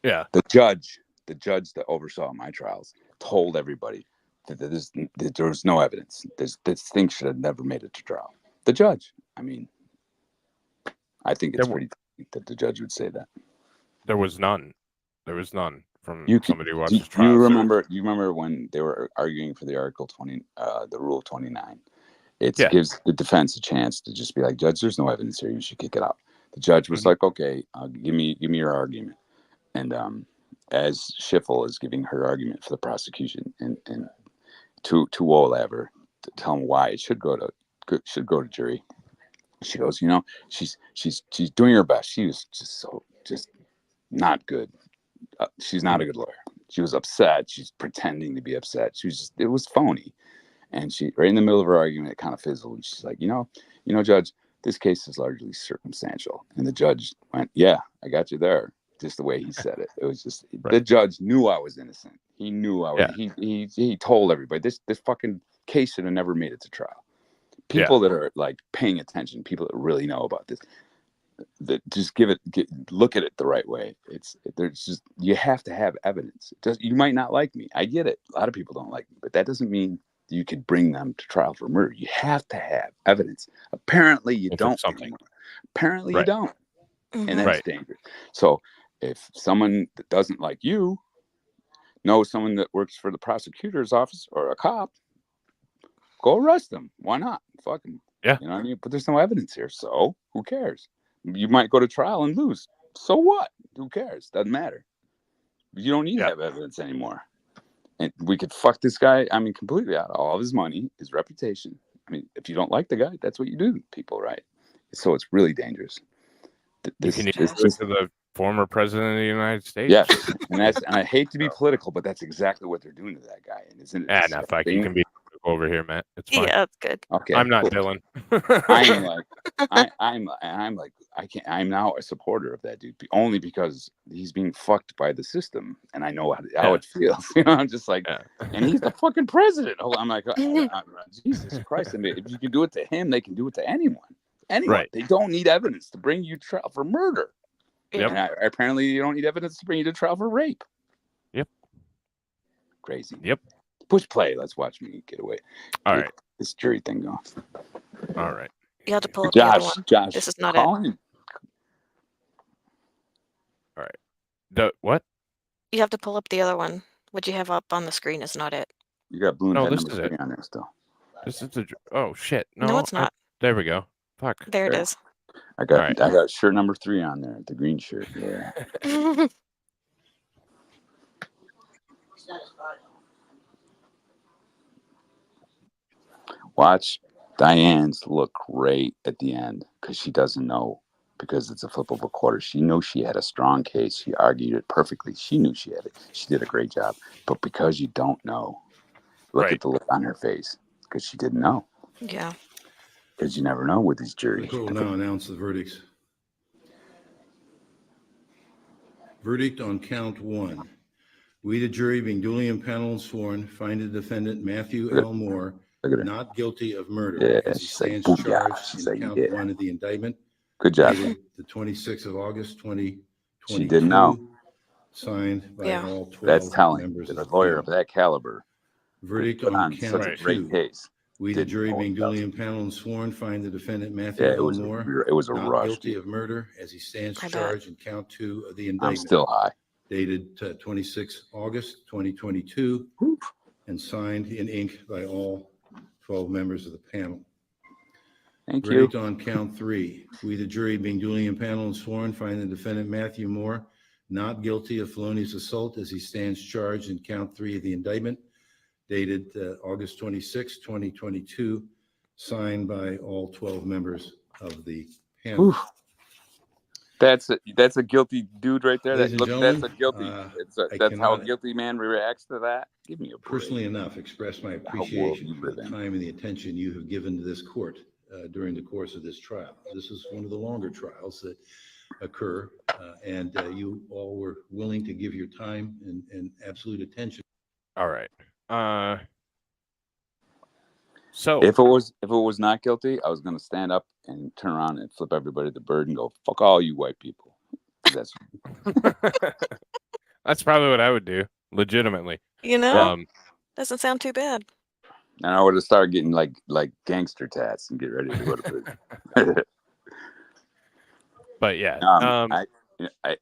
Yeah. The judge that oversaw my trials told everybody that there was no evidence. This thing should have never made it to trial. The judge. I mean, I think it's pretty that the judge would say that. There was none. There was none from somebody who Do watches trials. you remember when they were arguing for the Article 20, the Rule 29? It gives the defense a chance to just be like, "Judge, there's no evidence here. You should kick it out." The judge was like, "Okay, give me your argument." And as Schiffel is giving her argument for the prosecution, and to Olaver to tell him why it should go to jury. She goes, you know, she's doing her best. She was just not good. She's not a good lawyer. She was upset. She's pretending to be upset. It was phony. And she, right in the middle of her argument, it kind of fizzled. And she's like, you know, Judge, this case is largely circumstantial. And the judge went, yeah, I got you there. Just the way he said it. It was just, the judge knew I was innocent. He knew I was, he told everybody, this fucking case should have never made it to trial. People that are like paying attention, people that really know about this, that just look at it the right way. You have to have evidence. You might not like me. I get it. A lot of people don't like me, but that doesn't mean you could bring them to trial for murder. You have to have evidence. Apparently you don't anymore. Apparently you don't. And that's dangerous. So if someone that doesn't like you knows someone that works for the prosecutor's office or a cop, go arrest them. Why not? Fuck them. Yeah. You know what I mean? But there's no evidence here. So who cares? You might go to trial and lose. So what? Who cares? Doesn't matter. You don't need to have evidence anymore. And we could fuck this guy, I mean, completely out of all of his money, his reputation. I mean, if you don't like the guy, that's what you do to people, right? So it's really dangerous. You can use to the former president of the United States. Yes. And I hate to be political, but that's exactly what they're doing to that guy. And isn't it? No, fuck, you can be over here, Matt. It's fine. Yeah, that's good. Okay. I'm not Dylan. I'm now a supporter of that dude only because he's being fucked by the system, and I know how it feels. You know, I'm just like, and he's the fucking president. I'm like, Jesus Christ! I mean, if you can do it to him, they can do it to anyone. Right. They don't need evidence to bring you to trial for murder. Yep. And apparently, you don't need evidence to bring you to trial for rape. Yep. Crazy. Yep. Push play. Let's watch me get away. All right. This jury thing going. All right. You have to pull up the other one. Josh, this is not it. All right. What? You have to pull up the other one. What you have up on the screen is not it. You got blue no, and this is it. on there still. This is the. Oh shit! No, it's not. There we go. Fuck. There it is. I got shirt number 3 on there, the green shirt. Yeah. Watch Diane's look great at the end because she doesn't know, because it's a flip of a quarter. She knew she had a strong case. She argued it perfectly. She knew she had it. She did a great job. But because you don't know, look at the look on her face, because she didn't know. Yeah. Because you never know with these juries. The court will now announce the verdicts. Verdict on count 1. We, the jury, being duly impaneled and sworn, find the defendant Matheau L. Moore not guilty of murder as he stands charged in count 1 of the indictment. Good job. The 26th of August, 2022. She didn't know. Signed by all 12 That's telling. members That a lawyer of that caliber. Verdict on count 2. Great case. We, the jury, being duly impaneled and sworn, find the defendant Matheau L. Moore it was a not rush, guilty of murder as he stands charged in count 2 of the indictment. I'm still high. Dated 26 August 2022 and signed in ink by all 12 members of the panel. Thank you. Verdict on count 3. We, the jury, being duly impaneled and sworn, find the defendant Matheau Moore not guilty of felonious assault as he stands charged in count 3 of the indictment, dated August 26, 2022, signed by all 12 members of the panel. Oof. That's a guilty dude right there. Ladies and gentlemen, that's a guilty. That's how a guilty man reacts to that. Give me a break. Personally enough, express my appreciation for the time and the attention you have given to this court during the course of this trial. This is one of the longer trials that occur, and you all were willing to give your time and absolute attention. All right. So if it was not guilty, I was going to stand up and turn around and flip everybody the bird and go, "Fuck all you white people." That's probably what I would do, legitimately. You know, doesn't sound too bad. And I would have started getting like gangster tats and get ready to go to prison. But yeah,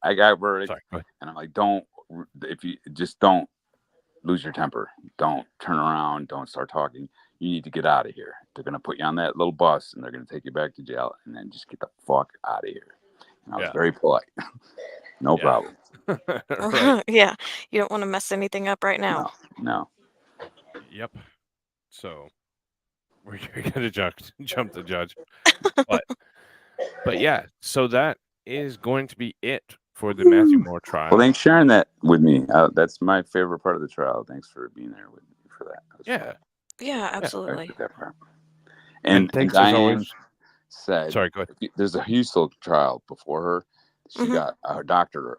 I got verdict, and I'm like, don't lose your temper. Don't turn around. Don't start talking. You need to get out of here. They're going to put you on that little bus and they're going to take you back to jail, and then just get the fuck out of here. And I was very polite. No problem. Yeah. You don't want to mess anything up right now. No. Yep. So we're gonna jump the judge. But yeah, so that is going to be it for the Mathew Moore trial. Well, thanks for sharing that with me. That's my favorite part of the trial. Thanks for being there with me for that. Yeah. Fun. Yeah, I absolutely. like that part. And thanks as Diane always. said, Sorry, go ahead. There's a Houston trial before her. She Mhm. got her doctor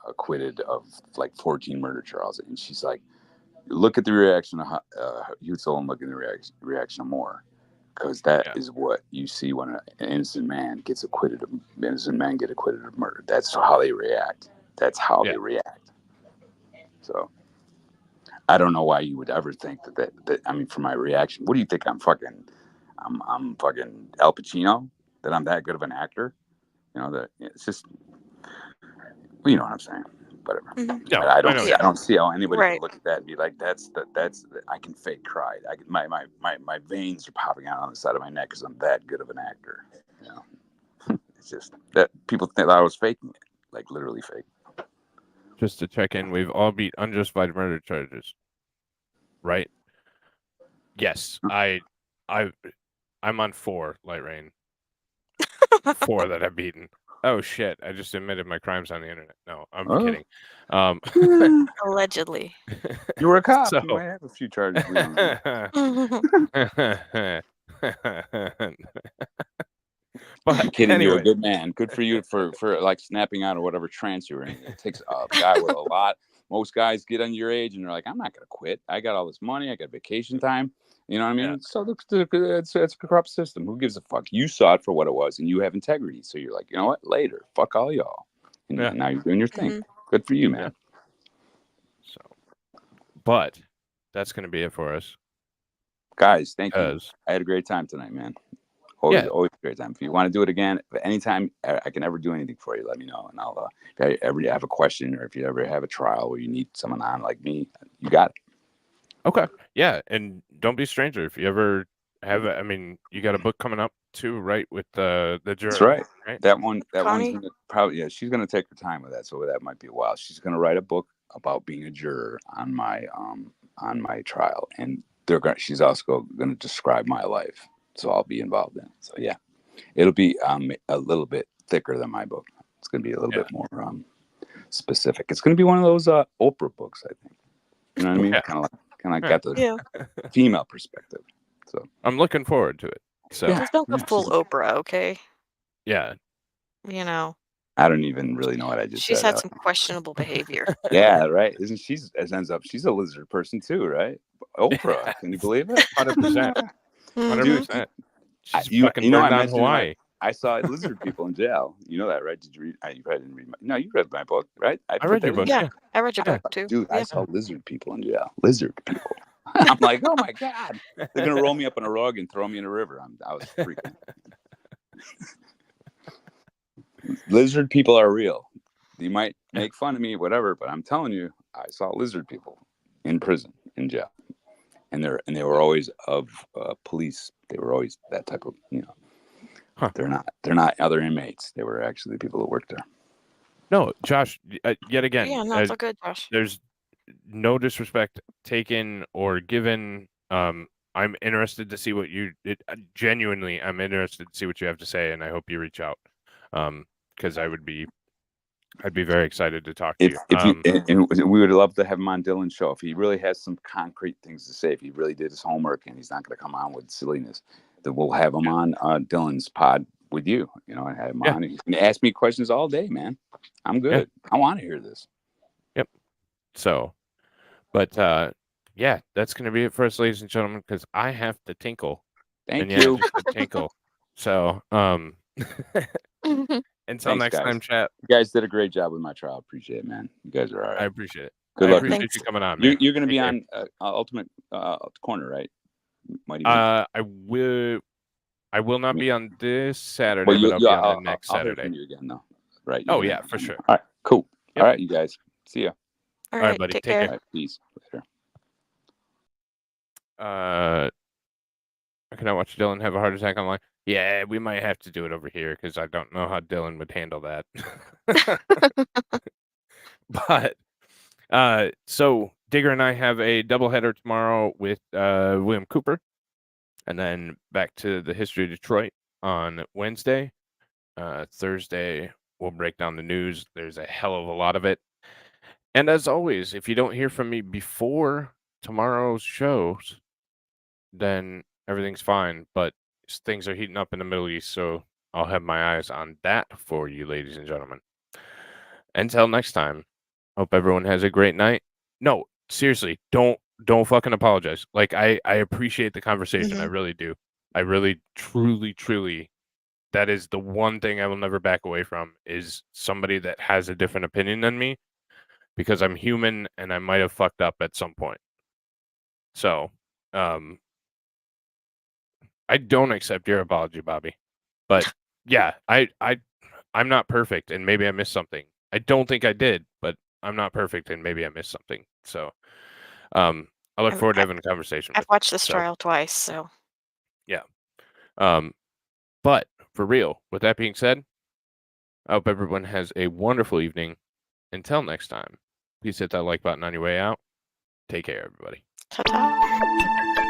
acquitted of like 14 murder trials, and she's like, look at the reaction of Houston and look at the reaction of Moore, because that is what you see when an innocent man gets acquitted of murder. That's how they react. That's how they react. So I don't know why you would ever think that I mean, from my reaction, what do you think? I'm fucking Al Pacino, that I'm that good of an actor? You know, that it's just, well, you know what I'm saying. Whatever. Mhm. No, I don't see how anybody Right. can look at that and be like, that's I can fake cry. My veins are popping out on the side of my neck because I'm that good of an actor. You know, it's just that people think that I was faking it, like literally fake. Just to check in, we've all beat unjustified murder charges, right? Yes, I'm on 4, Light Rain. 4 that I've beaten. Oh shit! I just admitted my crimes on the internet. No, I'm kidding. Allegedly. You were a cop. So- You might have a few charges. We don't know. But I'm kidding. anyway. You're a good man. Good for you for like snapping out of whatever trance you were in. It takes a guy with a lot. Most guys get on your age and they're like, I'm not going to quit. I got all this money. I got vacation time. You know what I mean? Yeah. So it's a corrupt system. Who gives a fuck? You saw it for what it was and you have integrity. So you're like, you know what? Later. Fuck all y'all. And now you're doing your thing. Mhm. Good for you, man. So, but that's going to be it for us. Guys, thank you. I had a great time tonight, man. Always a great time. If you want to do it again, anytime I can ever do anything for you, let me know. And I'll, if you ever have a question or if you ever have a trial where you need someone on like me, you got it. Okay. Yeah. And don't be a stranger. If you ever have, I mean, you got a book coming up too, right? With the juror. That's right. That one's Connie? gonna probably, she's going to take her time with that. So that might be a while. She's going to write a book about being a juror on my trial. And she's also going to describe my life. So I'll be involved in it. So yeah, it'll be a little bit thicker than my book. It's going to be a little bit more specific. It's going to be one of those Oprah books, I think. You know what I mean? Kind of like got the female perspective. So I'm looking forward to it. So Just don't go full Oprah, okay? Yeah. You know. I don't even really know what I just said. She's had some questionable behavior. Yeah, right. She's a lizard person too, right? Oprah, can you believe it? 100%. 100%. You know, I mentioned Hawaii. I saw lizard people in jail. You know that, right? Did you read? You probably didn't read you read my book, right? I read your book. Yeah, I read your book too. Dude, I saw lizard people in jail. Lizard people. I'm like, oh my god, they're gonna roll me up in a rug and throw me in a river. I was freaking. Lizard people are real. You might make fun of me, whatever, but I'm telling you, I saw lizard people in prison, in jail, and they were always of police. They were always that type of, you know. Huh. They're not other inmates. They were actually people who worked there. No, Josh. Yet again. Yeah, no, it's all good, Josh. There's no disrespect taken or given. I'm interested to see what genuinely. I'm interested to see what you have to say, and I hope you reach out. Because I'd be very excited to talk to you. And we would love to have him on Dylan's show if he really has some concrete things to say. If he really did his homework and he's not going to come on with silliness, then we'll have him on Dylan's pod with you. You know, and have him on. And he can ask me questions all day, man. I'm good. I want to hear this. Yep. So, but yeah, that's going to be it for us, ladies and gentlemen, because I have to tinkle. Thank you. Just to tinkle. So, until next time, chat. You guys did a great job with my trial. Appreciate it, man. You guys are all right. I appreciate it. Good luck. I appreciate you coming on, man. You're going to be on Ultimate Corner, right? I will not be on this Saturday, but I'll be on the next Saturday. I'll hear from you again, though. Right? Oh yeah, for sure. All right, cool. Yep. All right, you guys. See ya. All right, buddy. take care. All right, peace. Later. I cannot watch Dylan have a heart attack online. Yeah, we might have to do it over here because I don't know how Dylan would handle that. But so Digger and I have a doubleheader tomorrow with William Cooper, and then back to the history of Detroit on Wednesday. Thursday, we'll break down the news. There's a hell of a lot of it. And as always, if you don't hear from me before tomorrow's shows, then everything's fine. But things are heating up in the Middle East, so I'll have my eyes on that for you, ladies and gentlemen. Until next time, hope everyone has a great night. No, seriously, don't fucking apologize. Like, I appreciate the conversation. I really do. I really, truly, that is the one thing I will never back away from, is somebody that has a different opinion than me, because I'm human and I might have fucked up at some point. So, I don't accept your apology, Bobby. But yeah, I'm not perfect, and maybe I missed something. I don't think I did, but I'm not perfect, and maybe I missed something. So, I look forward to having a conversation. I've watched this trial twice, so yeah. But for real, with that being said, I hope everyone has a wonderful evening. Until next time, please hit that like button on your way out. Take care, everybody. ta-ta.